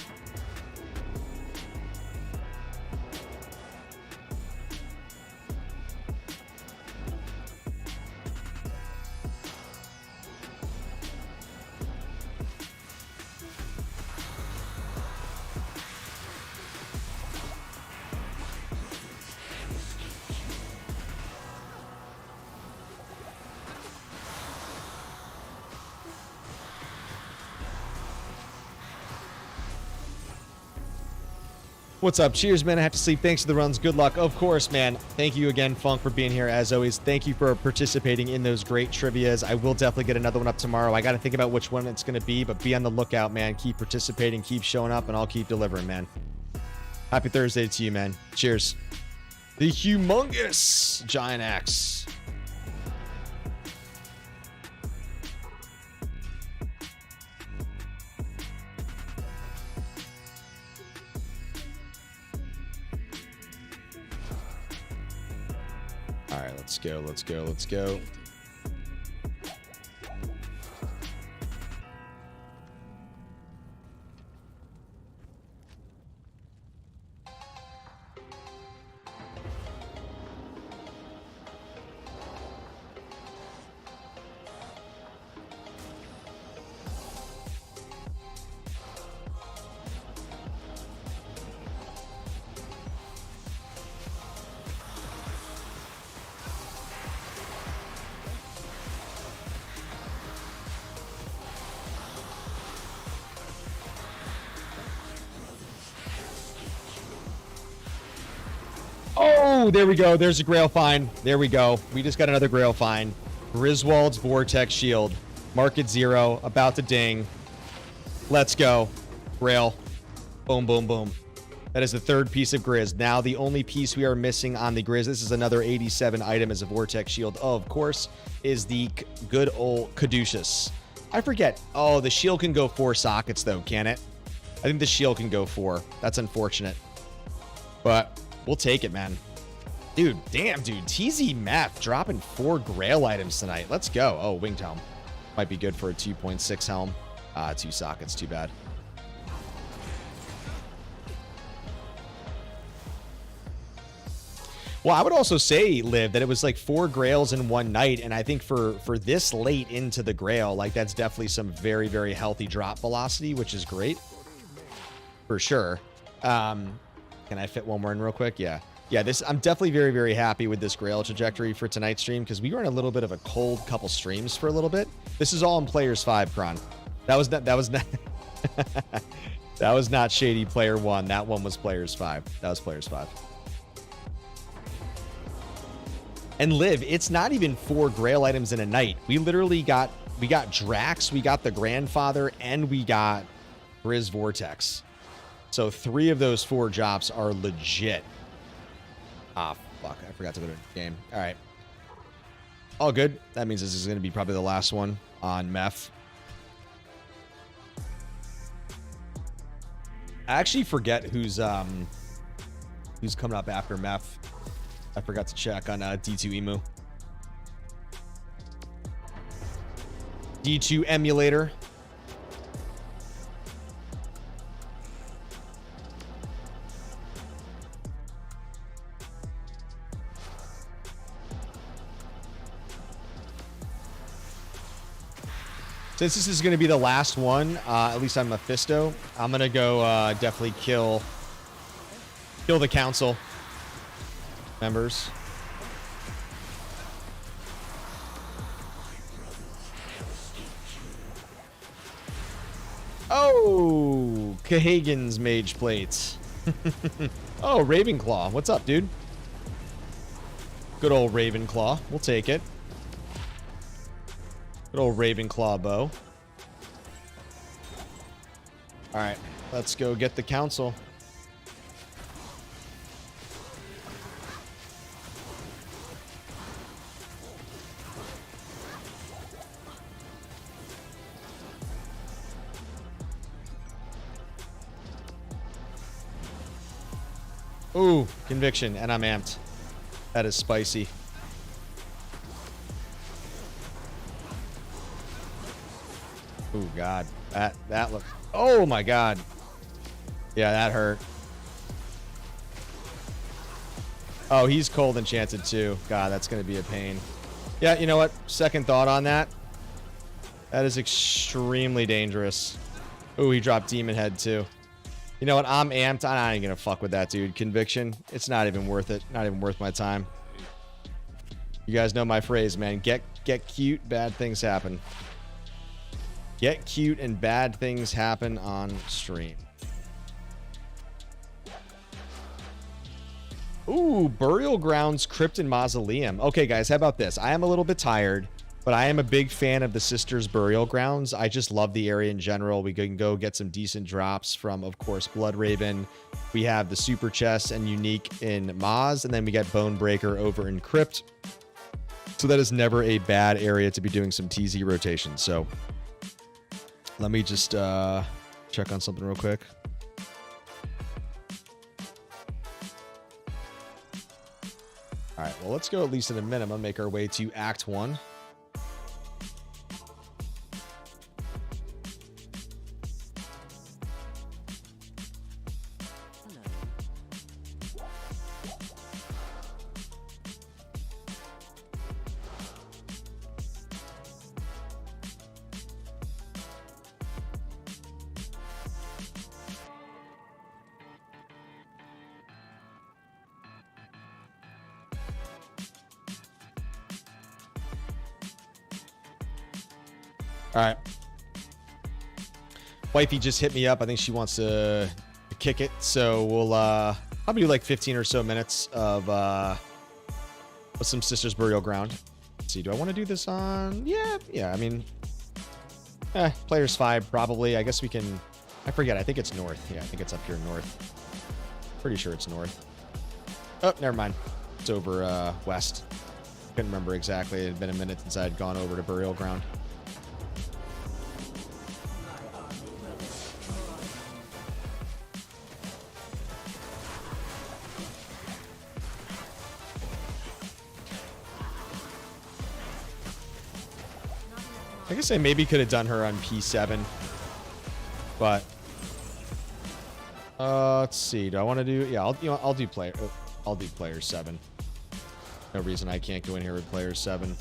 What's up? Cheers, man. I have to sleep. Thanks for the runs. Good luck. Of course, man. Thank you again, Funk, for being here. As always, thank you for participating in those great trivias. I will definitely get another one up tomorrow. I got to think about which one it's going to be, but be on the lookout, man. Keep participating, keep showing up, and I'll keep delivering, man. Happy Thursday to you, man. Cheers. The humongous Giant Axe. All right, let's go, let's go, let's go. Oh, there we go. There's a Grail find. There we go. We just got another Grail find. Griswold's Vortex shield. Market 0. About to ding. Let's go. Grail. Boom, boom, boom. That is the third piece of Grizz. Now the only piece we are missing on the Grizz, this is another 87 item as a Vortex shield, of course, is the good old Caduceus. I forget. Oh, the shield can go 4 sockets though, can it? I think the shield can go 4. That's unfortunate. But we'll take it, man. Dude, damn, dude. TZ Meth dropping 4 Grail items tonight. Let's go. Oh, Winged Helm. Might be good for a 2.6 helm. 2 sockets, too bad. Well, I would also say, Liv, that it was like 4 Grails in one night, and I think for this late into the Grail, like that's definitely some very, very healthy drop velocity, which is great. For sure. Can I fit one more in real quick? Yeah. Yeah, I'm definitely very, very happy with this Grail trajectory for tonight's stream because we were in a little bit of a cold couple streams for a little bit. This is all in Players 5, Kron. That was not that was not Shady Player 1. That one was Players 5. That was Players 5. And Liv, it's not even 4 Grail items in a night. We literally got Dracs, we got the Grandfather, and we got Grizz Vortex. So 3 of those 4 drops are legit. Ah, fuck. I forgot to go to the game. All right. All good. That means this is going to be probably the last one on Meph. I actually forget who's coming up after Meph. I forgot to check on D2 Emu. D2 Emulator. Since this is going to be the last one, at least on Mephisto, I'm going to go definitely kill the council members. Oh, Cahagan's Mage Plates. Oh, Ravenclaw. What's up, dude? Good old Ravenclaw. We'll take it. Good old Ravenclaw bow. Alright, let's go get the council. Ooh, conviction, and I'm amped. That is spicy. Oh God, that look. Oh my God. Yeah, that hurt. Oh, he's cold enchanted too. God, that's gonna be a pain. Yeah, you know what? Second thought on that. That is extremely dangerous. Oh, he dropped Demon Head too. You know what? I'm amped. I ain't gonna fuck with that, dude. Conviction. It's not even worth it. Not even worth my time. You guys know my phrase, man. Get cute, bad things happen. Get cute and bad things happen on stream. Ooh, Burial Grounds, Crypt and Mausoleum. Okay, guys, how about this? I am a little bit tired, but I am a big fan of the Sisters Burial Grounds. I just love the area in general. We can go get some decent drops from, of course, Blood Raven. We have the Super Chest and Unique in Maz, and then we get Bone Breaker over in Crypt. So that is never a bad area to be doing some TZ rotation. So let me just check on something real quick. All right, well, let's go at least at a minimum, make our way to Act 1. All right. Wifey just hit me up. I think she wants to kick it. So Probably do like 15 or so minutes of some Sisters Burial Ground. Let's see, do I want to do this on? Yeah. I mean, players 5 probably. I guess we can. I forget. I think it's north. Yeah, I think it's up here north. Pretty sure it's north. Oh, never mind. It's over west. Couldn't remember exactly. It had been a minute since I had gone over to Burial Ground. I guess I maybe could have done her on P7, but let's see. Do I want to do? Yeah, I'll do player 7. No reason I can't go in here with player 7.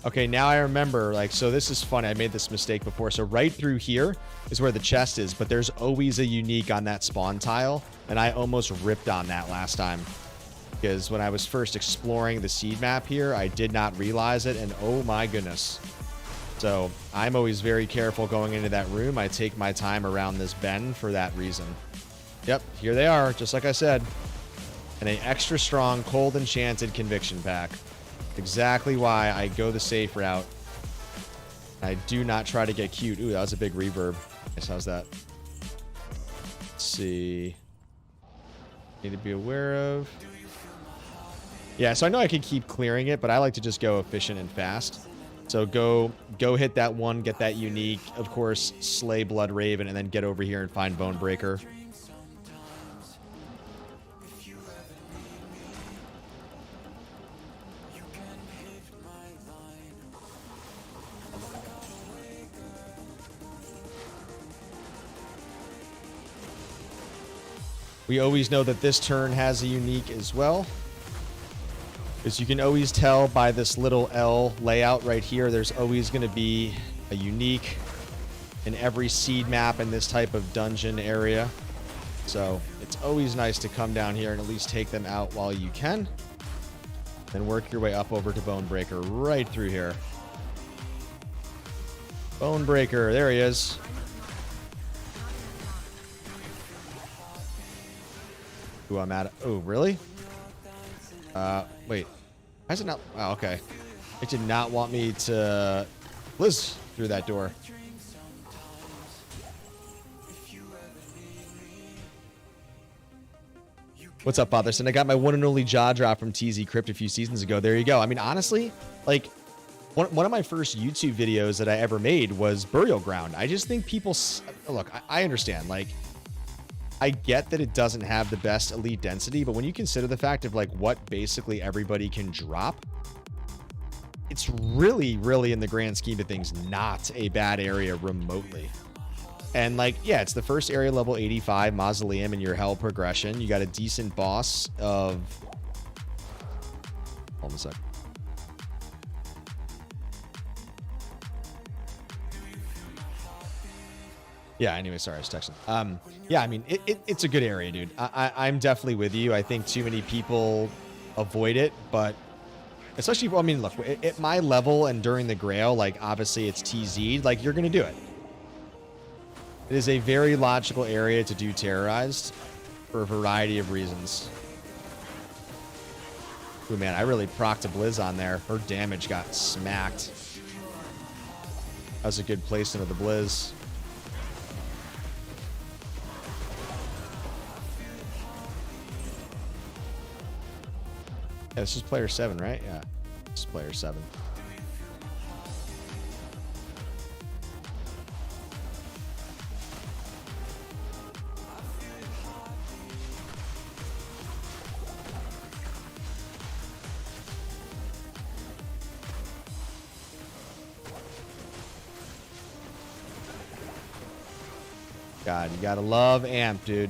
Okay, now I remember. Like, so this is funny. I made this mistake before. So right through here is where the chest is, but there's always a unique on that spawn tile, and I almost ripped on that last time because when I was first exploring the seed map here, I did not realize it, and oh my goodness. So I'm always very careful going into that room. I take my time around this bend for that reason. Yep, here they are, just like I said. And an extra strong cold enchanted conviction pack. Exactly why I go the safe route. I do not try to get cute. Ooh, that was a big reverb. Nice, how's that? Let's see. Need to be aware of. Yeah, so I know I could keep clearing it, but I like to just go efficient and fast. So go hit that one, get that unique, of course, slay Blood Raven, and then get over here and find Bone Breaker. We always know that this turn has a unique as well. As you can always tell by this little L layout right here, there's always going to be a unique in every seed map in this type of dungeon area. So it's always nice to come down here and at least take them out while you can. Then work your way up over to Bone Breaker right through here. Bone Breaker, there he is. Ooh, I'm at it. Oh, really? Wait. Why is it not? Oh, okay. It did not want me to blizz through that door. What's up, Fatherson? I got my one and only jaw drop from TZ Crypt a few seasons ago. There you go. I mean, honestly, like, one of my first YouTube videos that I ever made was Burial Ground. I just think people... Look, I understand. Like, I get that it doesn't have the best elite density, but when you consider the fact of, like, what basically everybody can drop, it's really, really, in the grand scheme of things, not a bad area remotely. And, like, yeah, it's the first area level 85 mausoleum in your hell progression. You got a decent boss of... Hold on a sec. Yeah, anyway, sorry, I was texting. Yeah, I mean, it's a good area, dude. I'm definitely with you. I think too many people avoid it, but especially, well, I mean, look, at my level and during the Grail, like, obviously it's TZ'd, like, you're going to do it. It is a very logical area to do terrorized for a variety of reasons. Ooh, man, I really procced a Blizz on there. Her damage got smacked. That was a good placement of the Blizz. Yeah, this is player 7, right? Yeah, this is player 7. God, you gotta love Amp, dude.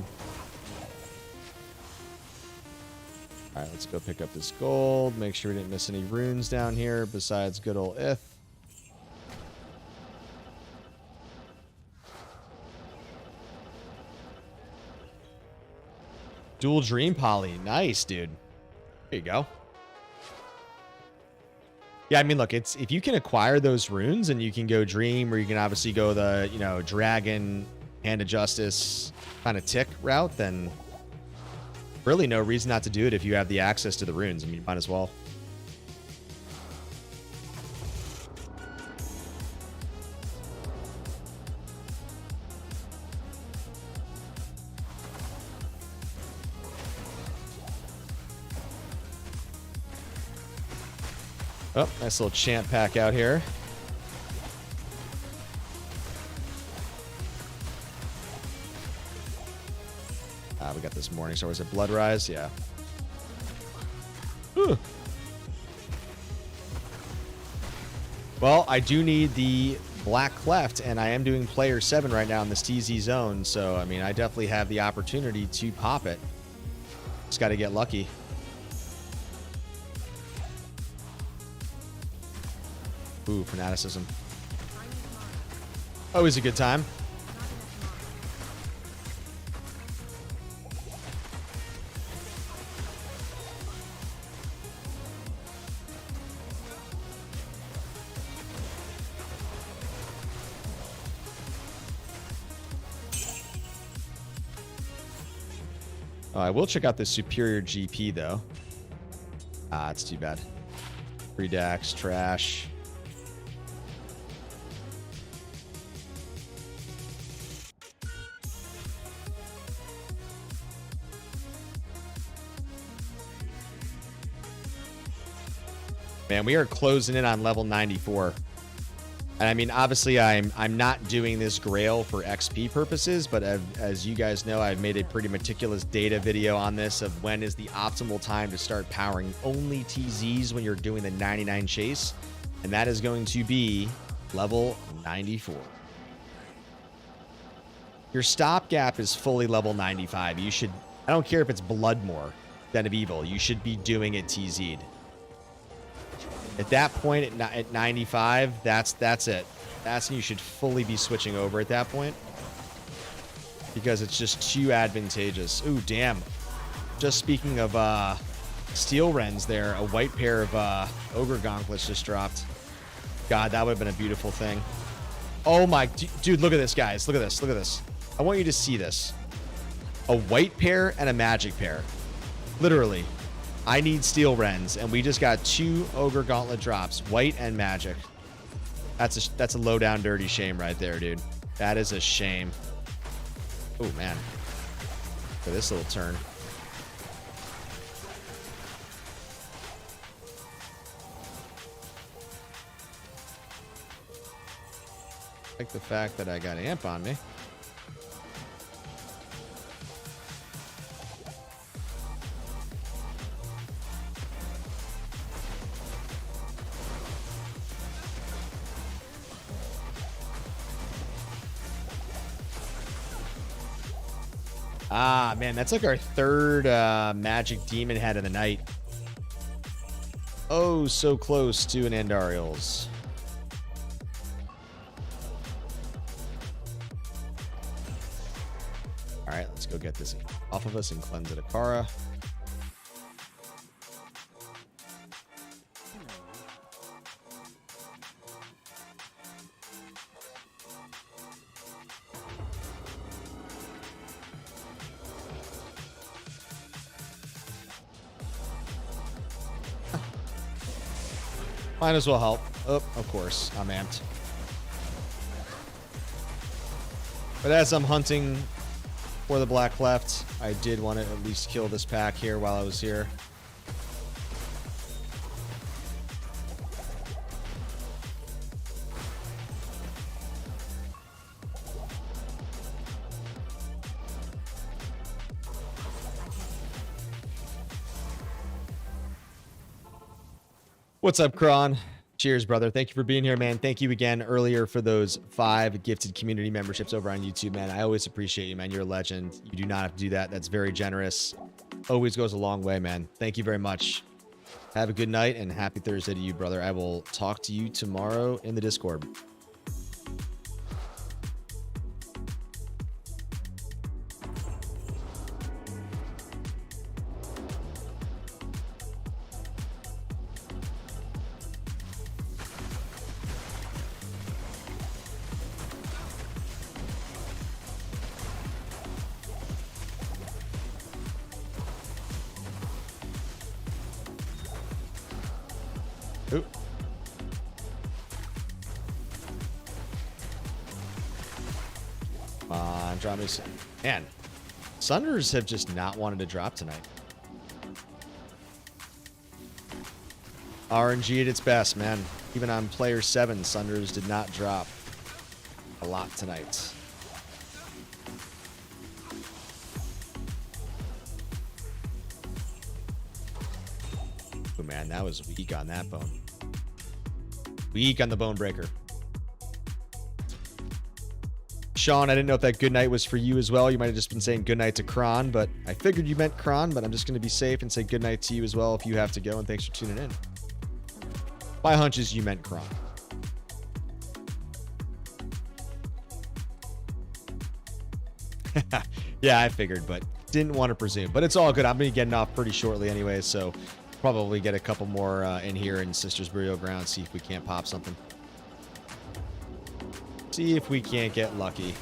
All right, let's go pick up this gold. Make sure we didn't miss any runes down here besides good old Ith. Dual Dream Poly. Nice, dude. There you go. Yeah, I mean, look, it's if you can acquire those runes and you can go Dream, or you can obviously go the, you know, Dragon, Hand of Justice kind of tick route, then Really no reason not to do it if you have the access to the runes. I mean, you might as well. Oh, nice little champ pack out here. We got this morning star. Was it Blood Rise? Yeah. Whew. Well, I do need the Black Cleft, and I am doing player 7 right now in this TZ zone, so, I mean, I definitely have the opportunity to pop it. Just got to get lucky. Ooh, fanaticism. Always a good time. I will check out the superior GP, though. Ah, it's too bad. Free Dracs, trash. Man, we are closing in on level 94. And I mean, obviously, I'm not doing this Grail for XP purposes, but as you guys know, I've made a pretty meticulous data video on this of when is the optimal time to start powering only TZs when you're doing the 99 chase, and that is going to be level 94. Your stopgap is fully level 95. You should, I don't care if it's Bloodmore, Den of Evil, you should be doing it TZ'd. At that point, at 95, that's it. That's when you should fully be switching over at that point. Because it's just too advantageous. Ooh, damn. Just speaking of steel wrens there, a white pair of ogre gauntlets just dropped. God, that would have been a beautiful thing. Oh my, dude, look at this, guys. Look at this, look at this. I want you to see this. A white pair and a magic pair. Literally. I need steel wrens, and we just got 2 ogre gauntlet drops, white and magic. That's a low down dirty shame right there, dude. That is a shame. Oh man, for this little turn. I like the fact that I got amp on me. Ah, man, that's like our 3rd magic demon head of the night. Oh, so close to an Andariel's. All right, let's go get this off of us and cleanse it Akara. Might as well help. Oh, of course, I'm amped. But as I'm hunting for the Black Cleft, I did want to at least kill this pack here while I was here. What's up, Kron? Cheers, brother. Thank you for being here, man. Thank you again earlier for those 5 gifted community memberships over on YouTube, man. I always appreciate you, man. You're a legend. You do not have to do that. That's very generous. Always goes a long way, man. Thank you very much. Have a good night and happy Thursday to you, brother. I will talk to you tomorrow in the Discord. Ooh. Come on, drop me some. Man, Sunders have just not wanted to drop tonight. RNG at its best, man. Even on player 7, Sunders did not drop a lot tonight. Oh man, that was weak on that bone. Weak on the bone breaker. Sean, I didn't know if that good night was for you as well. You might have just been saying good night to Kron, but I figured you meant Kron, but I'm just going to be safe and say good night to you as well if you have to go, and thanks for tuning in. My hunch is you meant Kron. Yeah, I figured, but didn't want to presume. But it's all good. I'm going to be getting off pretty shortly anyway, so probably get a couple more in here in Sister's Burial Ground, see if we can't pop something. See if we can't get lucky.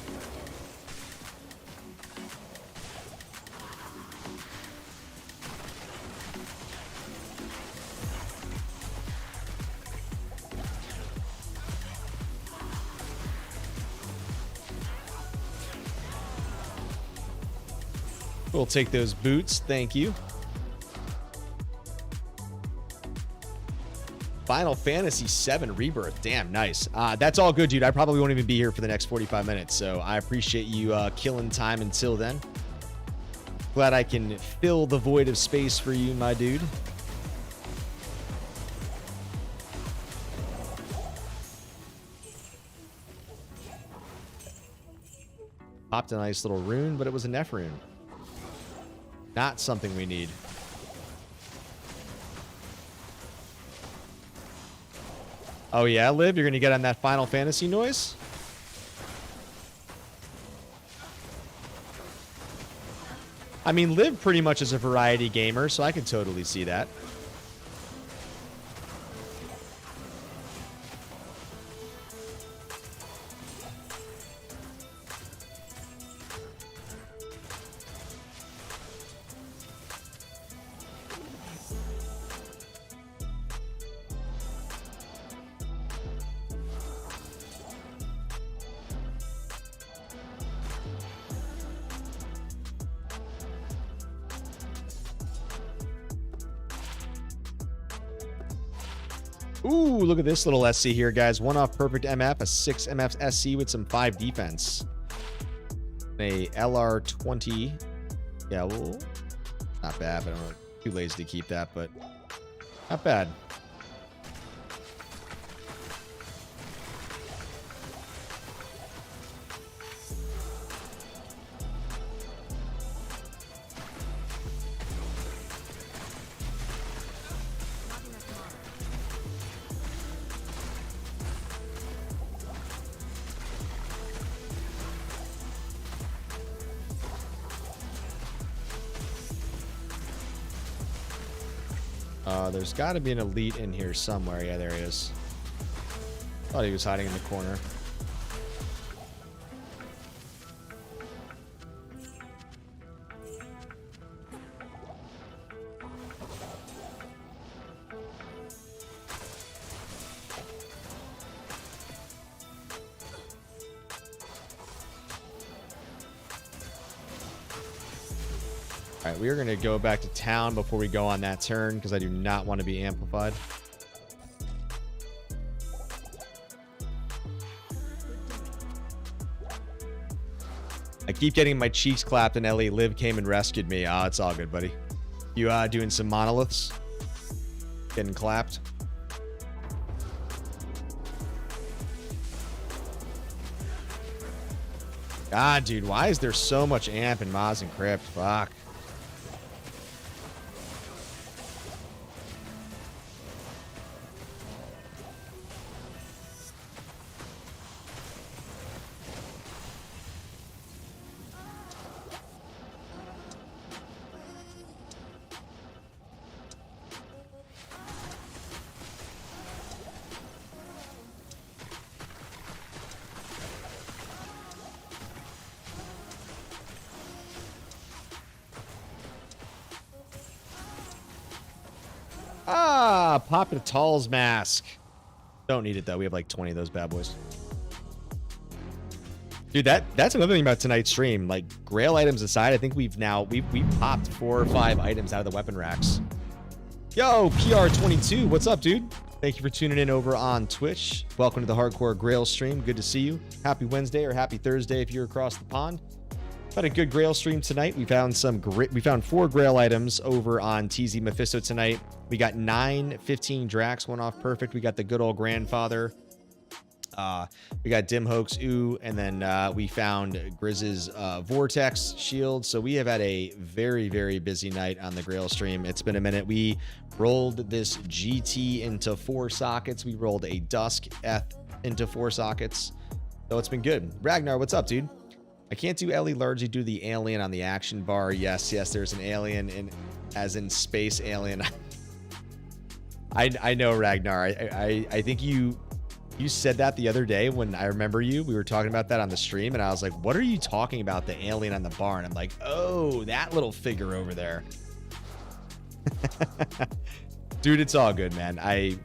We'll take those boots. Thank you. Final Fantasy VII Rebirth. Damn, nice. That's all good, dude. I probably won't even be here for the next 45 minutes, so I appreciate you killing time until then. Glad I can fill the void of space for you, my dude. Popped a nice little rune, but it was a Neph rune. Not something we need. Oh yeah, Liv, you're gonna get on that Final Fantasy noise? I mean, Liv pretty much is a variety gamer, so I can totally see that. Ooh, look at this little SC here, guys. One off perfect MF, a 6 MF SC with some 5 defense. A LR20. Yeah, well, not bad, but I'm too lazy to keep that, but not bad. There's got to be an elite in here somewhere. Yeah, there he is. Thought he was hiding in the corner. All right, we are going to go back to town before we go on that turn because I do not want to be amplified. I keep getting my cheeks clapped, and Ellie Liv came and rescued me. Ah, it's all good, buddy. You doing some monoliths? Getting clapped? God, dude, why is there so much amp in Maz and Crypt? Fuck. Ah, pop a Tall's mask. Don't need it though. We have like 20 of those bad boys. Dude, that's another thing about tonight's stream. Like Grail items aside, I think we've popped 4 or 5 items out of the weapon racks. Yo, PR22, what's up, dude? Thank you for tuning in over on Twitch. Welcome to the Hardcore Grail stream. Good to see you. Happy Wednesday or happy Thursday if you're across the pond. Had a good Grail stream tonight. We found 4 Grail items over on TZ Mephisto tonight. We got 15 Dracs, went off perfect. We got the good old grandfather. We got Dim Hoax Ooh, and then we found Grizz's Vortex shield. So we have had a very, very busy night on the Grail stream. It's been a minute. We rolled this GT into 4 sockets. We rolled a Dusk Eth into 4 sockets. So it's been good. Ragnar, what's up, dude? I can't do Ellie largely due to the alien on the action bar. Yes, there's an alien as in space alien. I know, Ragnar. I think you said that the other day when I remember you. We were talking about that on the stream, and I was like, what are you talking about, the alien on the bar? And I'm like, oh, that little figure over there. Dude, it's all good, man. I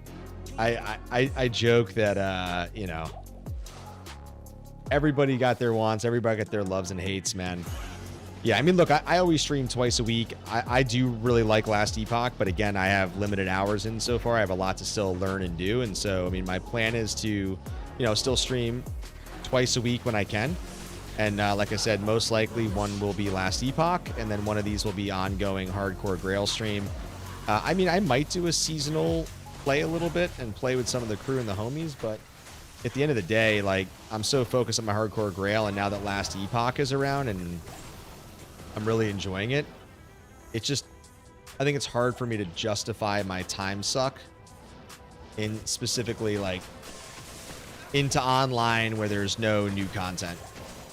joke that, you know, everybody got their wants. Everybody got their loves and hates, man. Yeah, I mean, look, I always stream twice a week. I do really like Last Epoch, but again, I have limited hours in so far. I have a lot to still learn and do. And so, I mean, my plan is to, you know, still stream twice a week when I can. And like I said, most likely one will be Last Epoch, and then one of these will be ongoing Hardcore Grail stream. I mean, I might do a seasonal play a little bit and play with some of the crew and the homies, but at the end of the day, like, I'm so focused on my Hardcore Grail, and now that Last Epoch is around and I'm really enjoying it, it's just, I think it's hard for me to justify my time suck in specifically like into online where there's no new content.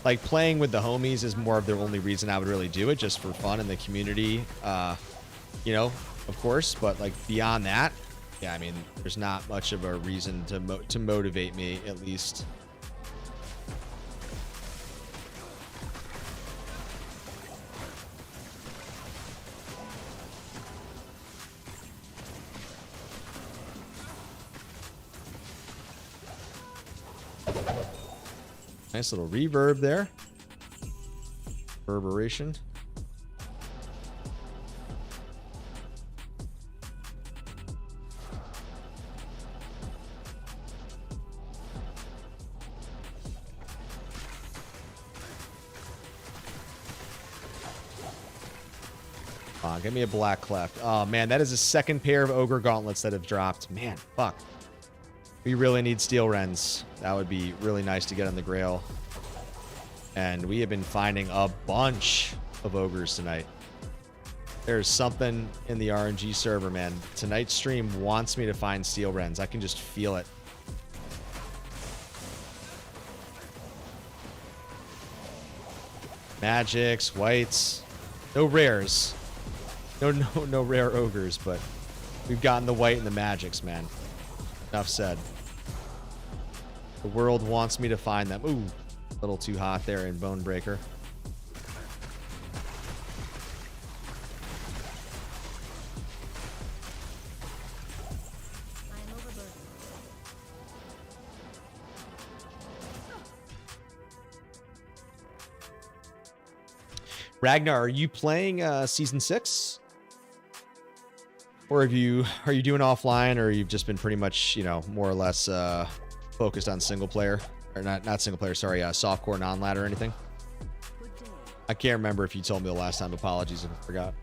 Like playing with the homies is more of the only reason I would really do it, just for fun in the community, you know, of course. But like beyond that, yeah, I mean, there's not much of a reason to motivate me, at least. Nice little reverb there. Reverberation. Give me a black cleft. Oh man, that is a second pair of ogre gauntlets that have dropped. Man, fuck. We really need steel wrens. That would be really nice to get on the Grail. And we have been finding a bunch of ogres tonight. There's something in the RNG server, man. Tonight's stream wants me to find steel wrens. I can just feel it. Magics, whites, no rares. No rare ogres, but we've gotten the white and the magics, man. Enough said. The world wants me to find them. Ooh, a little too hot there in Bonebreaker. I'm overburdened. Ragnar, are you playing season 6? Or are you doing offline, or you've just been pretty much, you know, more or less focused on single player, or not single player, sorry, softcore non-lat or anything? Good day. I can't remember if you told me the last time. Apologies if I forgot.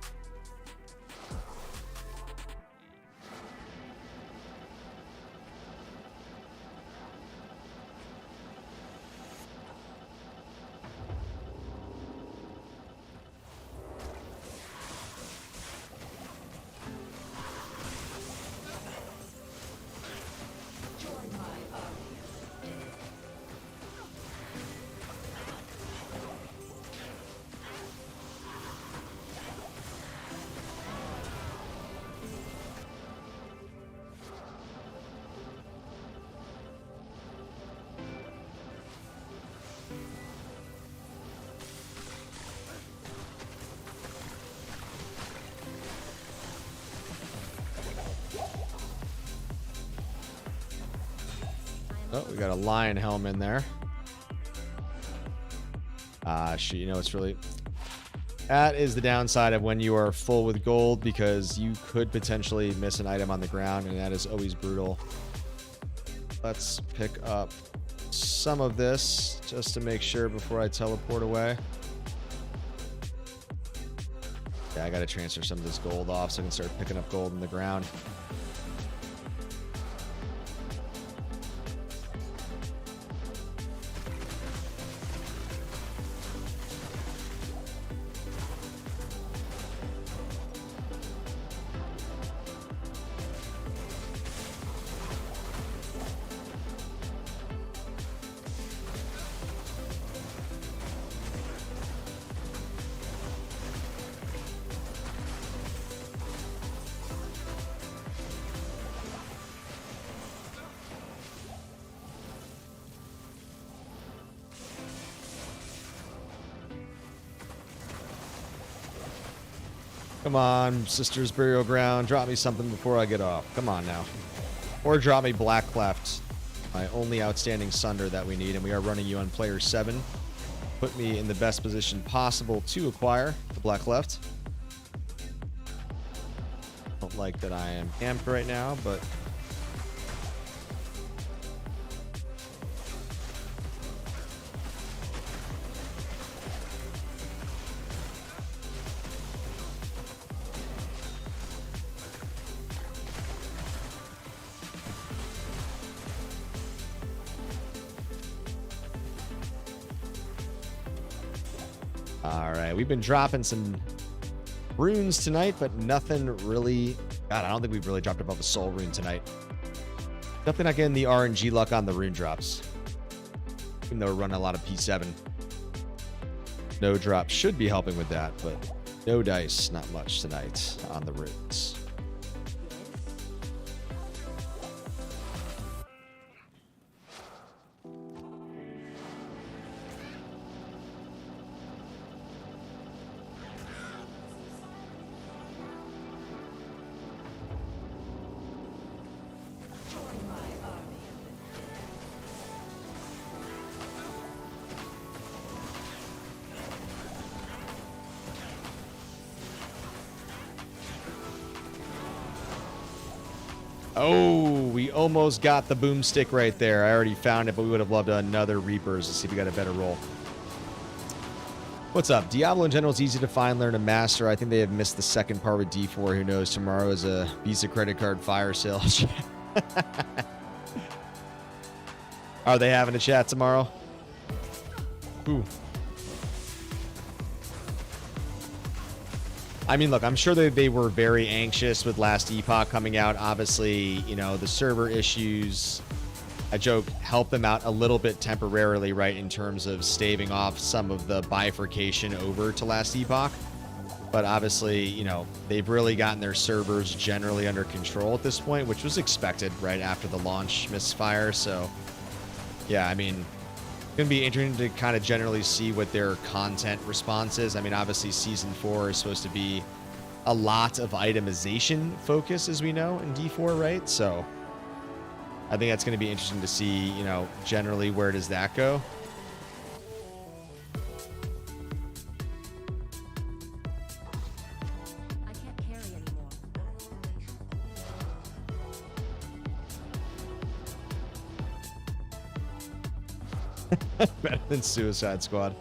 Oh, we got a lion helm in there. Shoot, you know it's really... That is the downside of when you are full with gold, because you could potentially miss an item on the ground, and that is always brutal. Let's pick up some of this just to make sure before I teleport away. Yeah, I gotta transfer some of this gold off so I can start picking up gold in the ground. Come on, Sister's Burial Ground. Drop me something before I get off. Come on now. Or drop me Black Cleft. My only outstanding Sunder that we need. And we are running you on player 7. Put me in the best position possible to acquire the Black Cleft. Don't like that I am amped right now, but... Alright, we've been dropping some runes tonight, but nothing really... God, I don't think we've really dropped above a soul rune tonight. Definitely not getting the RNG luck on the rune drops. Even though we're running a lot of P7. No drop should be helping with that, but no dice, not much tonight on the runes. Oh, we almost got the boomstick right there. I already found it, but we would have loved another Reapers to see if we got a better roll. What's up? Diablo in general is easy to find, learn, and master. I think they have missed the second part with D4. Who knows? Tomorrow is a Visa credit card fire sale. Are they having a chat tomorrow? Ooh. I mean, look, I'm sure they were very anxious with Last Epoch coming out. Obviously, you know, the server issues, I joke, helped them out a little bit temporarily, right, in terms of staving off some of the bifurcation over to Last Epoch. But obviously, you know, they've really gotten their servers generally under control at this point, which was expected, right, after the launch misfire. So, yeah, I mean... Going to be interesting to kind of generally see what their content response is. I mean, obviously season 4 is supposed to be a lot of itemization focus, as we know, in D4, right? So I think that's going to be interesting to see, you know, generally where does that go? I can't carry anymore. Better than Suicide Squad.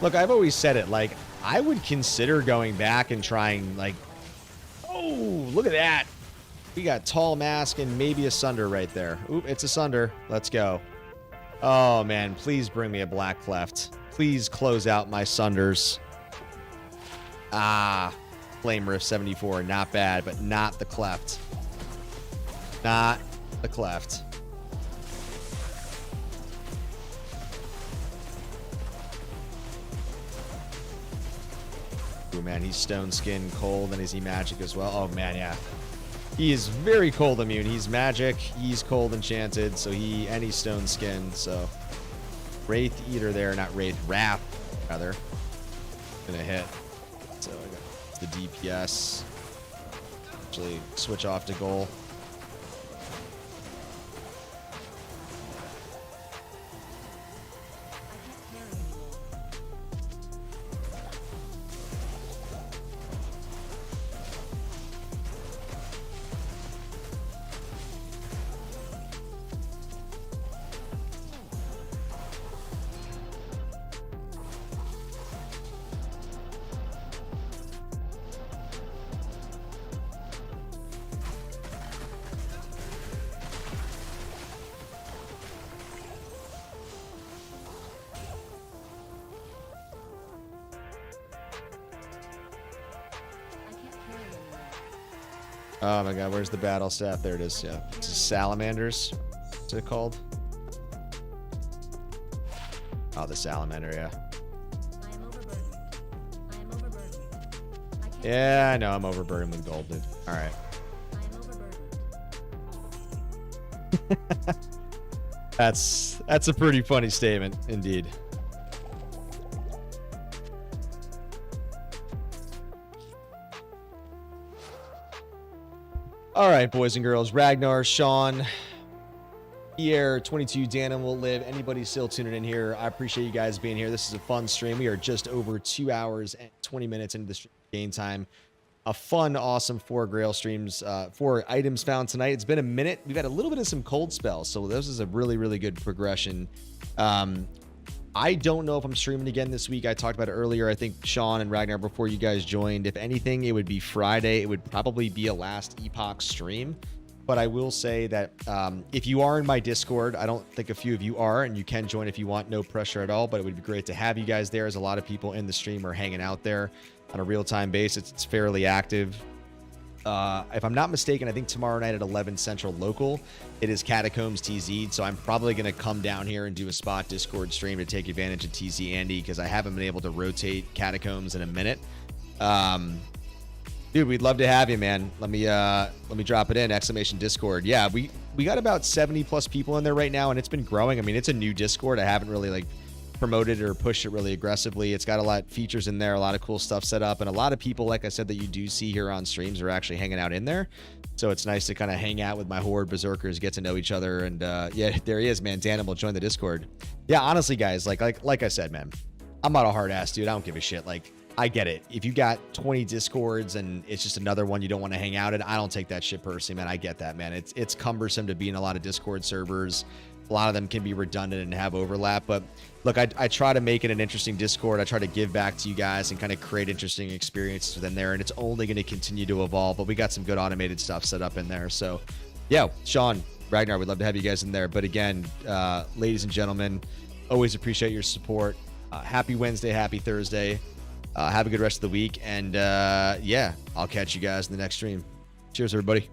Look, I've always said it, like, I would consider going back and trying, like, oh, look at that. We got Tall Mask and maybe a Sunder right there. Oop, it's a Sunder. Let's go. Oh, man, please bring me a Black Cleft. Please close out my Sunders. Ah, Flame Rift 74, not bad, but not the Cleft. Not the Cleft. Ooh, man, he's stone skin cold, and is he magic as well? Oh man, yeah. He is very cold immune. He's magic, he's cold enchanted, so he's stone skin, so Wraith Eater there, not Wraith, Wrath rather. Gonna hit. So I got the DPS. Actually switch off to goal. Oh my god, where's the battle staff? There it is, yeah. This is salamanders. What's it called? Oh, the salamander, yeah. I am overburdened. I am overburdened. I can't Yeah, I know, I'm overburdened with gold, dude. Alright. I am overburdened. That's a pretty funny statement, indeed. All right, boys and girls. Ragnar, Sean, Pierre, 22, Dana will live. Anybody still tuning in here, I appreciate you guys being here. This is a fun stream. We are just over 2 hours and 20 minutes into the stream game time. A fun, awesome 4 Grail streams, 4 items found tonight. It's been a minute. We've had a little bit of some cold spells, so this is a really, really good progression. I don't know if I'm streaming again this week. I talked about it earlier. I think Sean and Ragnar, before you guys joined, if anything, it would be Friday. It would probably be a last Epoch stream. But I will say that if you are in my Discord, I don't think a few of you are, and you can join if you want, no pressure at all. But it would be great to have you guys there, as a lot of people in the stream are hanging out there on a real-time basis. It's fairly active. If I'm not mistaken, I think tomorrow night at 11 Central local, it is Catacombs TZ. So I'm probably going to come down here and do a spot Discord stream to take advantage of TZ Andy, because I haven't been able to rotate Catacombs in a minute. Dude, we'd love to have you, man. Let me drop it in, exclamation Discord. Yeah, we got about 70 plus people in there right now, and it's been growing. I mean, it's a new Discord. I haven't really promoted or pushed it really aggressively. It's got a lot of features in there, a lot of cool stuff set up, and a lot of people, like I said, that you do see here on streams are actually hanging out in there. So it's nice to kind of hang out with my horde berserkers, get to know each other, and yeah, there he is, man. Dan will join the Discord. Yeah, honestly, guys, like I said, man, I'm not a hard ass dude. I don't give a shit. I get it. If you got 20 Discords and it's just another one you don't want to hang out in, I don't take that shit personally, man. I get that, man. It's cumbersome to be in a lot of Discord servers. A lot of them can be redundant and have overlap, but look, I try to make it an interesting Discord. I try to give back to you guys and kind of create interesting experiences within there, and it's only going to continue to evolve, but we got some good automated stuff set up in there. So yeah, Sean, Ragnar, we'd love to have you guys in there. But again, ladies and gentlemen, always appreciate your support. Happy Wednesday, happy Thursday. Have a good rest of the week, and yeah, I'll catch you guys in the next stream. Cheers, everybody.